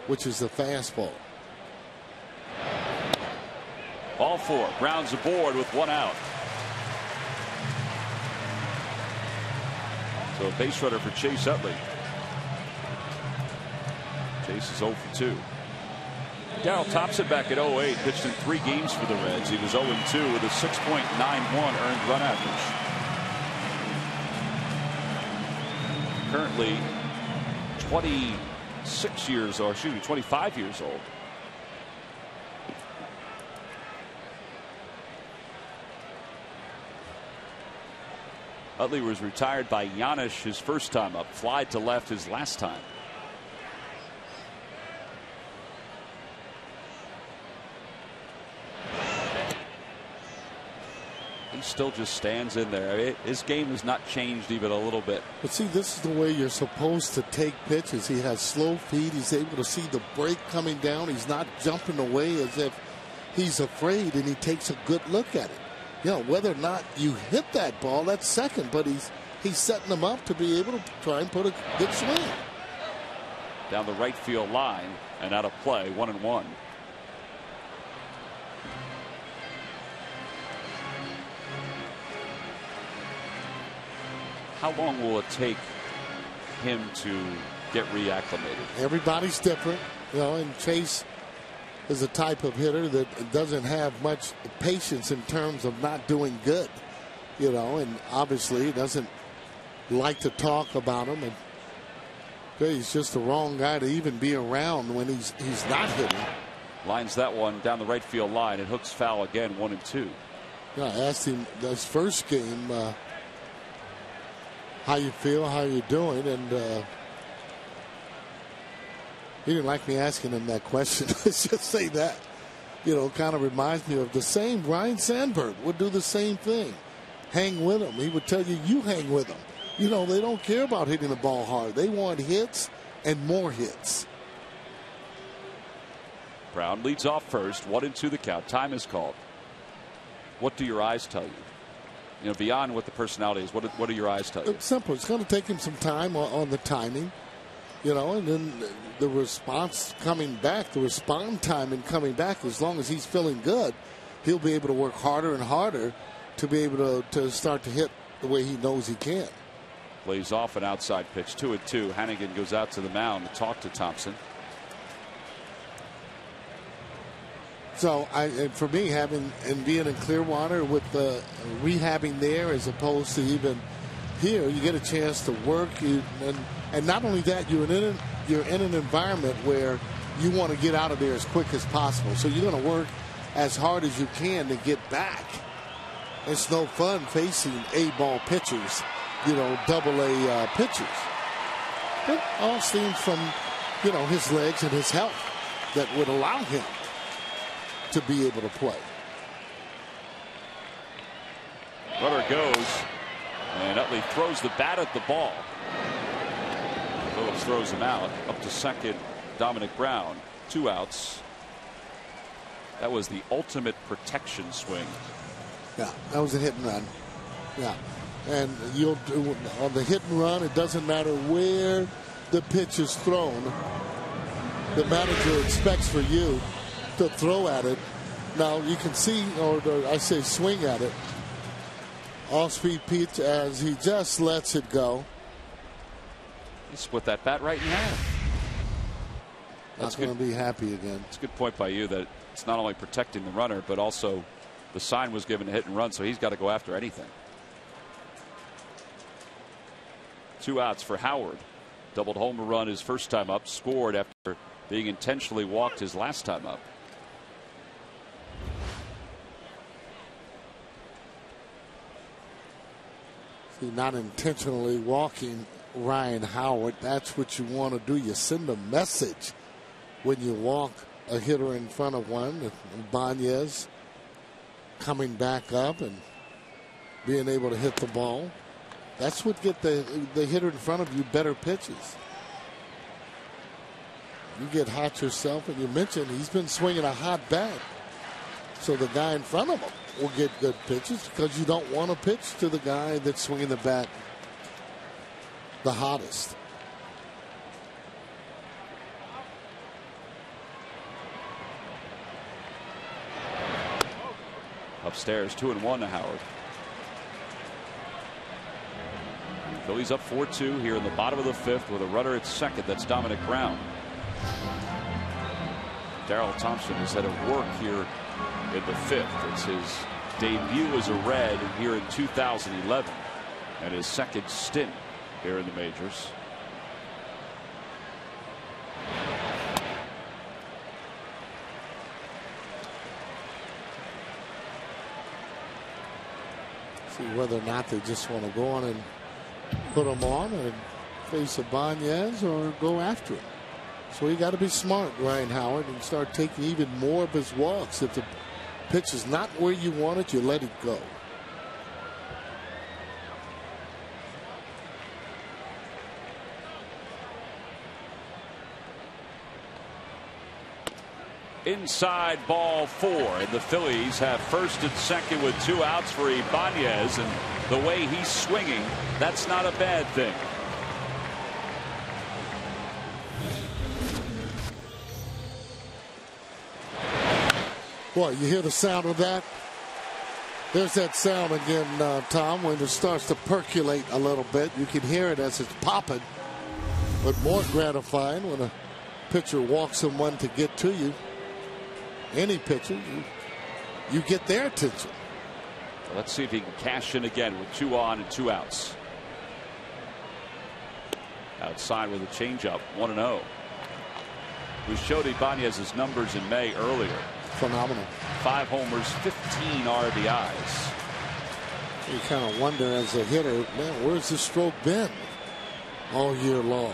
Speaker 6: which is the fastball.
Speaker 1: Ball 4. Brown's aboard with 1 out. So a base runner for Chase Utley. Chase is 0 for 2. Darryl Thompson back at 08 pitched in 3 games for the Reds. He was 0-2 with a 6.91 earned run average. Currently 25 years old. Utley was retired by Giannis his first time up. Fly to left his last time. He still just stands in there. His game has not changed even a little bit.
Speaker 6: But see, this is the way you're supposed to take pitches. He has slow feet. He's able to see the break coming down. He's not jumping away as if he's afraid, and he takes a good look at it. You know, whether or not you hit that ball, that's second, but he's setting them up to be able to try and put a good swing.
Speaker 1: Down the right field line and out of play, 1-1. How long will it take him to get reacclimated?
Speaker 6: Everybody's different, you know, and Chase is a type of hitter that doesn't have much patience in terms of not doing good, you know, and obviously he doesn't like to talk about him, and he's just the wrong guy to even be around when he's not hitting.
Speaker 1: Lines that one down the right field line. It hooks foul again, 1-2.
Speaker 6: Yeah, I asked him this first game, how you feel, how you doing, and he didn't like me asking him that question. Let's just say that. You know, kind of reminds me of the same. Ryan Sandberg would do the same thing. Hang with him. He would tell you, you hang with him. You know, they don't care about hitting the ball hard. They want hits and more hits.
Speaker 1: Brown leads off first. 1-2 the count. Time is called. What do your eyes tell you? You know, beyond what the personality is, what do your eyes tell you?
Speaker 6: It's simple. It's going to take him some time on the timing, you know, and then the response coming back, the respond time in coming back, as long as he's feeling good, he'll be able to work harder and harder to be able to start to hit the way he knows he can.
Speaker 1: Plays off an outside pitch, 2-2. Hannigan goes out to the mound to talk to Thompson.
Speaker 6: So, and for me, being in Clearwater with the rehabbing there as opposed to even here, you get a chance to work. And not only that, you're in an environment where you want to get out of there as quick as possible. So you're going to work as hard as you can to get back. It's no fun facing A-ball pitchers, you know, double-A pitchers. It all stems from, you know, his legs and his health that would allow him to be able to play.
Speaker 1: Runner goes, and Utley throws the bat at the ball. Phillips throws him out. Up to second, Dominic Brown. 2 outs. That was the ultimate protection swing.
Speaker 6: Yeah, that was a hit and run. Yeah, and you'll do on the hit and run. It doesn't matter where the pitch is thrown. The manager expects for you to throw at it. Now you can see, or I say swing at it. Off-speed pitch as he just lets it go.
Speaker 1: He split that bat right in half.
Speaker 6: That's going to be happy again.
Speaker 1: It's a good point by you that it's not only protecting the runner, but also the sign was given to hit and run, so he's got to go after anything. 2 outs for Howard. Doubled home run his first time up, scored after being intentionally walked his last time up.
Speaker 6: See, not intentionally walking Ryan Howard. That's what you want to do. You send a message when you walk a hitter in front of one. Banez coming back up and being able to hit the ball. That's what get the hitter in front of you better pitches. You get hot yourself, and you mentioned he's been swinging a hot bat. So the guy in front of him will get good pitches because you don't want to pitch to the guy that's swinging the bat the hottest.
Speaker 1: Upstairs, 2-1 to Howard. Phillies up 4-2 here in the bottom of the 5th with a runner at second. That's Dominic Brown. Darryl Thompson has had a work here in the fifth. It's his debut as a Red here in 2011 and his second stint here in the majors.
Speaker 6: See whether or not they just want to go on and put him on and face Ibanez or go after him. So you got to be smart, Ryan Howard, and start taking even more of his walks. If the pitch is not where you want it, you let it go.
Speaker 1: Inside ball 4, and the Phillies have first and second with 2 outs for Ibanez, and the way he's swinging, that's not a bad thing.
Speaker 6: Boy, you hear the sound of that? There's that sound again, Tom, when it starts to percolate a little bit. You can hear it as it's popping, but more gratifying when a pitcher walks someone to get to you. Any pitcher, you get their attention.
Speaker 1: Well, let's see if he can cash in again with 2 on and 2 outs. Outside with a changeup, 1-0. We showed Ibanez's numbers in May earlier.
Speaker 6: Phenomenal.
Speaker 1: 5 homers, 15 RBIs.
Speaker 6: You kind of wonder as a hitter, man, where's the stroke been all year long?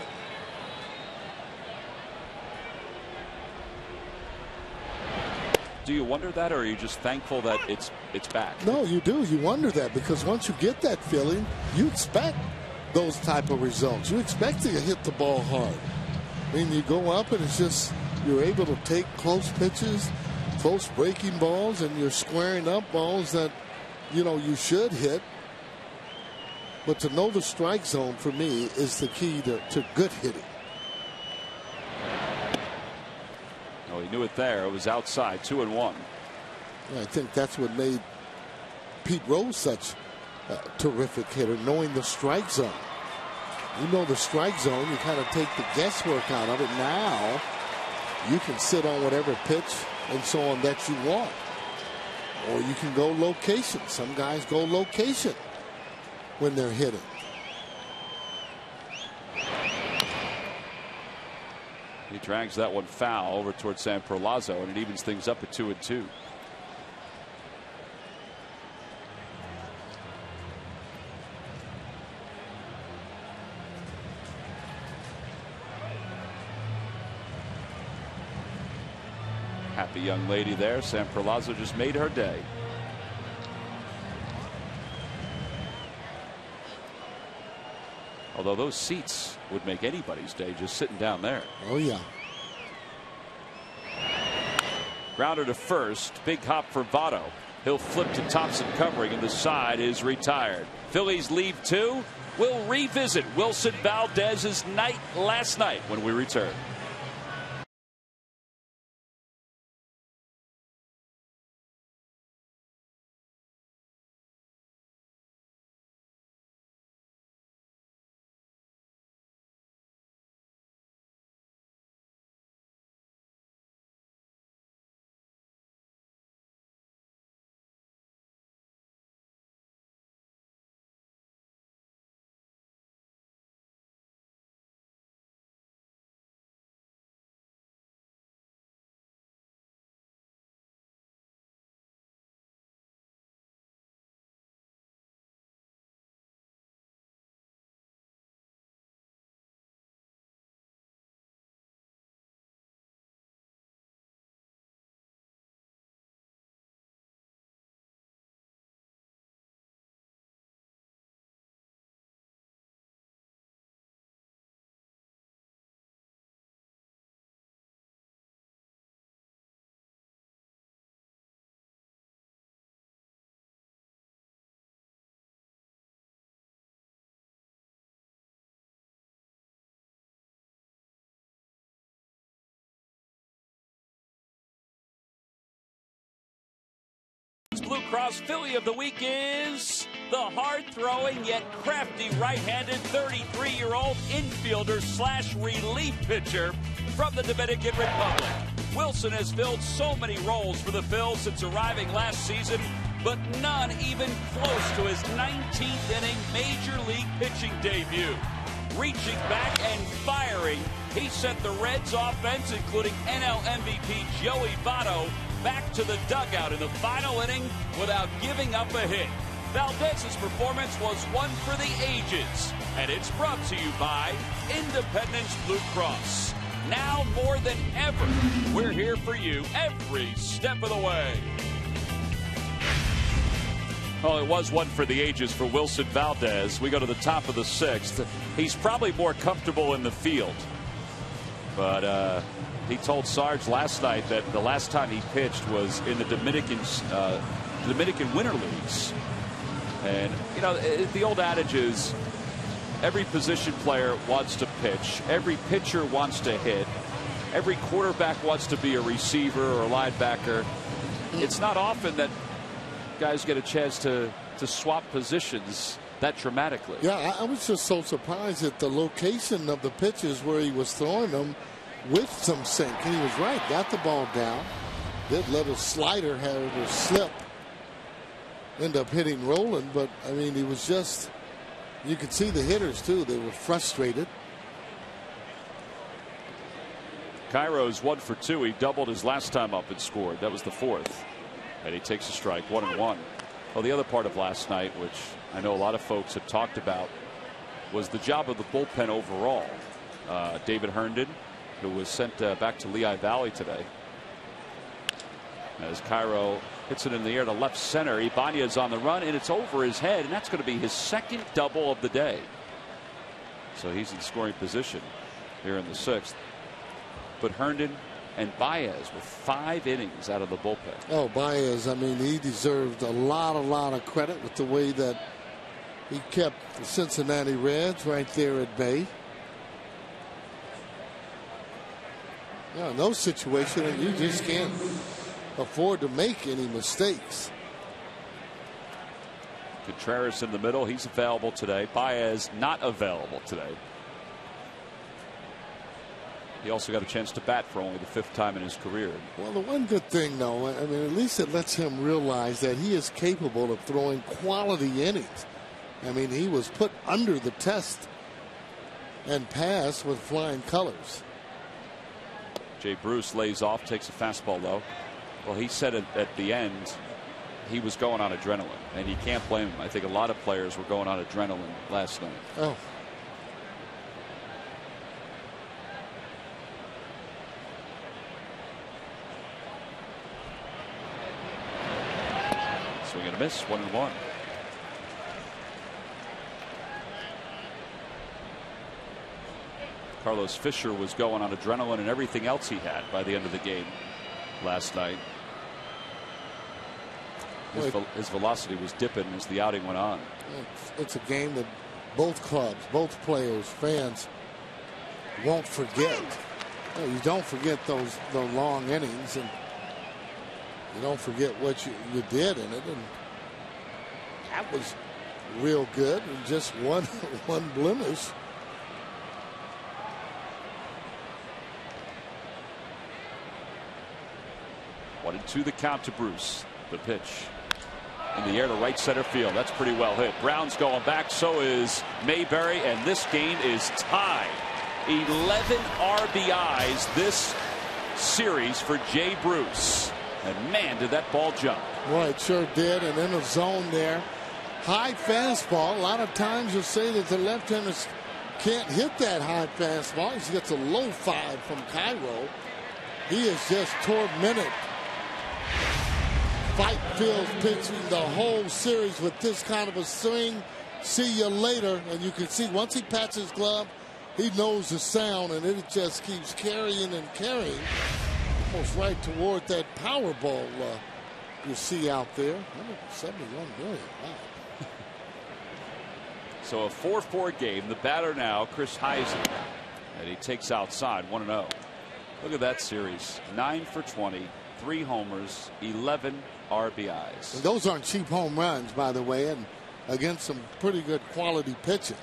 Speaker 1: Do you wonder that, or are you just thankful that it's back?
Speaker 6: No, you do. You wonder that, because once you get that feeling, you expect those type of results. You expect to hit the ball hard. I mean, you go up and it's just you're able to take close pitches, close breaking balls, and you're squaring up balls that you should hit. But to know the strike zone for me is the key to good hitting.
Speaker 1: Oh, he knew it there. It was outside, 2-1.
Speaker 6: I think that's what made Pete Rose such a terrific hitter, knowing the strike zone. You know the strike zone, you kind of take the guesswork out of it. Now you can sit on whatever pitch and so on that you want. Or you can go location. Some guys go location when they're hitting.
Speaker 1: He drags that one foul over towards San Perlazo, and it evens things up at 2-2. Happy young lady there. San Perlazo just made her day. Although those seats would make anybody's day just sitting down there.
Speaker 6: Oh, yeah.
Speaker 1: Grounder to first. Big hop for Votto. He'll flip to Thompson covering, and the side is retired. Phillies leave 2. We'll revisit Wilson Valdez's night last night when we return. Blue Cross Philly of the week is the hard-throwing yet crafty right-handed 33-year-old infielder / relief pitcher from the Dominican Republic. Wilson has filled so many roles for the Phils since arriving last season, but none even close to his 19th inning Major League pitching debut. Reaching back and firing, he sent the Reds offense, including NL MVP Joey Votto, back to the dugout in the final inning without giving up a hit. Valdez's performance was one for the ages, and it's brought to you by Independence Blue Cross. Now more than ever, we're here for you every step of the way. Well, it was one for the ages for Wilson Valdez. We go to the top of the 6th. He's probably more comfortable in the field. But he told Sarge last night that the last time he pitched was in the Dominican Winter Leagues. And, you know, the old adage is every position player wants to pitch. Every pitcher wants to hit. Every quarterback wants to be a receiver or a linebacker. It's not often that guys get a chance to swap positions that dramatically.
Speaker 6: Yeah, I was just so surprised at the location of the pitches where he was throwing them with some sink. And he was right, got the ball down, did let a slider have it slip, end up hitting Roland, but I mean, he was just, you could see the hitters too, they were frustrated.
Speaker 1: Cairo's 1 for 2. He doubled his last time up and scored. That was the 4th. And he takes a strike, 1-1. Well, the other part of last night, which I know a lot of folks have talked about, was the job of the bullpen overall. David Herndon, who was sent back to Lehigh Valley today. As Cairo hits it in the air to left center, Ibanez on the run, and it's over his head, and that's going to be his 2nd double of the day. So he's in scoring position here in the 6th. But Herndon and Baez with 5 innings out of the bullpen.
Speaker 6: Oh, Baez, I mean, he deserved a lot of credit with the way that he kept the Cincinnati Reds right there at bay. Yeah, in those situations, you just can't afford to make any mistakes.
Speaker 1: Contreras in the middle, he's available today. Baez not available today. He also got a chance to bat for only the 5th time in his career.
Speaker 6: Well, the one good thing, though, I mean, at least it lets him realize that he is capable of throwing quality innings. I mean, he was put under the test and passed with flying colors.
Speaker 1: Jay Bruce lays off, takes a fastball low. Well, he said at the end he was going on adrenaline, and you can't blame him. I think a lot of players were going on adrenaline last night.
Speaker 6: Oh.
Speaker 1: Swing and a miss, 1-1. Carlos Fisher was going on adrenaline and everything else he had by the end of the game last night. His velocity was dipping as the outing went on.
Speaker 6: It's a game that both clubs, both players, fans won't forget. You don't forget those long innings, and you don't forget what you did in it, and that was real good, and just one blemish.
Speaker 1: One and two the count to Bruce. The pitch in the air to right center field. That's pretty well hit. Brown's going back. So is Mayberry, and this game is tied. 11 RBIs this series for Jay Bruce. And man, did that ball jump.
Speaker 6: Boy, it sure did. And in a zone there. High fastball. A lot of times you'll say that the left-handers can't hit that high fastball. He gets a low 5 from Cairo. He is just tormented. Fight Phil's pitching the whole series with this kind of a swing. See you later. And you can see once he pats his glove, he knows the sound, and it just keeps carrying and carrying. Almost right toward that power ball you see out there. 171 million. Wow.
Speaker 1: So a 4-4 game. The batter now, Chris Heisen. And he takes outside 1-0. Look at that series. 9 for 20. 3 homers, 11 RBIs.
Speaker 6: And those aren't cheap home runs, by the way, and against some pretty good quality pitching.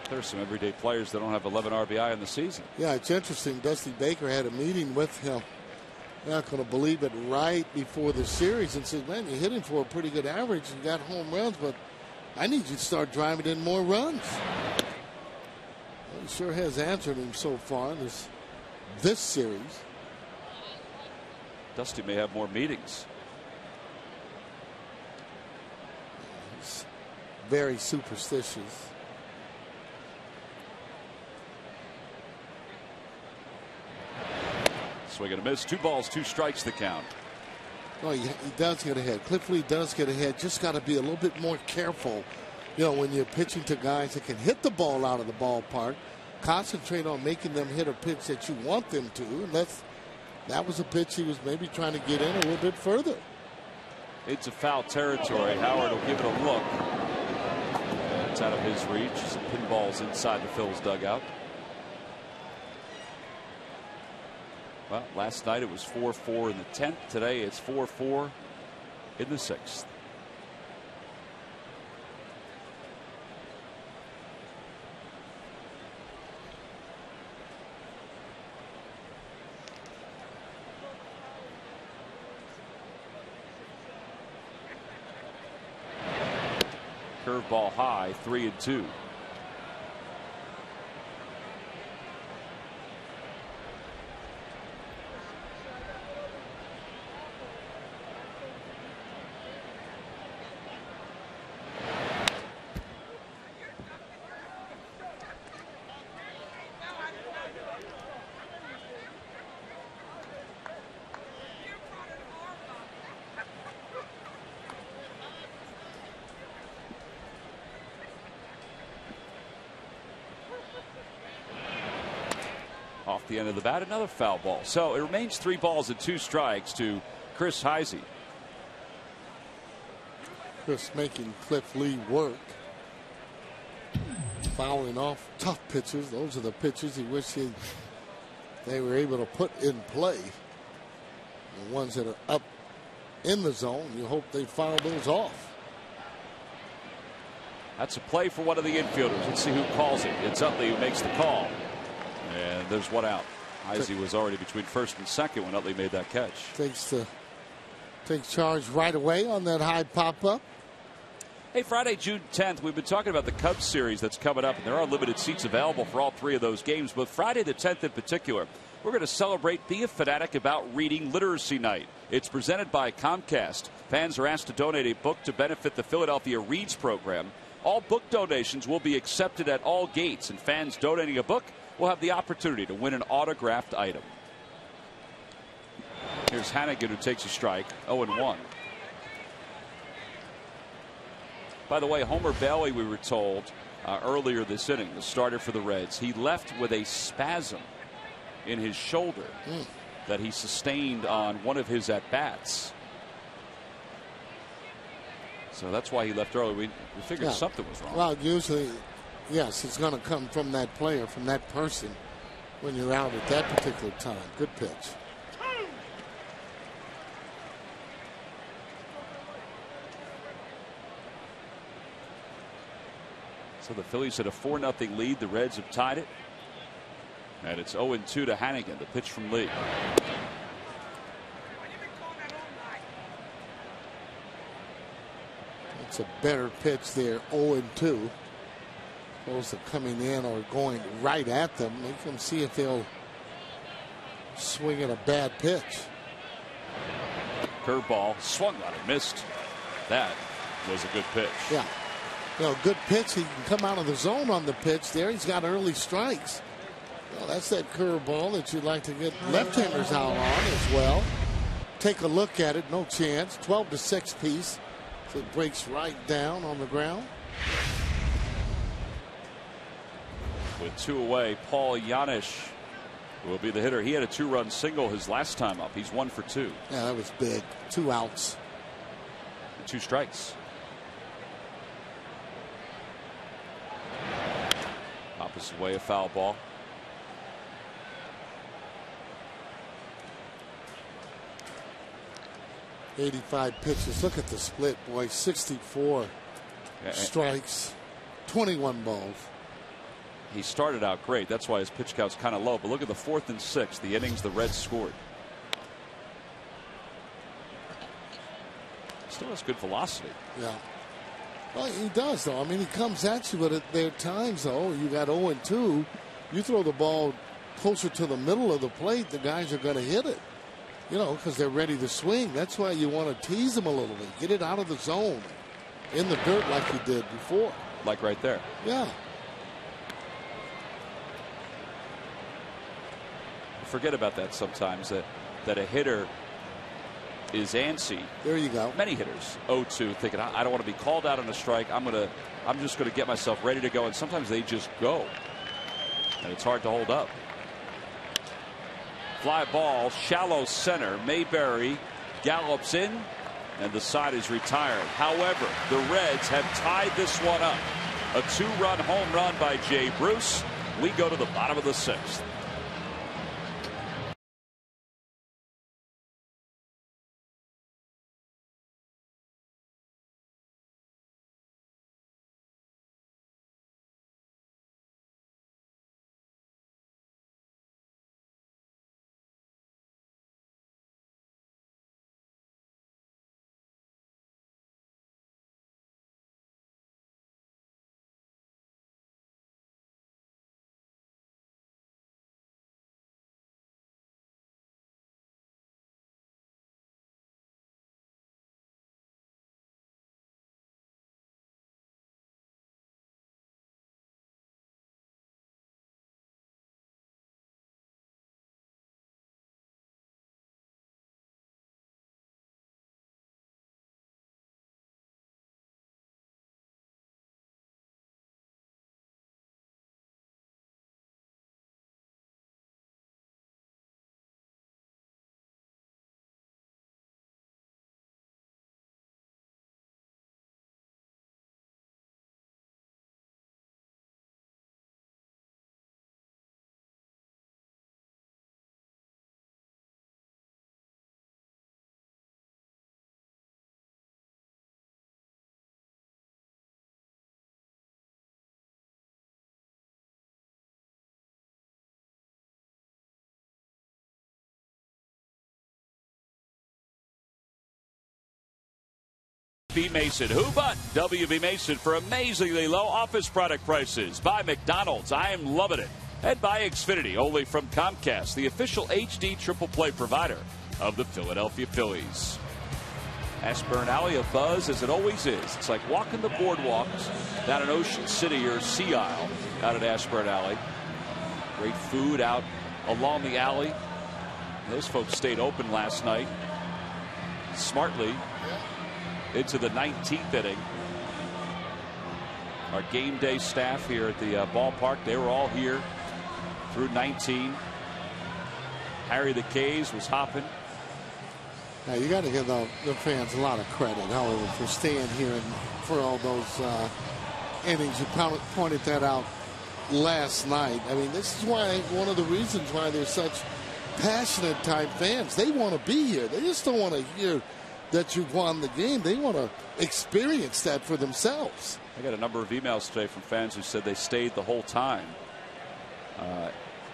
Speaker 1: There's some everyday players that don't have 11 RBI in the season.
Speaker 6: Yeah, it's interesting. Dusty Baker had a meeting with him. Not going to believe it, right before the series, and said, "Man, you're hitting for a pretty good average. You got home runs, but I need you to start driving in more runs." Well, he sure has answered him so far in this series.
Speaker 1: Dusty may have more meetings.
Speaker 6: He's very superstitious.
Speaker 1: Swing and a miss. 2 balls, 2 strikes the count.
Speaker 6: Oh, he does get ahead. Cliff Lee does get ahead. Just got to be a little bit more careful. You know, when you're pitching to guys that can hit the ball out of the ballpark, concentrate on making them hit a pitch that you want them to. Unless that was a pitch he was maybe trying to get in a little bit further.
Speaker 1: It's a foul territory. Howard will give it a look. It's out of his reach. Some pinballs inside the Phil's dugout. Well, last night it was 4-4 in the 10th. Today it's 4-4 in the 6th. Curveball high, 3-2. Off the end of the bat, another foul ball. So it remains 3 balls and 2 strikes to Chris Heisey.
Speaker 6: Chris making Cliff Lee work. Fouling off tough pitches. Those are the pitches he wished they were able to put in play. The ones that are up in the zone, you hope they foul those off.
Speaker 1: That's a play for one of the infielders. Let's see who calls it. It's Utley who makes the call. And there's one out. Heisey was already between first and second when Utley made that catch.
Speaker 6: Takes charge right away on that high pop-up.
Speaker 1: Hey, Friday, June 10th, we've been talking about the Cubs series that's coming up, and there are limited seats available for all 3 of those games. But Friday the 10th in particular, we're going to celebrate Be a Fanatic About Reading Literacy Night. It's presented by Comcast. Fans are asked to donate a book to benefit the Philadelphia Reads program. All book donations will be accepted at all gates, and fans donating a book will have the opportunity to win an autographed item. Here's Hannigan, who takes a strike, 0-1. By the way, Homer Bailey, we were told earlier this inning, the starter for the Reds, he left with a spasm in his shoulder that he sustained on one of his at-bats. So that's why he left early. We figured something was wrong.
Speaker 6: Well, usually, yes, it's going to come from that player, from that person, when you're out at that particular time. Good pitch.
Speaker 1: So the Phillies had a 4-0 lead. The Reds have tied it. And it's 0-2 to Hannigan, the pitch from Lee.
Speaker 6: It's a better pitch there, 0-2. Those are coming in or going right at them. Make them see if they'll swing at a bad pitch.
Speaker 1: Curveball, swung on it, missed. That was a good pitch.
Speaker 6: Yeah. You know, good pitch. He can come out of the zone on the pitch there. He's got early strikes. Well, that's that curveball that you'd like to get left-handers out on as well. Take a look at it. No chance. 12-6 piece. So it breaks right down on the ground.
Speaker 1: With 2 away, Paul Janisch will be the hitter. He had a 2-run single his last time up. He's 1 for 2.
Speaker 6: Yeah, that was big. 2 outs.
Speaker 1: 2 strikes. Opposite way, a foul ball.
Speaker 6: .85 pitches. Look at the split, boy. 64 strikes, 21 balls.
Speaker 1: he started out great. That's why his pitch count's kind of low. But look at the 4th and 6th, the innings the Reds scored. Still has good velocity.
Speaker 6: Yeah. Well, he does, though. I mean, he comes at you, but there are times, though, you got 0-2. You throw the ball closer to the middle of the plate, the guys are going to hit it. You know, because they're ready to swing. That's why you want to tease them a little bit. Get it out of the zone. In the dirt like you did before.
Speaker 1: Like right there.
Speaker 6: Yeah.
Speaker 1: Forget about that sometimes, that a hitter is antsy.
Speaker 6: There you go.
Speaker 1: Many hitters 0-2 thinking I don't want to be called out on a strike. I'm just going to get myself ready to go, and sometimes they just go. And it's hard to hold up. Fly ball, shallow center. Mayberry gallops in, and the side is retired. However, the Reds have tied this one up. A 2-run home run by Jay Bruce. We go to the bottom of the 6th. W.B. Mason. Who but W.B. Mason for amazingly low office product prices. By McDonald's. I am loving it. And by Xfinity, only from Comcast, the official HD triple play provider of the Philadelphia Phillies. Ashburn Alley, a buzz as it always is. It's like walking the boardwalks down in Ocean City or Sea Isle out at Ashburn Alley. Great food out along the alley. Those folks stayed open last night smartly into the 19th inning. Our game day staff here at the ballpark, they were all here through 19. Harry the K's was hopping.
Speaker 6: Now you got to give the fans a lot of credit, however, for staying here and for all those innings. You pointed that out last night. I mean, this is why one of the reasons why they're such passionate type fans. They want to be here. They just don't want to hear that you've won the game. They want to experience that for themselves.
Speaker 1: I got a number of emails today from fans who said they stayed the whole time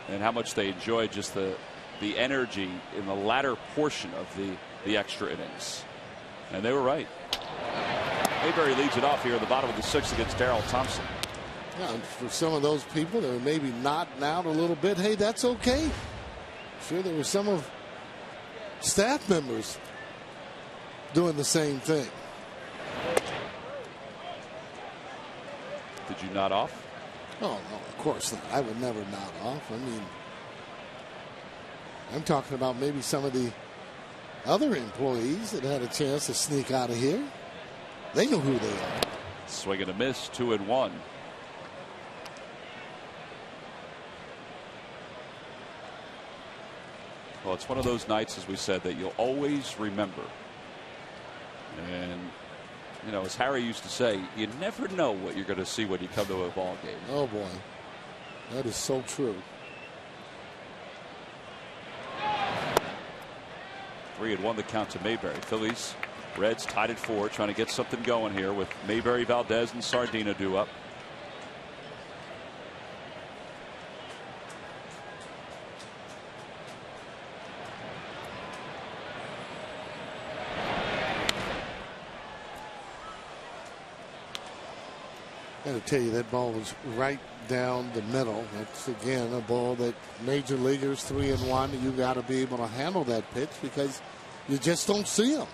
Speaker 1: and how much they enjoyed just the energy in the latter portion of the extra innings. And they were right. Mayberry leads it off here at the bottom of the 6th against Darrell Thompson.
Speaker 6: Yeah, and for some of those people that are maybe nodding out a little bit, hey, that's okay. Sure, there were some of staff members doing the same thing.
Speaker 1: Did you nod off?
Speaker 6: Oh, no, of course not. I would never nod off. I mean, I'm talking about maybe some of the other employees that had a chance to sneak out of here. They know who they are.
Speaker 1: Swing and a miss, 2-1. Well, it's one of those nights, as we said, that you'll always remember. And, you know, as Harry used to say, you never know what you're going to see when you come to a ball game.
Speaker 6: Oh, boy. That is so true.
Speaker 1: 3-1 the count to Mayberry. Phillies, Reds tied at 4, trying to get something going here with Mayberry, Valdez, and Sardina due up.
Speaker 6: I got to tell you, that ball was right down the middle. That's, again, a ball that major leaguers 3-1, you got to be able to handle that pitch because you just don't see them.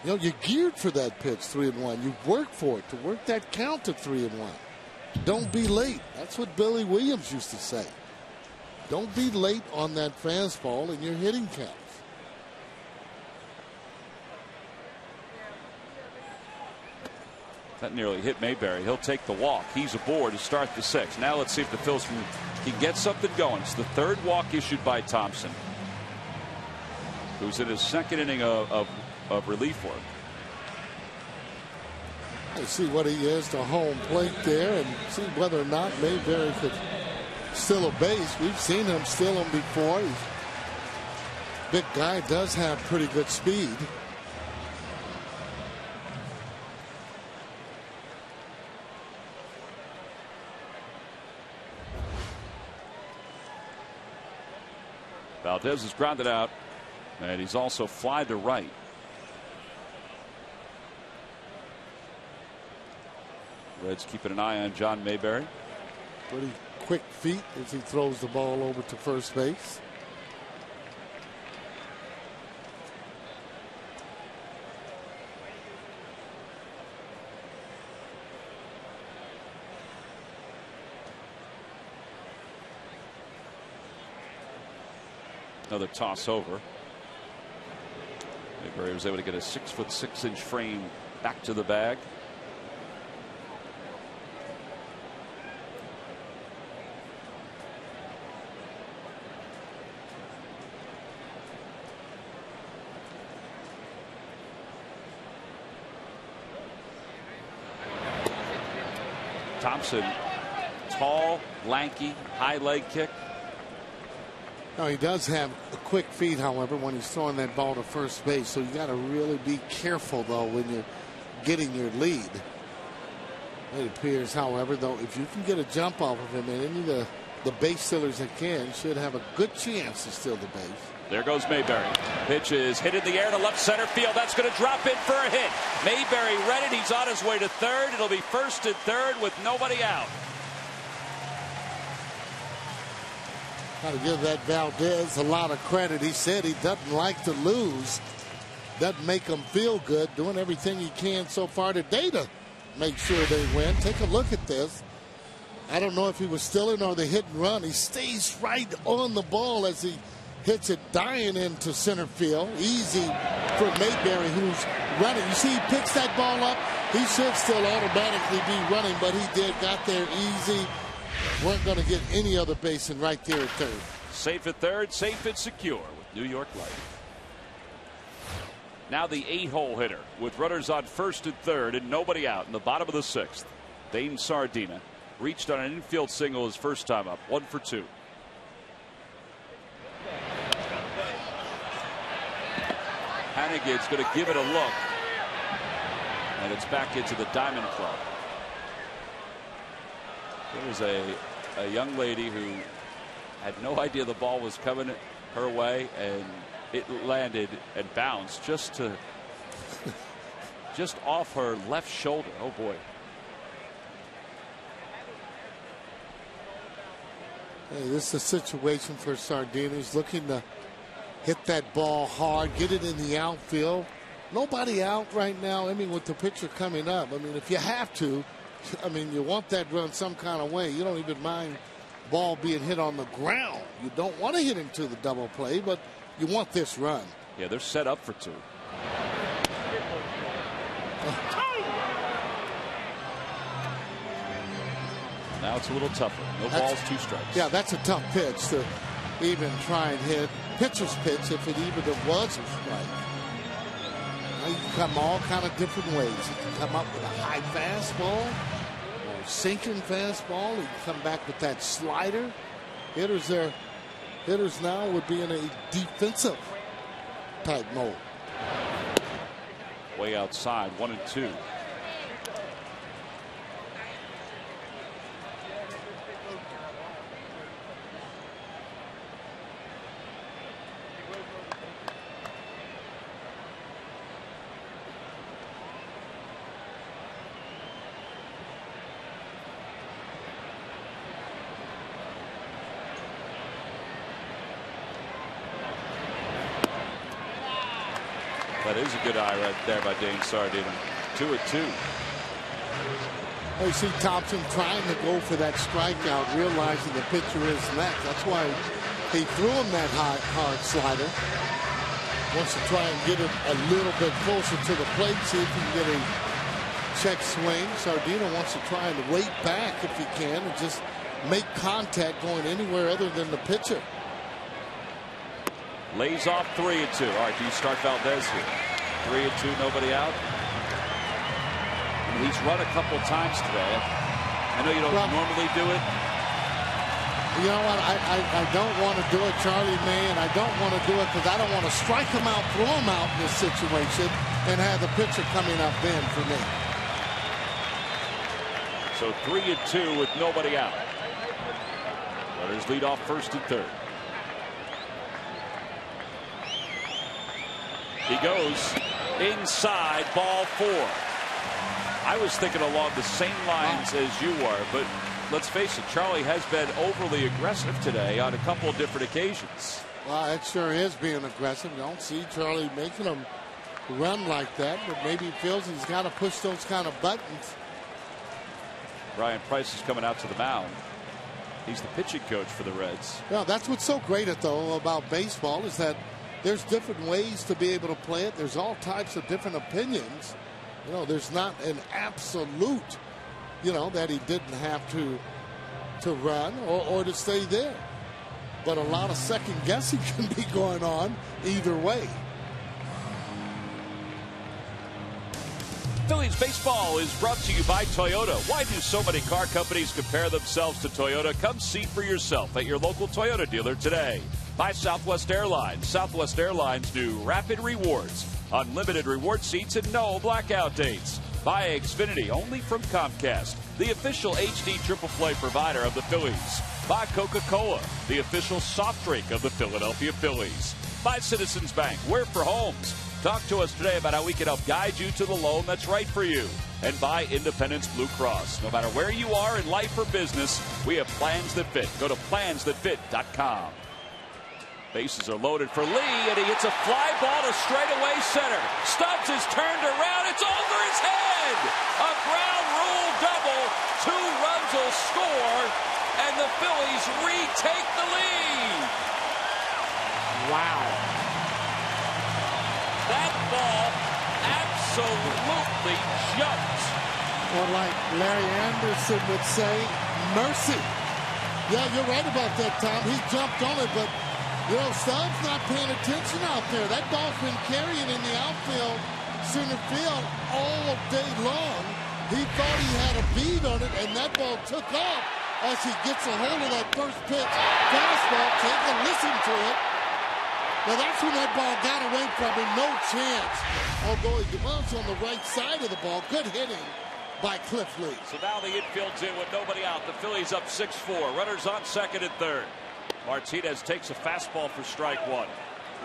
Speaker 6: You know, you're geared for that pitch 3-1. You work for it to work that count to 3-1. Don't be late. That's what Billy Williams used to say. Don't be late on that fastball in your hitting counts.
Speaker 1: That nearly hit Mayberry. He'll take the walk. He's aboard to start the 6th. Now let's see if the Phils can get something going. It's the 3rd walk issued by Thompson, who's in his 2nd inning of relief work.
Speaker 6: Let's see what he is to home plate there and see whether or not Mayberry could steal a base. We've seen him steal them before. Big guy, does have pretty good speed.
Speaker 1: Valdez is grounded out, and he's also flied to right. Reds keeping an eye on John Mayberry.
Speaker 6: Pretty quick feet as he throws the ball over to first base.
Speaker 1: Another toss over. Mayberry was able to get a 6'6" frame back to the bag. Thompson, tall, lanky, high leg kick.
Speaker 6: No, he does have a quick feet, however, when he's throwing that ball to first base. So you got to really be careful, though, when you're getting your lead. It appears, however, though, if you can get a jump off of him, and any of the base stealers that can should have a good chance to steal the base.
Speaker 1: There goes Mayberry. Pitch is hit in the air to left center field. That's going to drop in for a hit. Mayberry read it. He's on his way to 3rd. It'll be 1st and 3rd with nobody out.
Speaker 6: Got to give that Valdez a lot of credit. He said he doesn't like to lose. Doesn't make him feel good. Doing everything he can so far today to make sure they win. Take a look at this. I don't know if he was stealing or the hit and run. He stays right on the ball as he hits it dying into center field. Easy for Mayberry, who's running. You see, he picks that ball up. He should still automatically be running, but he got there easy. Weren't going to get any other baseman right there at 3rd.
Speaker 1: Safe at 3rd, safe and secure with New York Life. Now the 8-hole hitter with runners on 1st and 3rd and nobody out in the bottom of the 6th. Dane Sardina reached on an infield single his first time up, 1 for 2. Hannigan's going to give it a look, and it's back into the Diamond Club. There was a young lady who had no idea the ball was coming her way, and it landed and bounced just off her left shoulder. Oh boy.
Speaker 6: Hey, this is a situation for Sardina. He's looking to hit that ball hard, get it in the outfield. Nobody out right now. I mean, with the pitcher coming up, I mean, if you have to, I mean, you want that run some kind of way. You don't even mind ball being hit on the ground. You don't want to hit into the double play, but you want this run.
Speaker 1: Yeah, they're set up for 2. Now it's a little tougher. No balls, 2 strikes.
Speaker 6: Yeah, that's a tough pitch to even try and hit. Pitcher's pitch, if it even was a strike. Now you can come all kind of different ways. You can come up with a high fastball or sinking fastball. You can come back with that slider. Hitters now would be in a defensive type mode.
Speaker 1: Way outside, 1 and 2. That is a good eye right there by Dane Sardina. 2-2.
Speaker 6: You see Thompson trying to go for that strikeout, realizing the pitcher is next. That's why he threw him that hard slider. Wants to try and get it a little bit closer to the plate, see if he can get a check swing. Sardina wants to try and wait back if he can and just make contact going anywhere other than the pitcher.
Speaker 1: Lays off 3-2. All right, do you start Valdez here? 3-2, nobody out. And he's run a couple times today. I know you don't normally do it.
Speaker 6: You know what? I don't want to do it, Charlie May, and I don't want to do it because I don't want to strike him out, throw him out in this situation, and have the pitcher coming up then for me.
Speaker 1: So 3-2 with nobody out. Runners lead off first and third. He goes inside, ball 4. I was thinking along the same lines as you were, but let's face it, Charlie has been overly aggressive today on a couple of different occasions.
Speaker 6: Well, it sure is being aggressive. You don't see Charlie making him run like that, but maybe he feels he's got to push those kind of buttons.
Speaker 1: Ryan Price is coming out to the mound. He's the pitching coach for the Reds.
Speaker 6: Well, that's what's so great about baseball is that there's different ways to be able to play it. There's all types of different opinions. You know, there's not an absolute, you know, that he didn't have to run or to stay there. But a lot of second guessing can be going on either way.
Speaker 1: Phillies baseball is brought to you by Toyota. Why do so many car companies compare themselves to Toyota? Come see for yourself at your local Toyota dealer today. By Southwest Airlines. Southwest Airlines new Rapid Rewards. Unlimited reward seats and no blackout dates. By Xfinity, only from Comcast, the official HD triple play provider of the Phillies. By Coca-Cola, the official soft drink of the Philadelphia Phillies. By Citizens Bank, we're for homes. Talk to us today about how we can help guide you to the loan that's right for you. And by Independence Blue Cross. No matter where you are in life or business, we have plans that fit. Go to plansthatfit.com. Bases are loaded for Lee, and he hits a fly ball to straightaway center. Stubbs is turned around. It's over his head. A ground rule double. 2 runs will score, and the Phillies retake the lead.
Speaker 6: Wow.
Speaker 1: That ball absolutely jumped.
Speaker 6: Or like Larry Anderson would say, mercy. Yeah, you're right about that, Tom. He jumped on it, but you know, Stubbs not paying attention out there. That ball's been carrying in the outfield, center field all day long. He thought he had a bead on it, and that ball took off as he gets a hold of that first pitch fastball. Take a listen to it. Now that's when that ball got away from him. No chance. Although he was on the right side of the ball. Good hitting by Cliff Lee.
Speaker 1: So now the infield's in with nobody out. The Phillies up 6-4. Runners on second and third. Martinez takes a fastball for strike 1.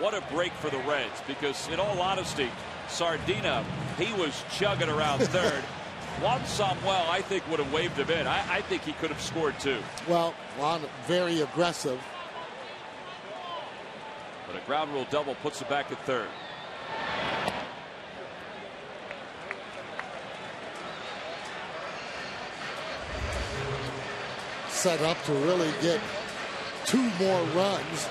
Speaker 1: What a break for the Reds, because in all honesty, Sardina, he was chugging around third. Juan Samuel, I think, would have waved him in. I think he could have scored 2.
Speaker 6: Well, Juan very aggressive.
Speaker 1: But a ground rule double puts it back at third.
Speaker 6: Set up to really get 2 more runs.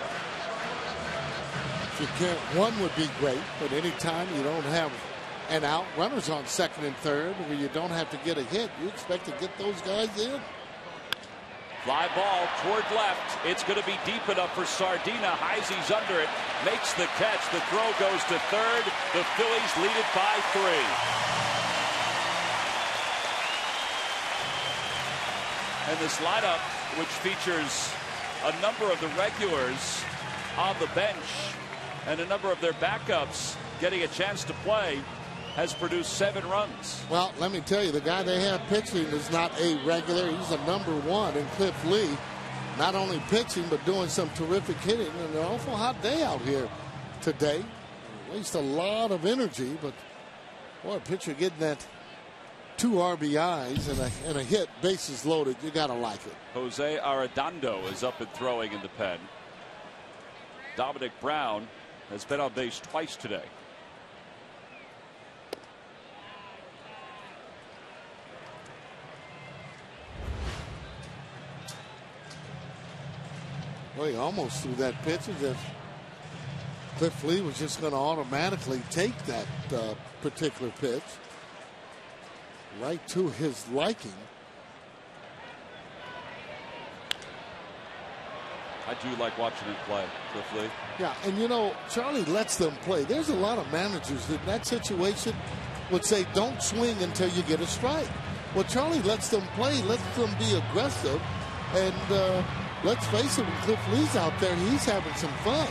Speaker 6: If you can't, 1 would be great, but anytime you don't have an out, runners on second and third, where you don't have to get a hit, you expect to get those guys in.
Speaker 1: Fly ball toward left. It's going to be deep enough for Sardina. Heisey's under it, makes the catch. The throw goes to third. The Phillies lead it by 3. And this lineup, which features a number of the regulars on the bench and a number of their backups getting a chance to play, has produced 7 runs.
Speaker 6: Well, let me tell you, the guy they have pitching is not a regular. He's a number 1 in Cliff Lee. Not only pitching, but doing some terrific hitting. And an awful hot day out here today. Waste a lot of energy, but boy, a pitcher getting that 2 RBIs and a hit, bases loaded. You got to like it.
Speaker 1: Jose Arredondo is up and throwing in the pen. Dominic Brown has been on base twice today.
Speaker 6: Well, he almost threw that pitch as if Cliff Lee was just going to automatically take that particular pitch right to his liking.
Speaker 1: I do like watching him play, Cliff Lee.
Speaker 6: Yeah, and you know, Charlie lets them play. There's a lot of managers that in that situation would say, don't swing until you get a strike. Well, Charlie lets them play, lets them be aggressive, and let's face it, when Cliff Lee's out there, he's having some fun.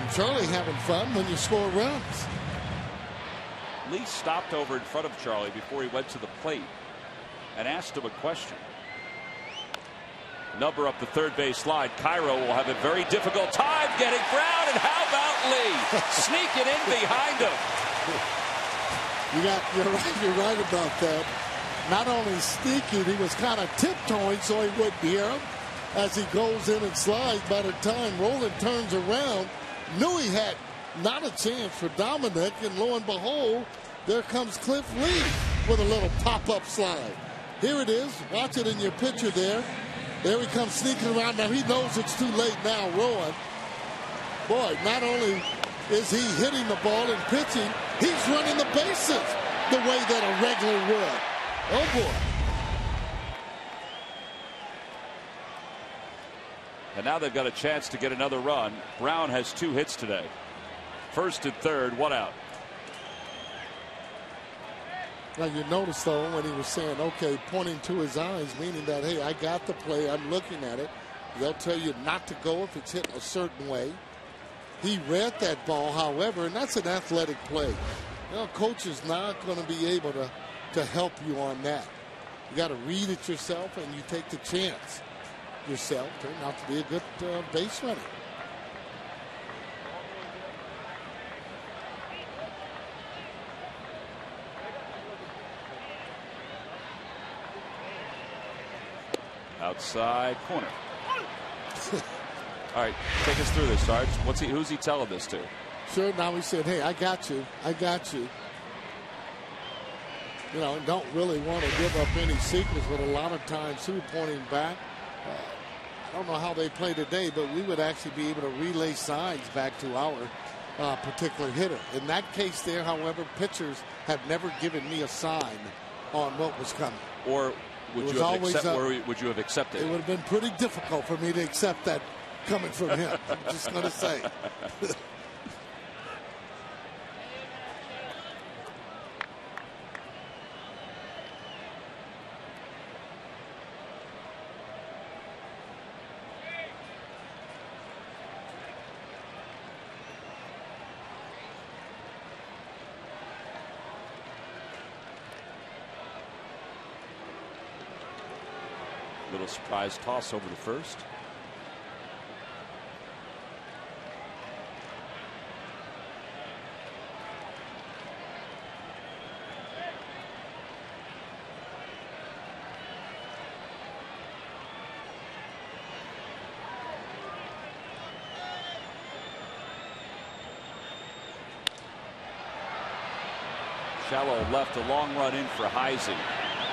Speaker 6: And Charlie having fun when you score runs.
Speaker 1: Lee stopped over in front of Charlie before he went to the plate and asked him a question. Number up the third base line. Cairo will have a very difficult time getting Brown, and how about Lee sneaking in behind him?
Speaker 6: You're right about that. Not only sneaking, he was kind of tiptoeing so he wouldn't hear him as he goes in and slides. By the time Roland turns around, knew he had not a chance for Dominic, and lo and behold, there comes Cliff Lee with a little pop-up slide. Here it is. Watch it in your picture there. There he comes sneaking around. Now he knows it's too late now, Rowan. Boy, not only is he hitting the ball and pitching, he's running the bases the way that a regular would. Oh, boy.
Speaker 1: And now they've got a chance to get another run. Brown has 2 hits today. First and third, 1 out.
Speaker 6: Now you notice though when he was saying, okay, pointing to his eyes, meaning that, hey, I got the play, I'm looking at it. They'll tell you not to go if it's hit a certain way. He read that ball, however, and that's an athletic play. You know, coach is not going to be able to help you on that. You got to read it yourself, and you take the chance yourself. Turned out to be a good base runner.
Speaker 1: Outside corner. All right, take us through this, Sarge. Who's he telling this to?
Speaker 6: Sure, now he said, hey, I got you. I got you. You know, don't really want to give up any secrets, but a lot of times, too, pointing back. I don't know how they play today, but we would actually be able to relay signs back to our particular hitter. In that case there, however, pitchers have never given me a sign on what was coming.
Speaker 1: Or would you have accepted it?
Speaker 6: It would have been pretty difficult for me to accept that coming from him. I'm just going to say.
Speaker 1: Little surprise toss over to first. Shallow left, a long run in for Heisey.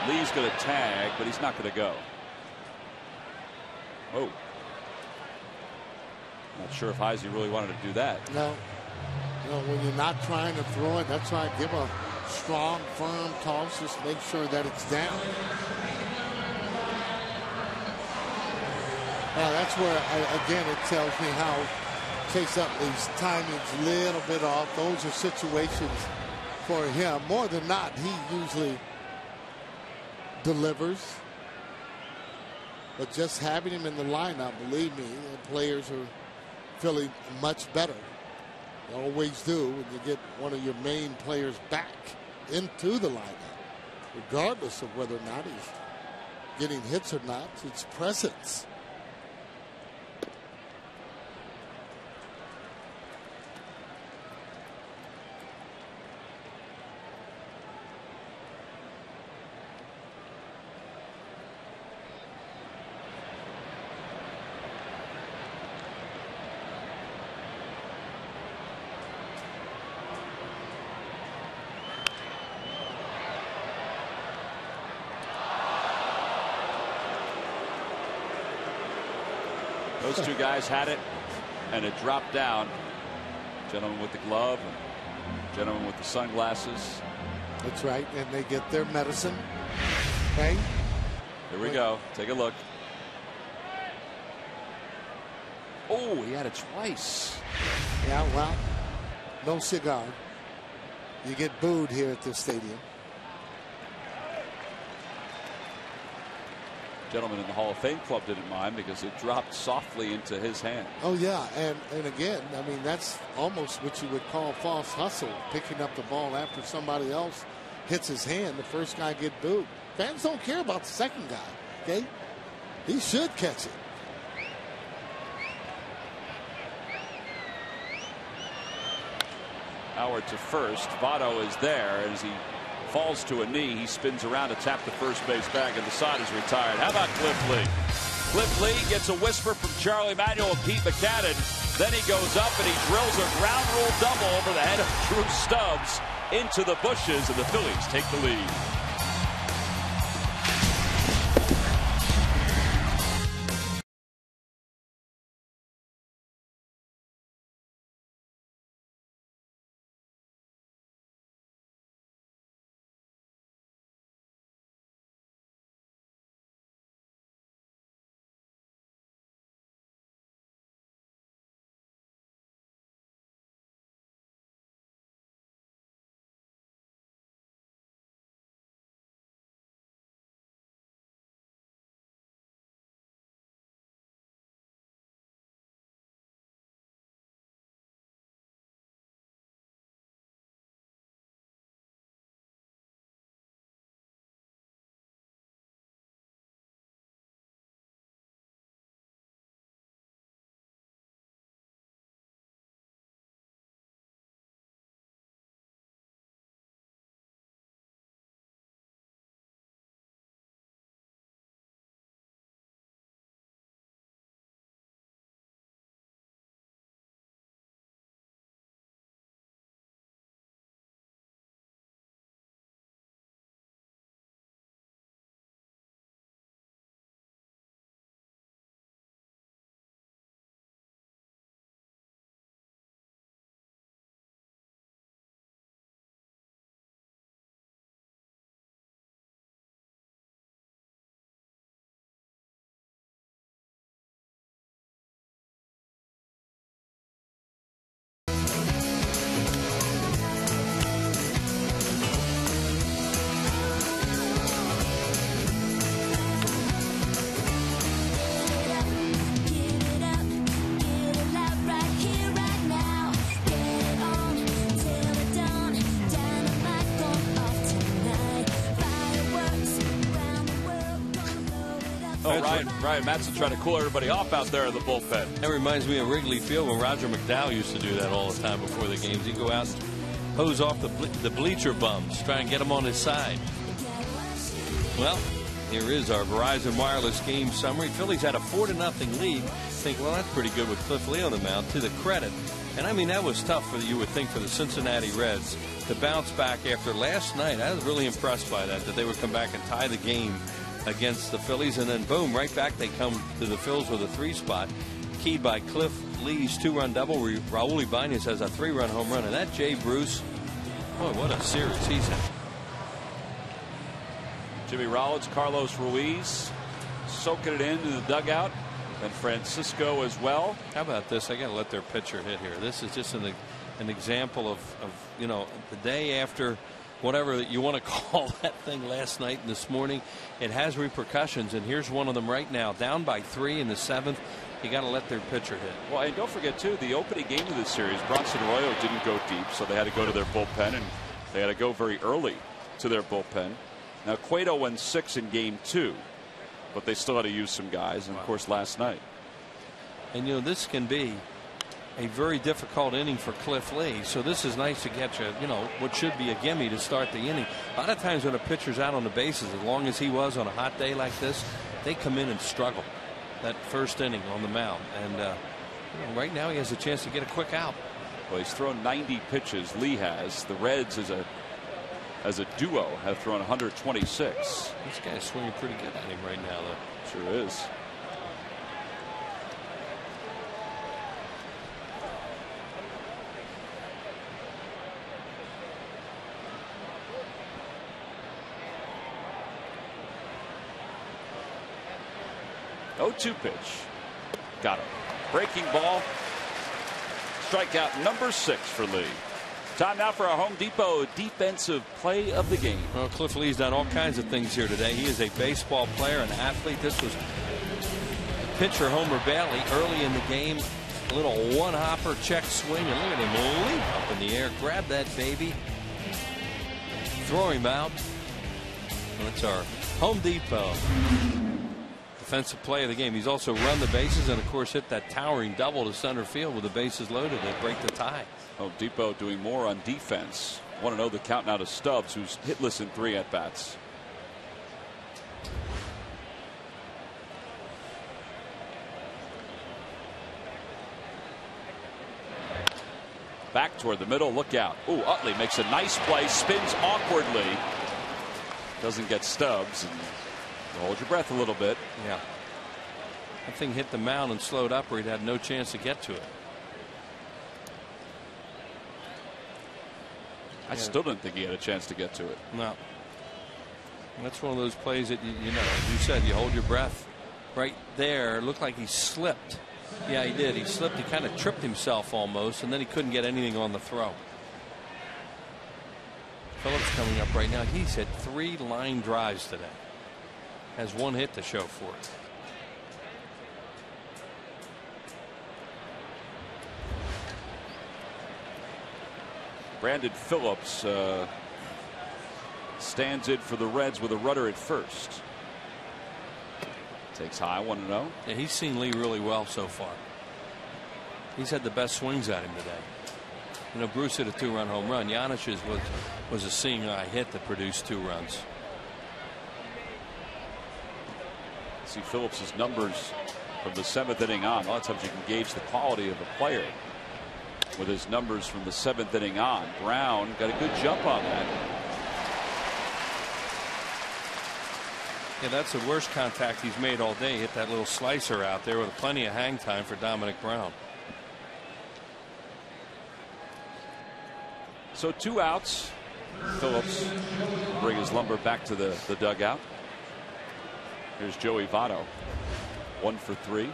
Speaker 1: Lee's going to tag, but he's not going to go. Oh. Not sure if Heisey really wanted to do that.
Speaker 6: No. You know, when you're not trying to throw it, that's why I give a strong, firm toss. Just make sure that it's down. That's where, again, it tells me how Chase Utley's timing's a little bit off. Those are situations for him. More than not, he usually delivers. But just having him in the lineup, believe me, the players are feeling much better. They always do when you get one of your main players back into the lineup. Regardless of whether or not he's getting hits or not, it's presence.
Speaker 1: Those two guys had it, and it dropped down. Gentleman with the glove, and gentleman with the sunglasses.
Speaker 6: That's right, and they get their medicine. Okay.
Speaker 1: Here we go. Take a look. Oh, he had it twice.
Speaker 6: Yeah, well, no cigar. You get booed here at this stadium.
Speaker 1: Gentleman in the Hall of Fame club didn't mind because it dropped softly into his hand.
Speaker 6: Oh yeah, and again, I mean, that's almost what you would call false hustle, picking up the ball after somebody else hits his hand. The first guy get booed. Fans don't care about the second guy. Okay, he should catch it.
Speaker 1: Howard to first. Votto is there as he falls to a knee. He spins around to tap the first base bag, and the side is retired. How about Cliff Lee? Cliff Lee gets a whisper from Charlie Manuel and Pete McCannon. Then he goes up and he drills a ground rule double over the head of Drew Stubbs into the bushes, and the Phillies take the lead. Ryan Matson trying to cool everybody off out there in the bullpen.
Speaker 4: That reminds me of Wrigley Field when Roger McDowell used to do that all the time before the games. He'd go out and hose off the bleacher bums, try and get them on his side. Well, here is our Verizon Wireless game summary. Phillies had a 4-0 lead. Think, well, that's pretty good with Cliff Lee on the mound, to the credit. And I mean, that was tough for you would think for the Cincinnati Reds to bounce back after last night. I was really impressed by that they would come back and tie the game against the Phillies, and then boom, right back they come to the Phils with a 3 spot, keyed by Cliff Lee's 2-run double. Raul Ibanez has a 3-run home run, and that Jay Bruce, boy, what a series he's had.
Speaker 1: Jimmy Rollins, Carlos Ruiz soaking it into the dugout, and Francisco as well.
Speaker 4: How about this? I got to let their pitcher hit here. This is just an example of you know, the day after whatever that you want to call that thing last night and this morning. It has repercussions, and here's one of them right now. Down by 3 in the 7th. You got to let their pitcher hit.
Speaker 1: Well, and don't forget too, the opening game of this series, Bronson Arroyo didn't go deep, so they had to go to their bullpen, and they had to go very early to their bullpen. Now Cueto went 6 in game 2, but they still had to use some guys, and of course last night.
Speaker 4: And you know, this can be a very difficult inning for Cliff Lee, so this is nice to get you know, what should be a gimme to start the inning. A lot of times when a pitcher's out on the bases, as long as he was on a hot day like this, they come in and struggle that first inning on the mound, and you know, right now he has a chance to get a quick out.
Speaker 1: Well, he's thrown 90 pitches. Lee has. The Reds as a duo have thrown 126.
Speaker 4: This guy's swinging pretty good at him right now, though.
Speaker 1: Sure is. 0-2 pitch. Got him. Breaking ball. Strikeout number 6 for Lee. Time now for our Home Depot defensive play of the game.
Speaker 4: Well, Cliff Lee's done all kinds of things here today. He is a baseball player, an athlete. This was pitcher Homer Bailey early in the game. A little one-hopper check swing, and look at him leap up in the air, grab that baby, throw him out. That's our Home Depot defensive play of the game. He's also run the bases and, of course, hit that towering double to center field with the bases loaded to break the tie.
Speaker 1: Home Depot doing more on defense. 1-0 the count now to Stubbs, who's hitless in 3 at-bats. Back toward the middle. Look out. Ooh, Utley makes a nice play. Spins awkwardly. Doesn't get Stubbs. And hold your breath a little bit.
Speaker 4: Yeah. That thing hit the mound and slowed up, or he'd had no chance to get to it.
Speaker 1: I still didn't think he had a chance to get to it.
Speaker 4: No. That's one of those plays that, you know, as you said, you hold your breath. Right there, it looked like he slipped. Yeah, he did. He slipped. He kind of tripped himself almost, and then he couldn't get anything on the throw. Phillips coming up right now. He's hit 3 line drives today. Has 1 hit to show for it.
Speaker 1: Brandon Phillips stands in for the Reds with a runner at first. Takes high, 1-0.
Speaker 4: Yeah, he's seen Lee really well so far. He's had the best swings at him today. You know, Bruce hit a 2-run home run. Janish's was a seeing eye hit that produced 2 runs.
Speaker 1: See Phillips's numbers from the 7th inning on. A lot of times you can gauge the quality of a player with his numbers from the 7th inning on. Brown got a good jump on that.
Speaker 4: Yeah, that's the worst contact he's made all day. Hit that little slicer out there with plenty of hang time for Dominic Brown.
Speaker 1: So 2 outs. Phillips will bring his lumber back to the dugout. Here's Joey Votto. 1 for 3.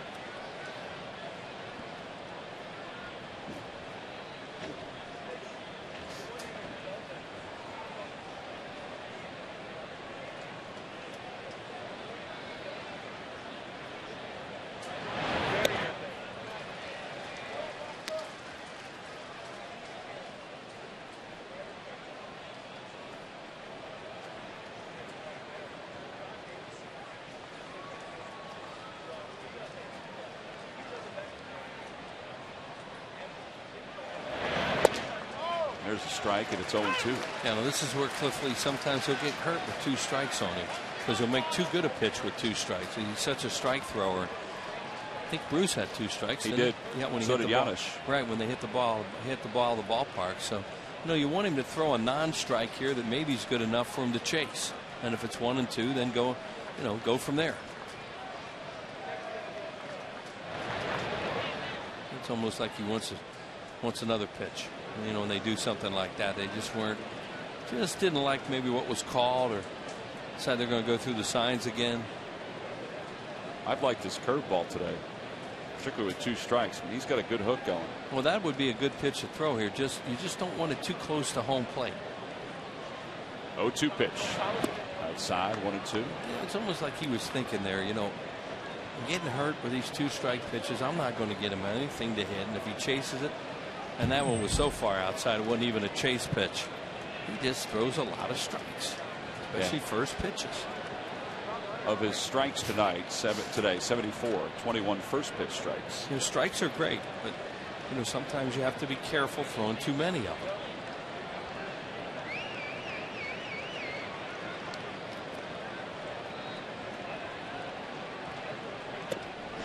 Speaker 1: There's a strike, and it's 0-2.
Speaker 4: Yeah, now this is where Cliff Lee sometimes he'll get hurt with 2 strikes on him because he'll make too good a pitch with 2 strikes. He's such a strike thrower. I think Bruce had 2 strikes.
Speaker 1: He did.
Speaker 4: Yeah, when he
Speaker 1: so
Speaker 4: hit
Speaker 1: did
Speaker 4: the ball.
Speaker 1: Janish.
Speaker 4: Right, when they hit the ball of the ballpark. So, you know, you want him to throw a non-strike here that maybe is good enough for him to chase. And if it's 1-2, then go from there. It's almost like he wants another pitch. You know, when they do something like that, they just didn't like maybe what was called, or decided they're going to go through the signs again.
Speaker 1: I've liked his curveball today, particularly with 2 strikes. I mean, he's got a good hook going.
Speaker 4: Well, that would be a good pitch to throw here. You just don't want it too close to home plate.
Speaker 1: 0-2 pitch. Outside, 1-2.
Speaker 4: Yeah, it's almost like he was thinking there, you know, I'm getting hurt with these 2 strike pitches. I'm not going to get him anything to hit. And if he chases it, and that one was so far outside, it wasn't even a chase pitch. He just throws a lot of strikes, especially first pitches.
Speaker 1: Of his strikes tonight, 74, 21 first pitch strikes.
Speaker 4: You know, strikes are great, but you know, sometimes you have to be careful throwing too many of them.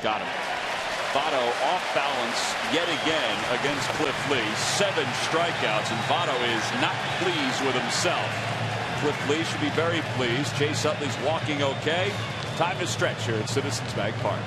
Speaker 1: Got him. Votto off balance yet again against Cliff Lee. 7 strikeouts, and Votto is not pleased with himself. Cliff Lee should be very pleased. Chase Utley's walking okay. Time to stretch here at Citizens Bank Park.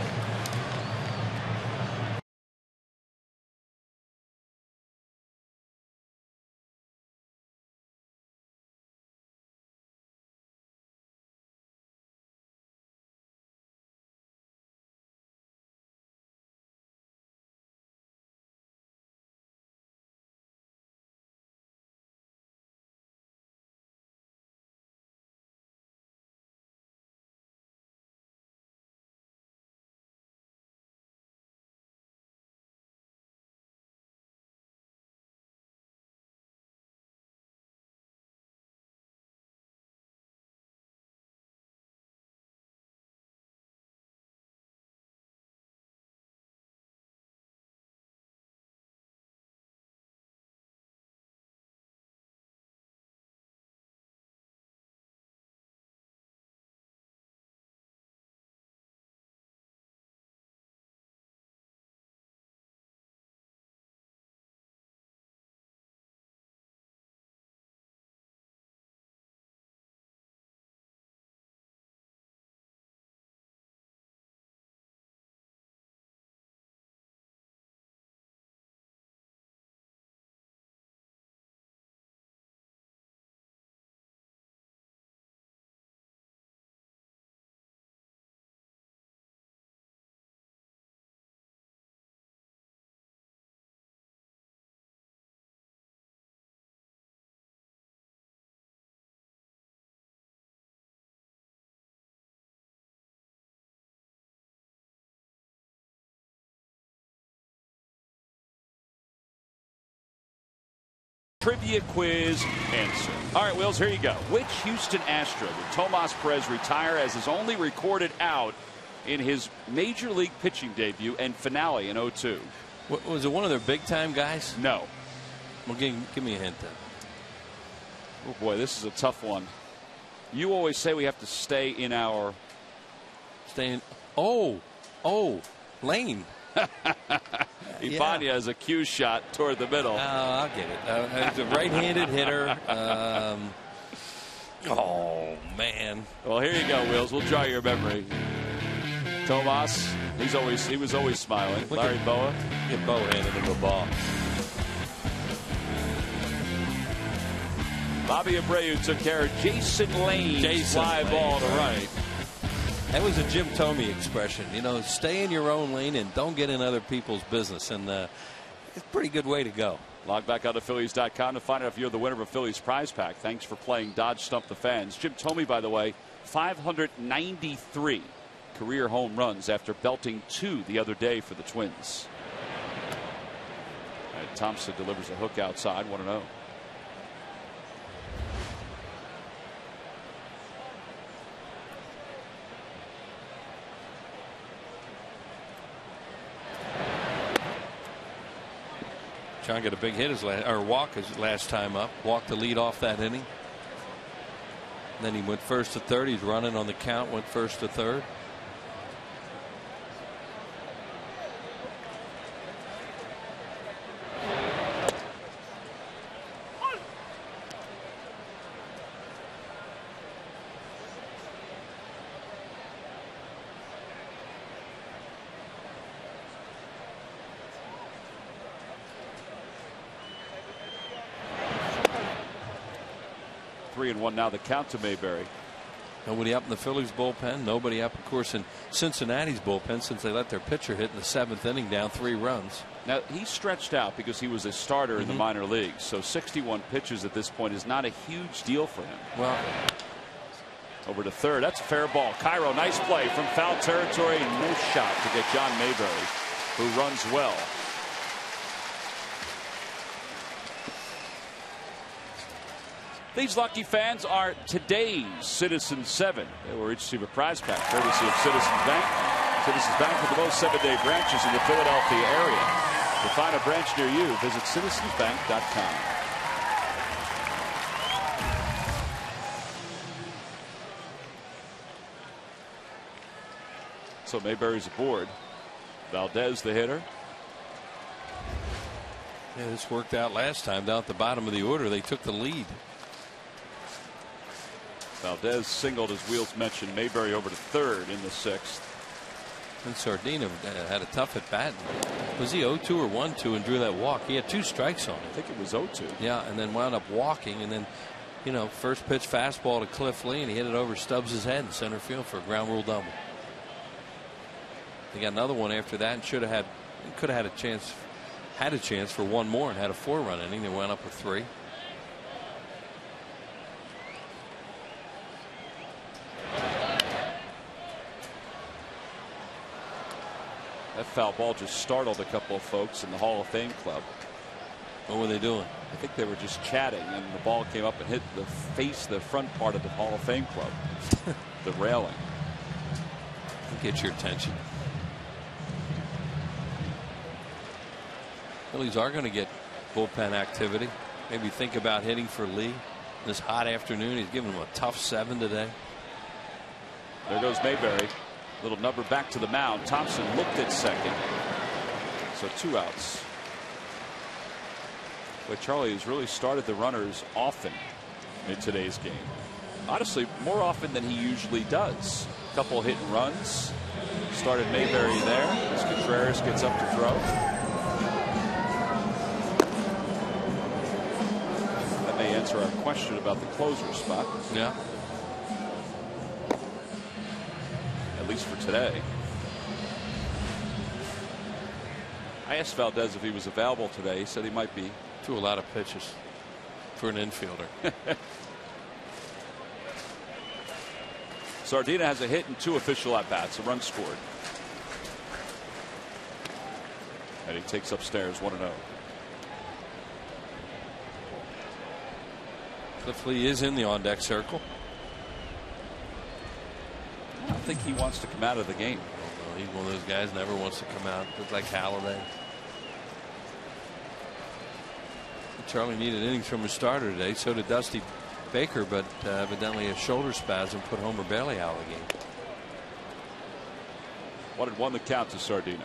Speaker 1: trivia quiz answer. All right, Wills, here you go. Which Houston Astro did Tomas Perez retire as his only recorded out in his major league pitching debut and finale in 2002?
Speaker 4: Was it one of their big time guys?
Speaker 1: No.
Speaker 4: Well, give me a hint then.
Speaker 1: Oh boy, this is a tough one. You always say we have to stay in our. Lane. Ibanez, a cue shot toward the middle.
Speaker 4: I'll get it. He's a right-handed hitter. Oh man.
Speaker 1: Well, here you go, Wills. We'll jog your memory. Tomas, he was always smiling. Larry Boa.
Speaker 4: Get Boa handed him the ball.
Speaker 1: Bobby Abreu took care of Jason Lane's fly ball to right.
Speaker 4: That was a Jim Thome expression. You know, stay in your own lane and don't get in other people's business. And it's a pretty good way to go.
Speaker 1: Log back out to Phillies.com to find out if you're the winner of a Phillies prize pack. Thanks for playing Dodge Stump the Fans. Jim Thome, by the way, 593 career home runs after belting 2 the other day for the Twins. And Thompson delivers a hook outside, 1-0.
Speaker 4: John got a big hit walk his last time up. Walked the lead off that inning. Then he went first to third. He's running on the count. Went first to third.
Speaker 1: And 1 now, the count to Mayberry.
Speaker 4: Nobody up in the Phillies bullpen. Nobody up, of course, in Cincinnati's bullpen since they let their pitcher hit in the 7th inning down 3 runs.
Speaker 1: Now, he's stretched out because he was a starter in the minor leagues. So 61 pitches at this point is not a huge deal for him.
Speaker 4: Well,
Speaker 1: over to third. That's a fair ball. Cairo, nice play from foul territory. No shot to get John Mayberry, who runs well. These lucky fans are today's Citizens 7. They will receive a prize pack courtesy of Citizens Bank. Citizens Bank with the most 7-day branches in the Philadelphia area. To find a branch near you, visit citizensbank.com. So Mayberry's aboard. Valdez, the hitter.
Speaker 4: Yeah, this worked out last time. Down at the bottom of the order, they took the lead.
Speaker 1: Valdez singled, as Wheels mentioned. Mayberry over to third in the 6th.
Speaker 4: And Sardina had a tough at bat. Was he 0-2 or 1-2 and drew that walk? He had 2 strikes on it.
Speaker 1: I think it was 0-2.
Speaker 4: Yeah, and then wound up walking. And then, you know, first pitch fastball to Cliff Lee, and he hit it over Stubbs' head in center field for a ground rule double. They got another one after that and could have had a chance for one more and had a 4-run inning. They wound up with 3.
Speaker 1: That foul ball just startled a couple of folks in the Hall of Fame club.
Speaker 4: What were they doing?
Speaker 1: I think they were just chatting, and the ball came up and hit the front part of the Hall of Fame club. The railing.
Speaker 4: Get your attention. Phillies are going to get bullpen activity. Maybe think about hitting for Lee this hot afternoon. He's giving him a tough 7 today.
Speaker 1: There goes Mayberry. Little number back to the mound. Thompson looked at second. So 2 outs. But Charlie has really started the runners often in today's game. Honestly, more often than he usually does. A couple hit and runs. Started Mayberry there as Contreras gets up to throw. That may answer our question about the closer spot.
Speaker 4: Yeah.
Speaker 1: At least for today. I asked Valdez if he was available today. He said he might be.
Speaker 4: Threw a lot of pitches for an infielder.
Speaker 1: Sardina has a hit and 2 official at bats. A run scored. And he takes upstairs 1-0.
Speaker 4: Cliff Lee is in the on-deck circle.
Speaker 1: I don't think he wants to come out of the game.
Speaker 4: Well, he's one of those guys never wants to come out. Looks like Halladay. Charlie needed innings from his starter today. So did Dusty Baker, but evidently a shoulder spasm put Homer Bailey out of the game.
Speaker 1: 1-1 the count to Sardina.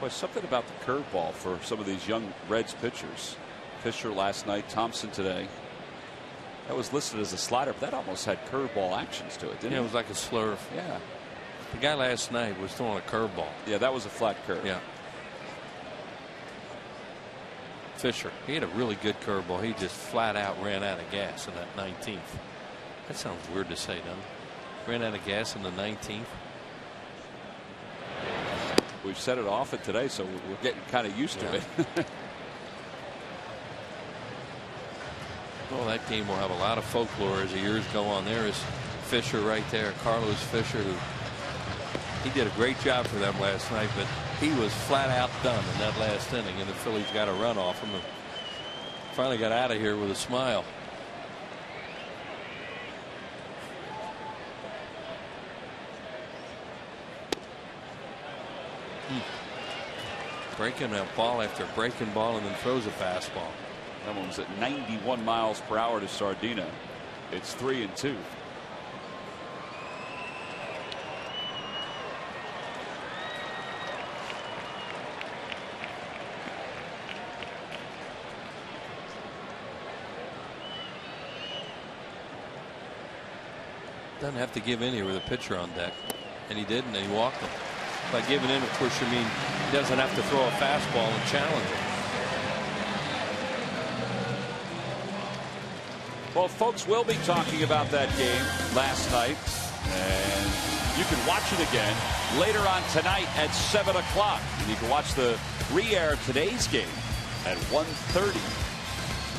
Speaker 1: Boy, something about the curveball for some of these young Reds pitchers. Fisher last night, Thompson today. That was listed as a slider, but that almost had curveball actions to it, didn't it?
Speaker 4: Yeah, it was like a slurve.
Speaker 1: Yeah.
Speaker 4: The guy last night was throwing a curveball.
Speaker 1: Yeah, that was a flat curve.
Speaker 4: Yeah. Fisher, he had a really good curveball. He just flat out ran out of gas in that 19th. That sounds weird to say, doesn't it? Ran out of gas in the 19th.
Speaker 1: We've said it often today, so we're getting kind of used to it.
Speaker 4: Well, that game will have a lot of folklore as the years go on. There is Fisher right there, Carlos Fisher, who he did a great job for them last night, but he was flat out done in that last inning, and the Phillies got a run off him and finally got out of here with a smile. Breaking a ball after breaking ball and then throws a fastball.
Speaker 1: That one was at 91 miles per hour to Sardina. It's 3-2.
Speaker 4: Doesn't have to give in here with a pitcher on deck, and he didn't, and he walked him. By giving in, of course, you mean he doesn't have to throw a fastball and challenge it.
Speaker 1: Well, folks, we'll be talking about that game last night, and you can watch it again later on tonight at 7 o'clock. And you can watch the re-air of today's game at 1:30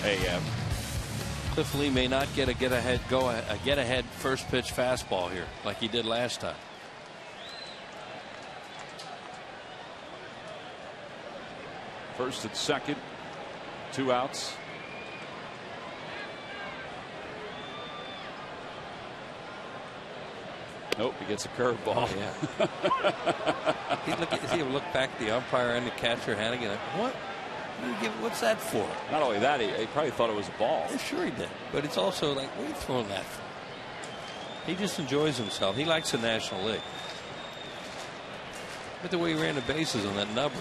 Speaker 1: a.m.
Speaker 4: Cliff Lee may not get a get ahead first pitch fastball here like he did last time.
Speaker 1: First and second, 2 outs. Nope, he gets a curveball.
Speaker 4: Oh, yeah. He look back at the umpire and the catcher Hannigan. Like, what? What's that for?
Speaker 1: Not only that, he probably thought it was a ball.
Speaker 4: Yeah, sure he did. But it's also like, what are you throwing that for? He just enjoys himself. He likes the National League. But the way he ran the bases on that number.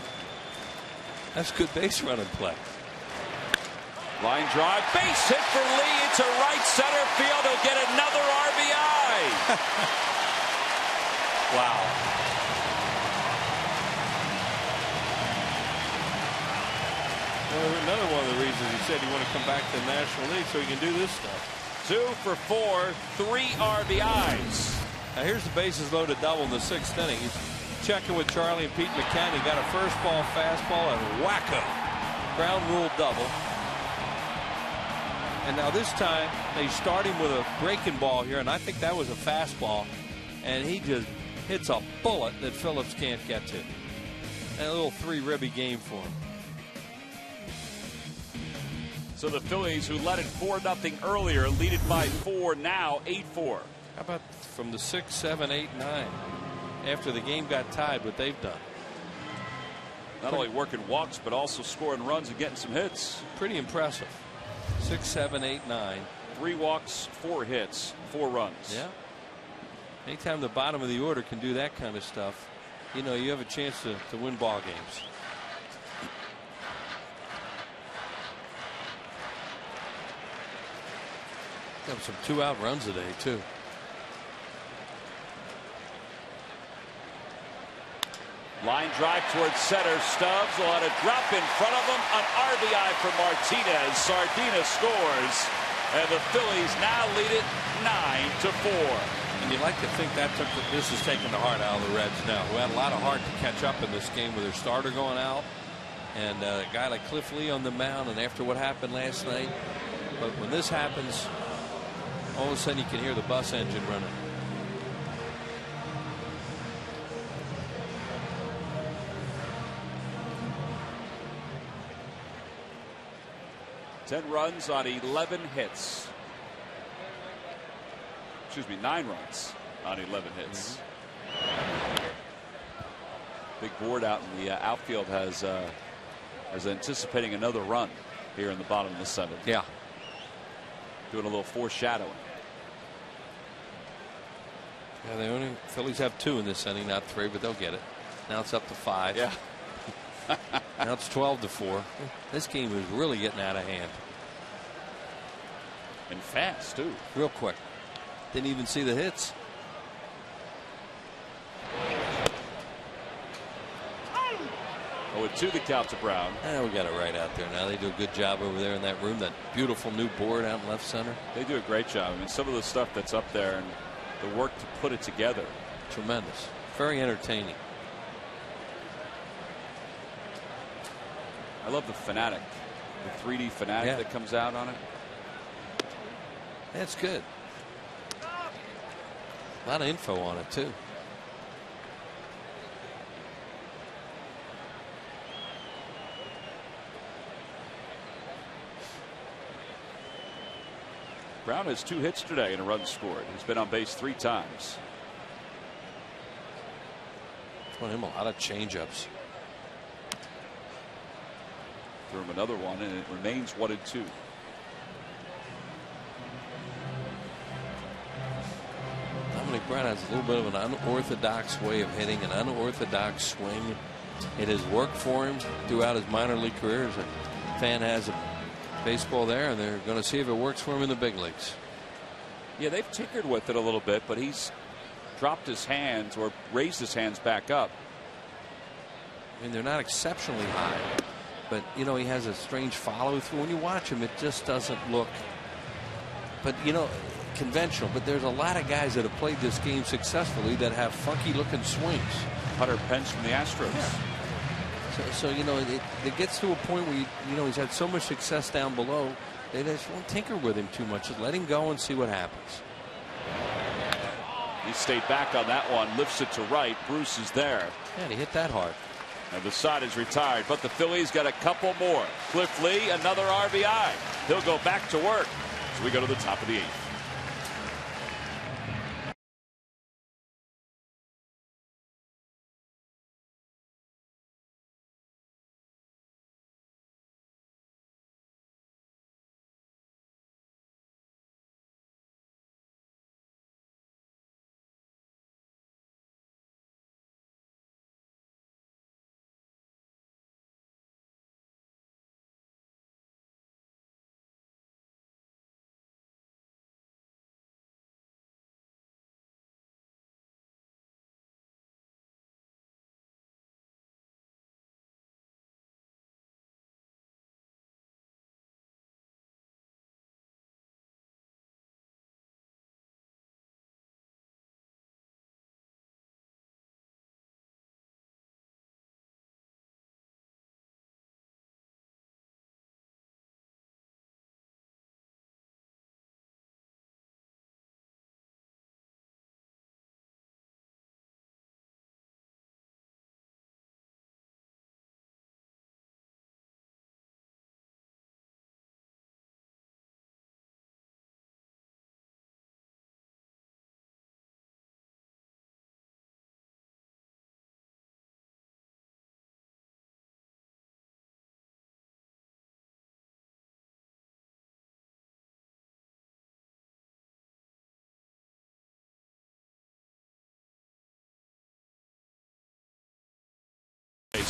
Speaker 4: That's good base running play.
Speaker 1: Line drive, base hit for Lee into right center field. He'll get another RBI.
Speaker 4: Wow. Well, another one of the reasons he said he wanted to come back to the National League so he can do this stuff.
Speaker 1: 2 for 4, 3 RBIs.
Speaker 4: Now here's the bases loaded double in the 6th inning. He's checking with Charlie and Pete McCann. He got a first ball fastball and wacko. Ground rule double. And now this time they start him with a breaking ball here, and I think that was a fastball, and he just hits a bullet that Phillips can't get to. And a little 3-ribby game for him.
Speaker 1: So the Phillies, who led it 4-0 earlier, lead it by 4 now, 8-4.
Speaker 4: How about from the 6, 7, 8, 9? After the game got tied, what they've done.
Speaker 1: Not only working walks, but also scoring runs and getting some hits.
Speaker 4: Pretty impressive. 6, 7, 8, 9.
Speaker 1: 3 walks, 4 hits, 4 runs.
Speaker 4: Yeah. Anytime the bottom of the order can do that kind of stuff, you know, you have a chance to win ball games. Got some 2-out runs today, too.
Speaker 1: Line drive towards center. Stubbs will let it drop in front of him. An RBI for Martinez. Sardina scores And the Phillies now lead it 9-4.
Speaker 4: And you'd like to think that this is taking the heart out of the Reds now, who had a lot of heart to catch up in this game with their starter going out and a guy like Cliff Lee on the mound, and after what happened last night. But when this happens, all of a sudden you can hear the bus engine running.
Speaker 1: Ten runs on 11 hits. Excuse me, 9 runs on 11 hits. Big board out in the outfield has anticipating another run here in the bottom of the 7th.
Speaker 4: Yeah.
Speaker 1: Doing a little foreshadowing.
Speaker 4: Yeah, Phillies have 2 in this inning, not 3, but they'll get it. Now it's up to 5.
Speaker 1: Yeah.
Speaker 4: Now it's 12-4. This game is really getting out of hand.
Speaker 1: And fast, too.
Speaker 4: Real quick. Didn't even see the hits.
Speaker 1: Oh, and 2 the count to Brown.
Speaker 4: We got it right out there now. They do a good job over there in that room. That beautiful new board out in left center.
Speaker 1: They do a great job. I mean, some of the stuff that's up there and the work to put it together.
Speaker 4: Tremendous. Very entertaining.
Speaker 1: I love the Fanatic. The 3D Fanatic that comes out on it.
Speaker 4: That's good. A lot of info on it, too.
Speaker 1: Brown has 2 hits today and a run scored. He's been on base 3 times.
Speaker 4: Throwing him a lot of changeups.
Speaker 1: Threw him another one, and it remains 1-2.
Speaker 4: Dominic Brown has a little bit of an unorthodox way of hitting, an unorthodox swing. It has worked for him throughout his minor league career. As a fan has a baseball there, and they're going to see if it works for him in the big leagues.
Speaker 1: Yeah, they've tinkered with it a little bit, but he's dropped his hands or raised his hands back up.
Speaker 4: I mean, they're not exceptionally high, but you know, he has a strange follow through. When you watch him, it just doesn't look, but you know, conventional. But there's a lot of guys that have played this game successfully that have funky looking swings.
Speaker 1: Hunter Pence from the Astros.
Speaker 4: Yeah. So you know, it gets to a point where you know, he's had so much success down below, they just won't tinker with him too much. Just let him go and see what happens.
Speaker 1: He stayed back on that one, lifts it to right. Bruce is there.
Speaker 4: Yeah, and he hit that hard.
Speaker 1: And the side is retired, but the Phillies got a couple more. Cliff Lee, another RBI. He'll go back to work. So we go to the top of the 8th.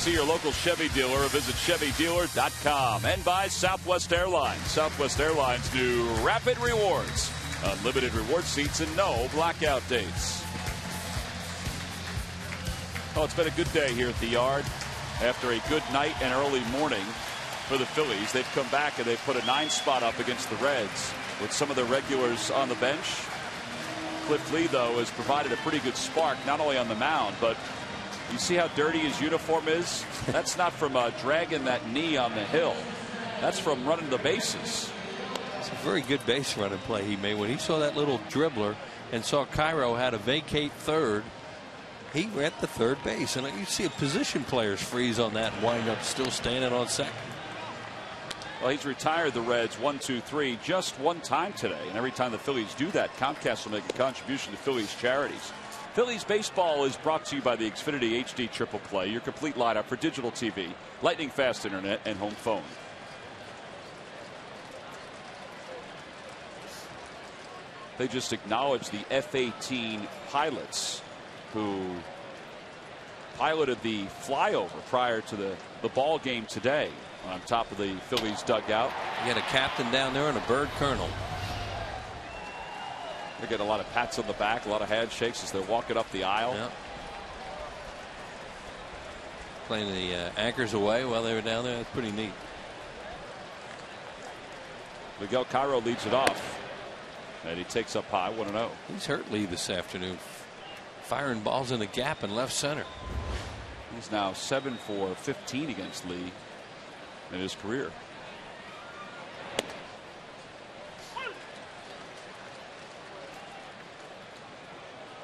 Speaker 1: See your local Chevy dealer or visit ChevyDealer.com. And by Southwest Airlines. Southwest Airlines new Rapid Rewards. Unlimited reward seats and no blackout dates. Oh, it's been a good day here at the Yard after a good night and early morning. for the Phillies. They've come back and they've put a 9 spot up against the Reds with some of their regulars on the bench. Cliff Lee, though, has provided a pretty good spark, not only on the mound, but you see how dirty his uniform is? That's not from dragging that knee on the hill. That's from running the bases.
Speaker 4: It's a very good base running play he made. When he saw that little dribbler and saw Cairo had to vacate third, he ran to third base. And you see position players freeze on that and wind up still standing on second.
Speaker 1: Well, he's retired the Reds 1-2-3 just one time today. And every time the Phillies do that, Comcast will make a contribution to Phillies charities. Phillies baseball is brought to you by the Xfinity HD Triple Play, your complete lineup for digital TV, lightning fast internet, and home phone. They just acknowledged the F-18 pilots who piloted the flyover prior to the ball game today on top of the Phillies dugout.
Speaker 4: You got a captain down there and a bird colonel.
Speaker 1: They're getting a lot of pats on the back, a lot of handshakes as they're walking up the aisle.
Speaker 4: Yep. Playing the anchors away while they were down there. That's pretty neat.
Speaker 1: Miguel Cairo leads it off. And he takes up high 1-0.
Speaker 4: He's hurt Lee this afternoon. Firing balls in the gap in left center.
Speaker 1: He's now 7 for 15 against Lee in his career.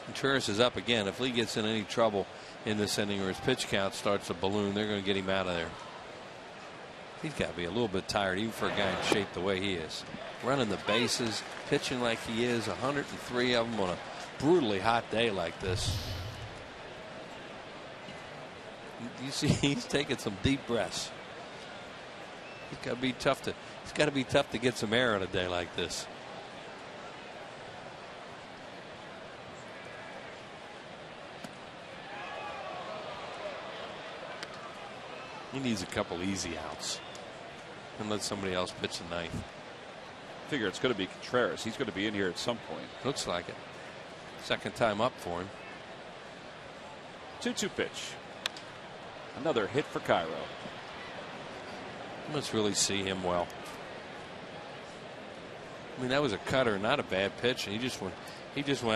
Speaker 4: Contreras is up again. If Lee gets in any trouble in this inning or his pitch count starts to balloon, they're going to get him out of there. He's got to be a little bit tired, even for a guy in shape the way he is. Running the bases, pitching like he is, 103 of them on a brutally hot day like this. You see, he's taking some deep breaths. He's got to be tough to. It's got to be tough to get some air on a day like this. He needs a couple easy outs and let somebody else pitch the ninth.
Speaker 1: Figure it's going to be Contreras. He's going to be in here at some point.
Speaker 4: Looks like it. Second time up for him.
Speaker 1: 2-2 pitch. Another hit for Cairo.
Speaker 4: Let's really see him well. I mean, that was a cutter, not a bad pitch, and he just went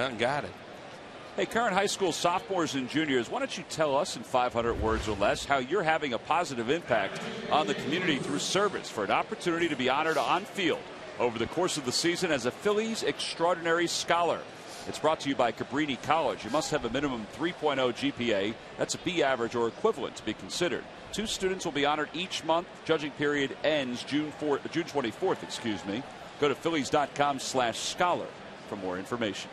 Speaker 4: out and got it.
Speaker 1: Hey, current high school sophomores and juniors, why don't you tell us in 500 words or less how you're having a positive impact on the community through service for an opportunity to be honored on field over the course of the season as a Phillies Extraordinary Scholar. It's brought to you by Cabrini College. You must have a minimum 3.0 GPA. That's a B average or equivalent to be considered. 2 students will be honored each month. Judging period ends June 24th. Excuse me. Go to Phillies.com/scholar for more information.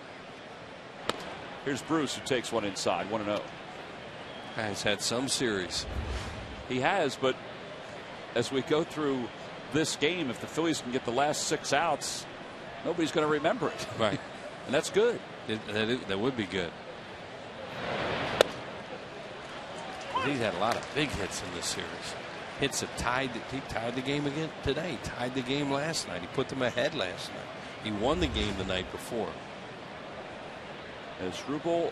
Speaker 1: Here's Bruce, who takes one inside, 1-0.
Speaker 4: Guy's had some series.
Speaker 1: He has, but as we go through this game, if the Phillies can get the last 6 outs, nobody's going to remember it.
Speaker 4: Right.
Speaker 1: And that's good.
Speaker 4: That would be good. He's had a lot of big hits in this series. Hits that he tied the game again today. Tied the game last night. He put them ahead last night. He won the game the night before.
Speaker 1: Asdrubal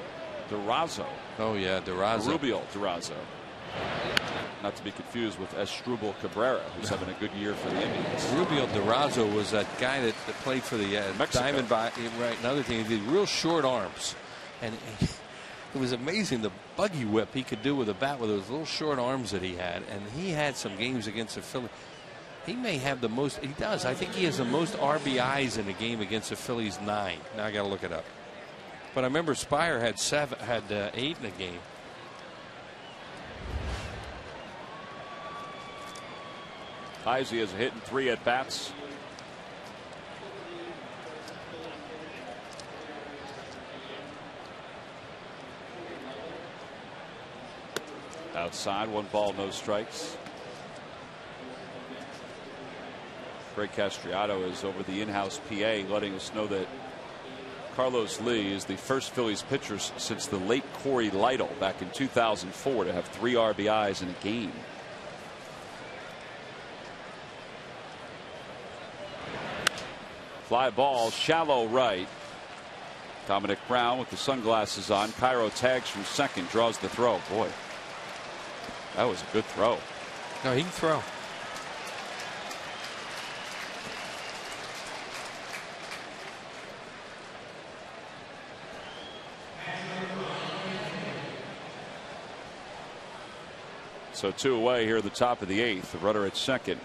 Speaker 1: Durazo.
Speaker 4: Oh yeah, Durazo.
Speaker 1: Rubio Durazo. Not to be confused with Asdrubal Cabrera, who's having a good year for the Indians.
Speaker 4: Rubio Durazo was that guy that played for the Diamondbacks. Right. Another thing, he did real short arms, and it was amazing the buggy whip he could do with a bat with those little short arms that he had. And he had some games against the Phillies. He may have the most. He does. I think he has the most RBIs in a game against the Phillies. 9. Now I got to look it up. But I remember Spire had 8 in a game.
Speaker 1: Heisey has a hit in 3 at bats. Outside, 1 ball, no strikes. Greg Castriato is over the in-house PA, letting us know that Carlos Lee is the first Phillies pitcher since the late Corey Lytle back in 2004 to have 3 RBIs in a game. Fly ball, shallow right. Dominic Brown with the sunglasses on. Cairo tags from second, draws the throw. Boy, that was a good throw.
Speaker 4: No, he can throw.
Speaker 1: So 2 away here at the top of the 8th. The runner at second.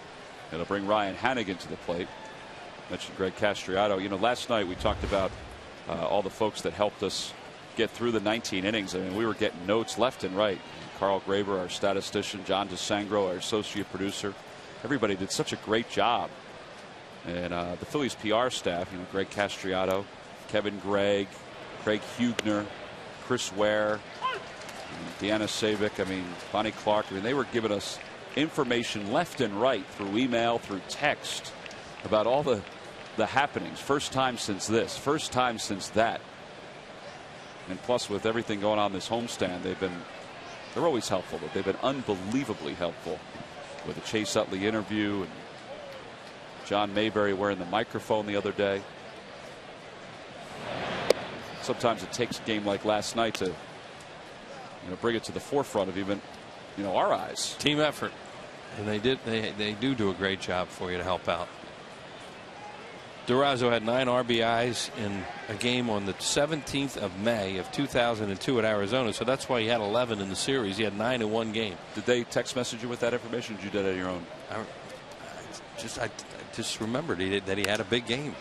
Speaker 1: It'll bring Ryan Hannigan to the plate. Mentioned Greg Castriato. You know, last night we talked about all the folks that helped us get through the 19 innings. I mean, we were getting notes left and right. Carl Graver, our statistician, John DeSangro, our associate producer. Everybody did such a great job. And the Phillies PR staff, you know, Greg Castriato, Kevin Gregg, Craig Hugner, Chris Ware, Deanna Savick, I mean, Bonnie Clark. I mean, they were giving us information left and right through email, through text about all the happenings. First time since this, first time since that. And plus, with everything going on this homestand, they're always helpful, but they've been unbelievably helpful with the Chase Utley interview and John Mayberry wearing the microphone the other day. Sometimes it takes a game like last night to bring it to the forefront of even our eyes.
Speaker 4: Team effort, and they do a great job for you to help out. Durazo had 9 RBIs in a game on the 17th of May of 2002 at Arizona, so that's why he had 11 in the series. He had 9 in one game.
Speaker 1: Did they text message you with that information, or did you do that on your own?
Speaker 4: I just remembered that he had a big game.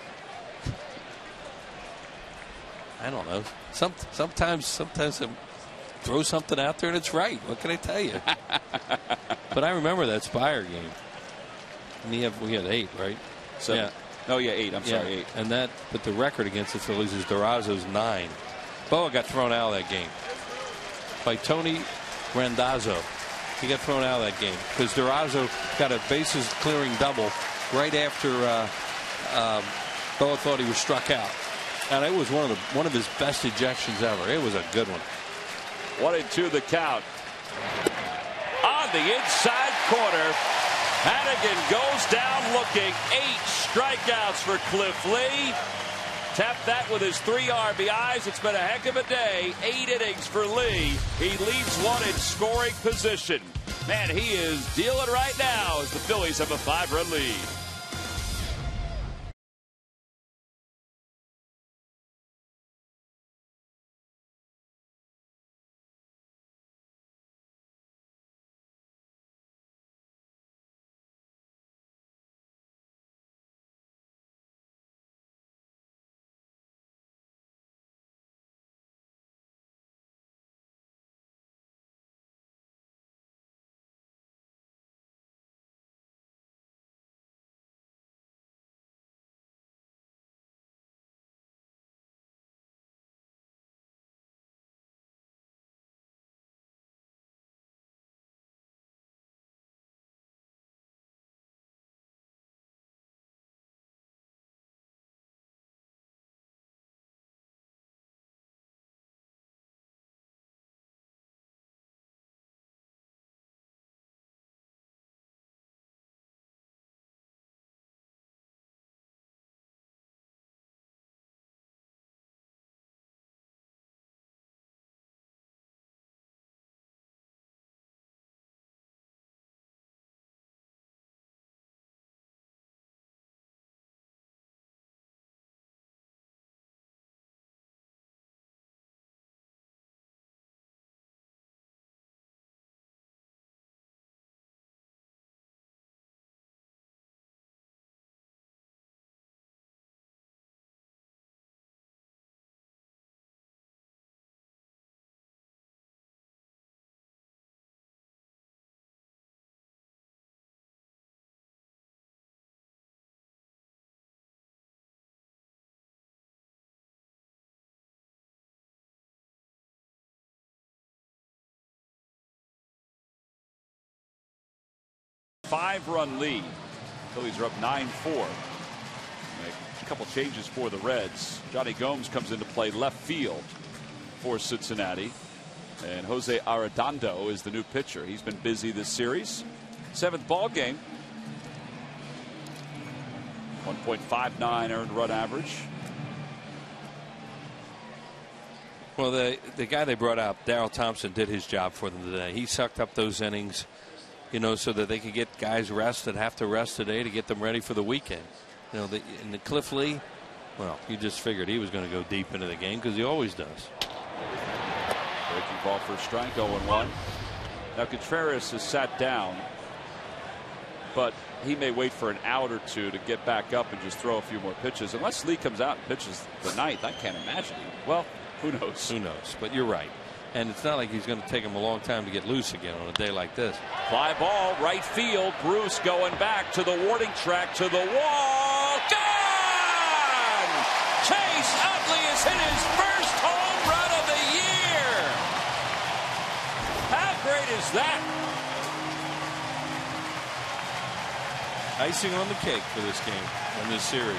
Speaker 4: I don't know. Sometimes I throw something out there and it's right. What can I tell you? But I remember that Spire game. And we had 8, right?
Speaker 1: 7.
Speaker 4: Yeah.
Speaker 1: Oh yeah, 8. I'm sorry, 8.
Speaker 4: And but the record against the Phillies is Durazo's 9. Boa got thrown out of that game by Tony Randazzo. He got thrown out of that game because Durazo got a bases clearing double right after Boa thought he was struck out, and it was one of his best ejections ever. It was a good one.
Speaker 1: 1-2 the count. On the inside corner, Hannigan goes down looking. 8 strikeouts for Cliff Lee. Tapped that with his 3 RBIs. It's been a heck of a day. 8 innings for Lee. He leads one in scoring position. Man, he is dealing right now as the Phillies have a 5-run lead. Five-run lead. Phillies are up 9-4. A couple changes for the Reds. Johnny Gomes comes into play left field for Cincinnati. And Jose Arredondo is the new pitcher. He's been busy this series. 7th ball game. 1.59 earned run average.
Speaker 4: Well, the guy they brought out, Darrell Thompson, did his job for them today. He sucked up those innings, so that they could get guys rest that have to rest today to get them ready for the weekend. And the Cliff Lee, well, you just figured he was going to go deep into the game because he always does.
Speaker 1: Breaking ball for strike, 0-1. Now Contreras is sat down, but he may wait for an out or two to get back up and just throw a few more pitches. Unless Lee comes out and pitches the ninth, I can't imagine. Well, who knows?
Speaker 4: Who knows? But you're right. And it's not like he's going to take him a long time to get loose again on a day like this.
Speaker 1: Fly ball, right field. Bruce going back to the warning track, to the wall. Gone! Chase Utley has hit his first home run of the year. How great is that?
Speaker 4: Icing on the cake for this game and this series.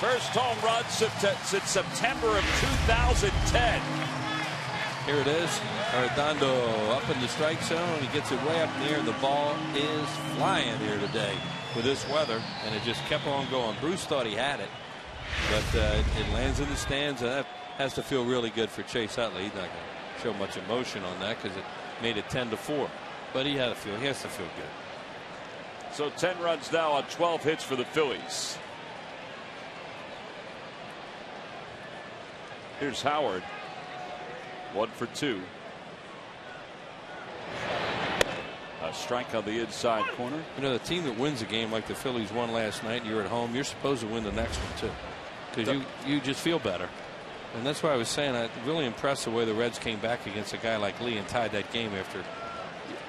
Speaker 1: First home run since September of 2010.
Speaker 4: Here it is. Arredondo up in the strike zone. He gets it way up in the air. The ball is flying here today with this weather, and it just kept on going. Bruce thought he had it, but it lands in the stands, and that has to feel really good for Chase Utley. He's not going to show much emotion on that because it made it 10-4. But he has to feel good.
Speaker 1: So 10 runs now on 12 hits for the Phillies. Here's Howard. 1 for 2. A strike on the inside corner.
Speaker 4: You know, the team that wins a game like the Phillies won last night, and you're at home, you're supposed to win the next one too, because you just feel better. And that's why I was saying I'm really impressed the way the Reds came back against a guy like Lee and tied that game after,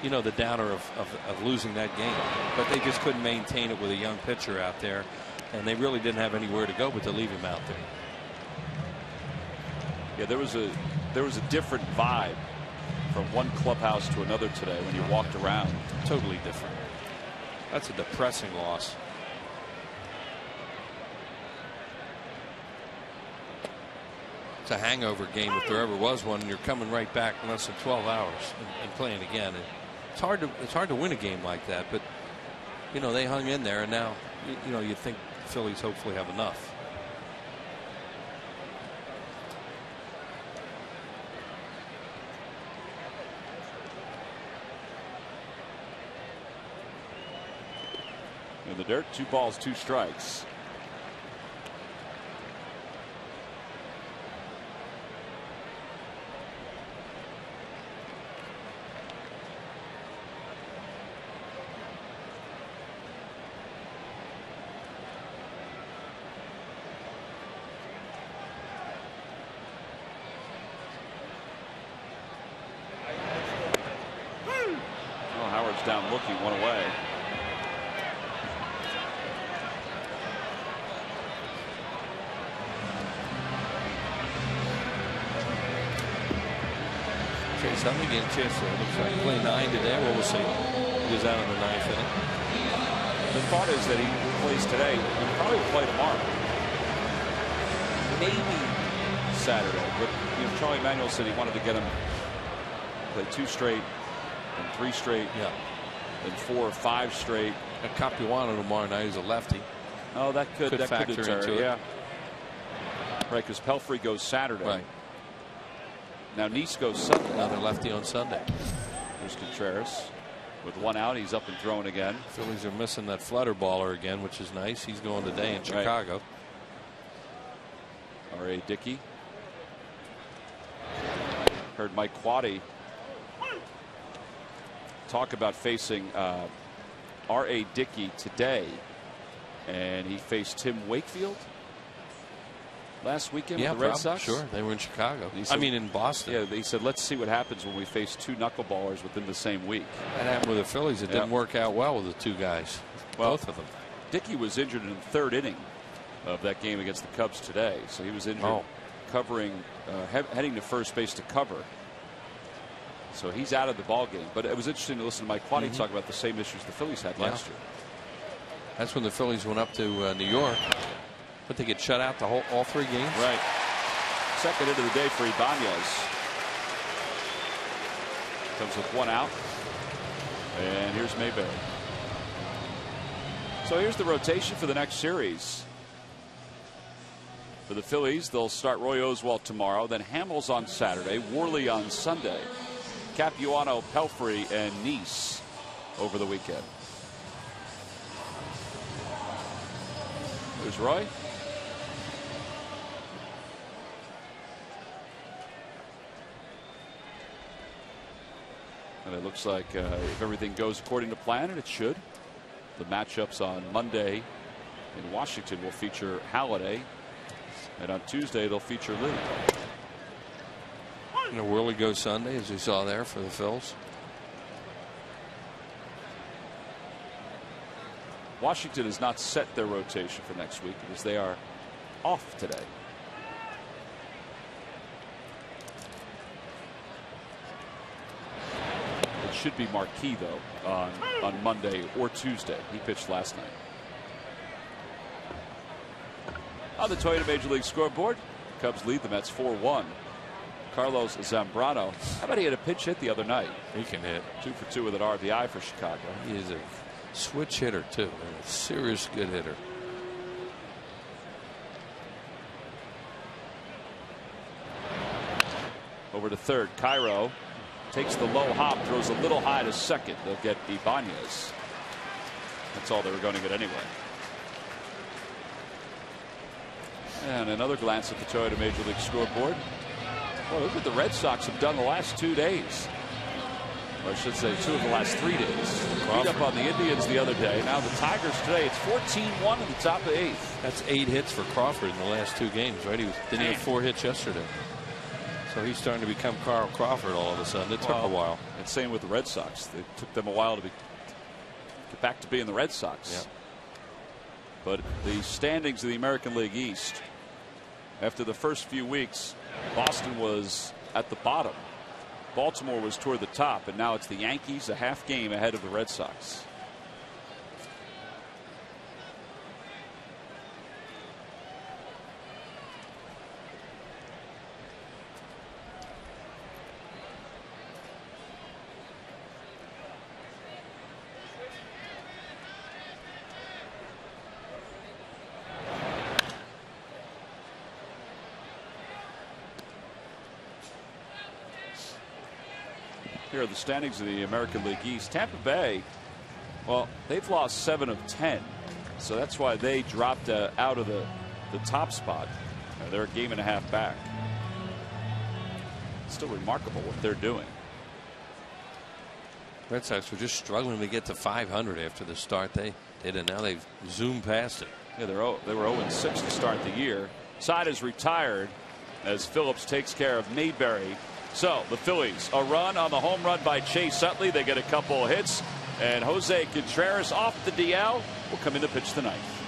Speaker 4: you know, the downer of losing that game. But they just couldn't maintain it with a young pitcher out there, and they really didn't have anywhere to go but to leave him out there.
Speaker 1: Yeah, there was a different vibe from one clubhouse to another today when you walked around.
Speaker 4: Totally different. That's a depressing loss. It's a hangover game if there ever was one, and you're coming right back in less than 12 hours and playing again. It's hard to win a game like that, but you know, they hung in there, and now you know, you think the Phillies hopefully have enough.
Speaker 1: In the dirt, 2 balls, 2 strikes. Oh, Howard's down looking, 1 away.
Speaker 4: Something getting a chance to looks like play 9 today. Well, we'll see. He goes out in the 9th inning.
Speaker 1: The thought is that he plays today. He'll probably play tomorrow. Maybe Saturday. But you know, Charlie Manuel said he wanted to get him play 2 straight and 3 straight.
Speaker 4: Yeah.
Speaker 1: And 4 or 5 straight.
Speaker 4: And Capuano tomorrow night is a lefty.
Speaker 1: Oh, that could
Speaker 4: factor
Speaker 1: deter,
Speaker 4: into it.
Speaker 1: Yeah. Right, because Pelfrey goes Saturday.
Speaker 4: Right.
Speaker 1: Now Nice goes Sunday.
Speaker 4: Another lefty on Sunday.
Speaker 1: There's Contreras. With 1 out, he's up and throwing again.
Speaker 4: Phillies are missing that flutter baller again, which is nice. He's going today in Chicago.
Speaker 1: R.A. Dickey. Heard Mike Quaddy talk about facing R.A. Dickey today, and he faced Tim Wakefield last weekend with the Red Sox.
Speaker 4: Sure, they were in Chicago. I mean, in Boston.
Speaker 1: Yeah, he said, let's see what happens when we face 2 knuckleballers within the same week.
Speaker 4: That happened with the Phillies. It didn't work out well with the 2 guys. Well, both of them.
Speaker 1: Dickey was injured in the 3rd inning of that game against the Cubs today. So he was injured covering, heading to first base to cover. So he's out of the ball game. But it was interesting to listen to Mike Quaddy talk about the same issues the Phillies had last year.
Speaker 4: That's when the Phillies went up to New York. But they get shut out all 3 games.
Speaker 1: Right. Second hit of the day for Ibanez. Comes with 1 out. And here's Mayberry. So here's the rotation for the next series. For the Phillies, they'll start Roy Oswalt tomorrow, then Hamels on Saturday, Worley on Sunday, Capuano, Pelfrey, and Nice over the weekend. There's Roy. And it looks like if everything goes according to plan, and it should, the matchups on Monday in Washington will feature Halladay, and on Tuesday it'll feature Lee.
Speaker 4: And a whirly go Sunday, as we saw there for the Phils.
Speaker 1: Washington has not set their rotation for next week because they are off today. It should be Marquis, though, on Monday or Tuesday. He pitched last night. On the Toyota Major League scoreboard, Cubs lead the Mets 4-1. Carlos Zambrano. How about he had a pinch hit the other night?
Speaker 4: He can hit.
Speaker 1: 2 for 2 with an RBI for Chicago.
Speaker 4: He is a switch hitter, too. A serious good hitter.
Speaker 1: Over to third. Cairo takes the low hop, throws a little high to second. They'll get Ibanez. That's all they were going to get anyway. And another glance at the Toyota Major League scoreboard. Well, look what the Red Sox have done the last 2 days. Or I should say 2 of the last 3 days. Beat up on the Indians the other day. Now the Tigers today. It's 14-1 in the top of 8th.
Speaker 4: That's 8 hits for Crawford in the last 2 games, right? Didn't he have 4 hits yesterday? So he's starting to become Carl Crawford all of a sudden. It took a while.
Speaker 1: And same with the Red Sox. It took them a while to get back to being the Red Sox.
Speaker 4: Yeah.
Speaker 1: But the standings of the American League East, after the first few weeks, Boston was at the bottom. Baltimore was toward the top, and now it's the Yankees a half game ahead of the Red Sox. Here are the standings of the American League East. Tampa Bay, well, they've lost 7 of 10, so that's why they dropped out of the top spot. They're a game and a half back. Still remarkable what they're doing.
Speaker 4: Red Sox were just struggling to get to 500 after the start they did, and now they've zoomed past it.
Speaker 1: Yeah, they were 0-6 to start the year. Side is retired as Phillips takes care of Mayberry. So the Phillies, a run on the home run by Chase Utley. They get a couple of hits, and Jose Contreras off the DL will come in to pitch the ninth.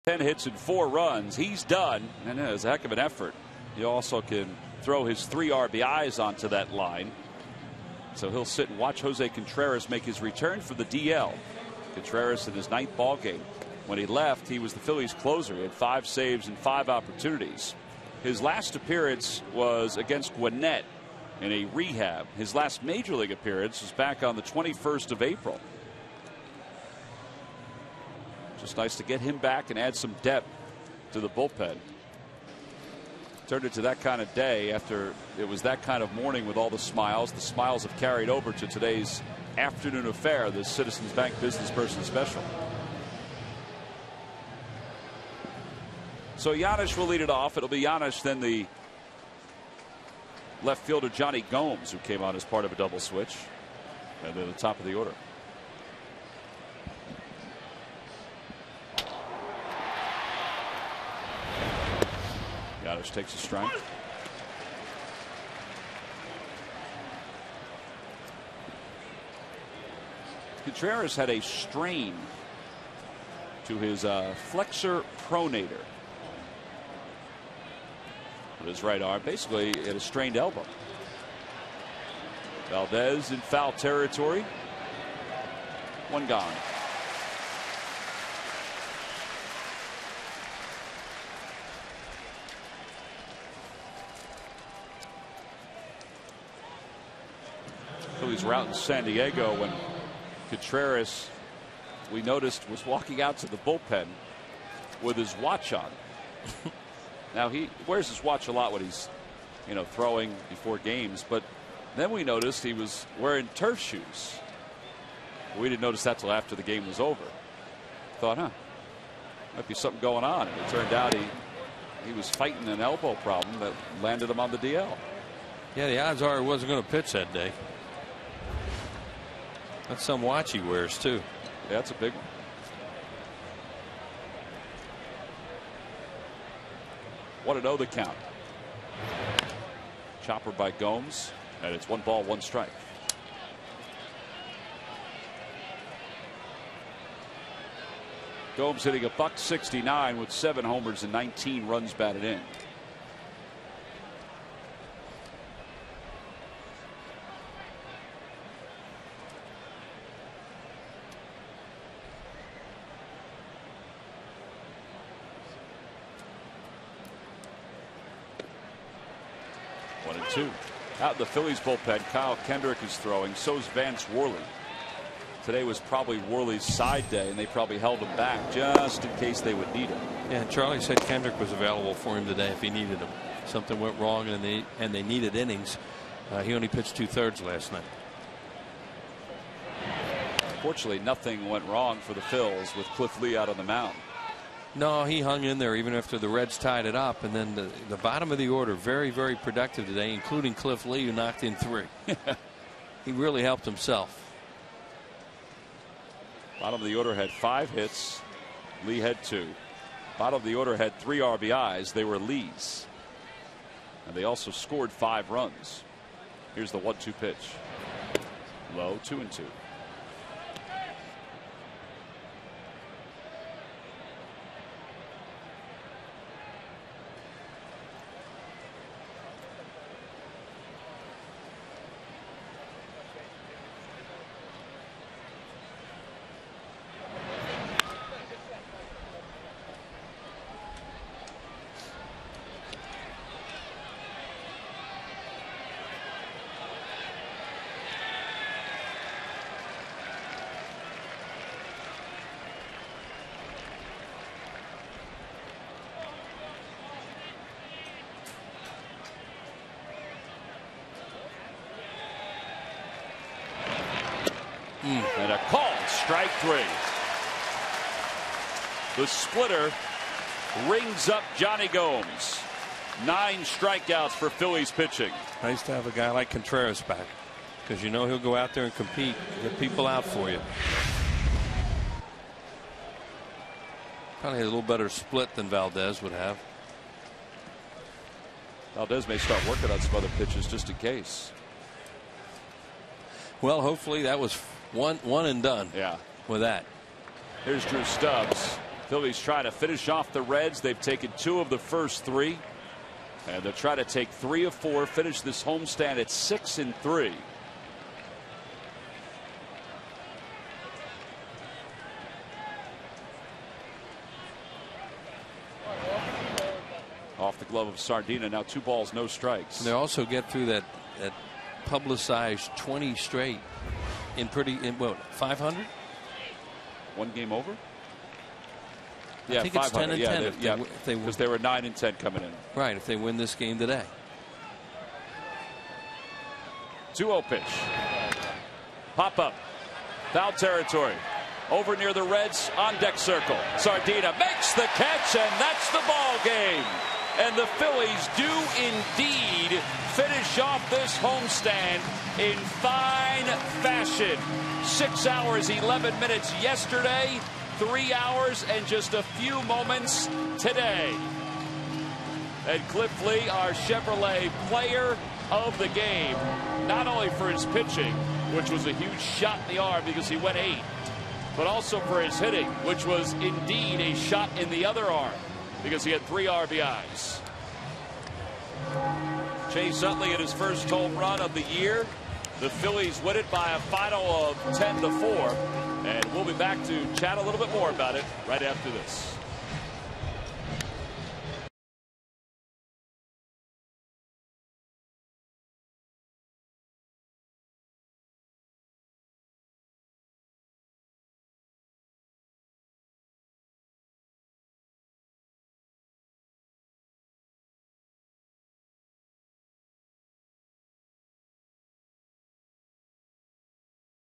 Speaker 1: Ten hits and 4 runs. He's done, and it was a heck of an effort. He also can throw his 3 RBIs onto that line. So he'll sit and watch Jose Contreras make his return for the DL. Contreras in his 9th ball game. When he left, he was the Phillies' closer. He had 5 saves and 5 opportunities. His last appearance was against Gwinnett in a rehab. His last major league appearance was back on the 21st of April. Just nice to get him back and add some depth to the bullpen. turned into that kind of day after it was that kind of morning with all the smiles. The smiles have carried over to today's afternoon affair, the Citizens Bank Business Person Special. So Giannis will lead it off. It'll be Giannis, then the left fielder Johnny Gomes, who came on as part of a double switch, and then the top of the order. Giannis takes a strike. Contreras had a strain to his flexor pronator with his right arm, basically at a strained elbow. Valdez in foul territory. One gone. Phillies were out in San Diego when Contreras, we noticed, was walking out to the bullpen with his watch on. Now he wears his watch a lot when he's, throwing before games, but then we noticed he was wearing turf shoes. We didn't notice that till after the game was over. Thought, might be something going on. And it turned out he was fighting an elbow problem that landed him on the DL.
Speaker 4: Yeah, the odds are he wasn't going to pitch that day. That's some watch he wears too.
Speaker 1: Yeah, that's a big one. What an 0 the count. Chopper by Gomes, and it's 1 ball, 1 strike. Gomes hitting a .169 with 7 homers and 19 runs batted in. Out in the Phillies bullpen, Kyle Kendrick is throwing. So's Vance Worley. Today was probably Worley's side day, and they probably held him back just in case they would need him.
Speaker 4: Yeah, and Charlie said Kendrick was available for him today if he needed him. Something went wrong, and they needed innings. He only pitched 2/3 last night.
Speaker 1: Fortunately, nothing went wrong for the Phils with Cliff Lee out on the mound.
Speaker 4: No, he hung in there even after the Reds tied it up, and then the bottom of the order very, very productive today, including Cliff Lee, who knocked in 3. He really helped himself.
Speaker 1: Bottom of the order had 5 hits. Lee had 2. Bottom of the order had 3 RBIs. They were Lee's, and they also scored 5 runs. Here's the 1-2 pitch. Low, 2-2. And a called strike 3. The splitter rings up Johnny Gomes. 9 strikeouts for Phillies pitching.
Speaker 4: Nice to have a guy like Contreras back, because he'll go out there and compete, get people out for you. Probably had a little better split than Valdez would have.
Speaker 1: Valdez may start working on some other pitches just in case.
Speaker 4: Well, hopefully that was one and done.
Speaker 1: Yeah.
Speaker 4: With that.
Speaker 1: Here's Drew Stubbs. Phillies trying to finish off the Reds. They've taken 2 of the first 3. And they'll try to take 3 of 4, finish this homestand at 6-3. Off the glove of Sardina. Now 2 balls, no strikes.
Speaker 4: And they also get through that publicized 20 straight in what, 500?
Speaker 1: 1 game over. Yeah,
Speaker 4: I think it's 10 and 10
Speaker 1: because they were 9 and 10 coming in.
Speaker 4: Right, if they win this game today.
Speaker 1: 2-0 pitch. Pop up. Foul territory. Over near the Reds on deck circle. Sardina makes the catch, and that's the ball game. And the Phillies do indeed finish off this homestand in fine fashion. 6 hours, 11 minutes yesterday. 3 hours and just a few moments today. And Cliff Lee, our Chevrolet player of the game, not only for his pitching, which was a huge shot in the arm because he went 8, but also for his hitting, which was indeed a shot in the other arm because he had 3 RBIs. Chase Utley at his first home run of the year. The Phillies win it by a final of 10-4. And we'll be back to chat a little bit more about it right after this.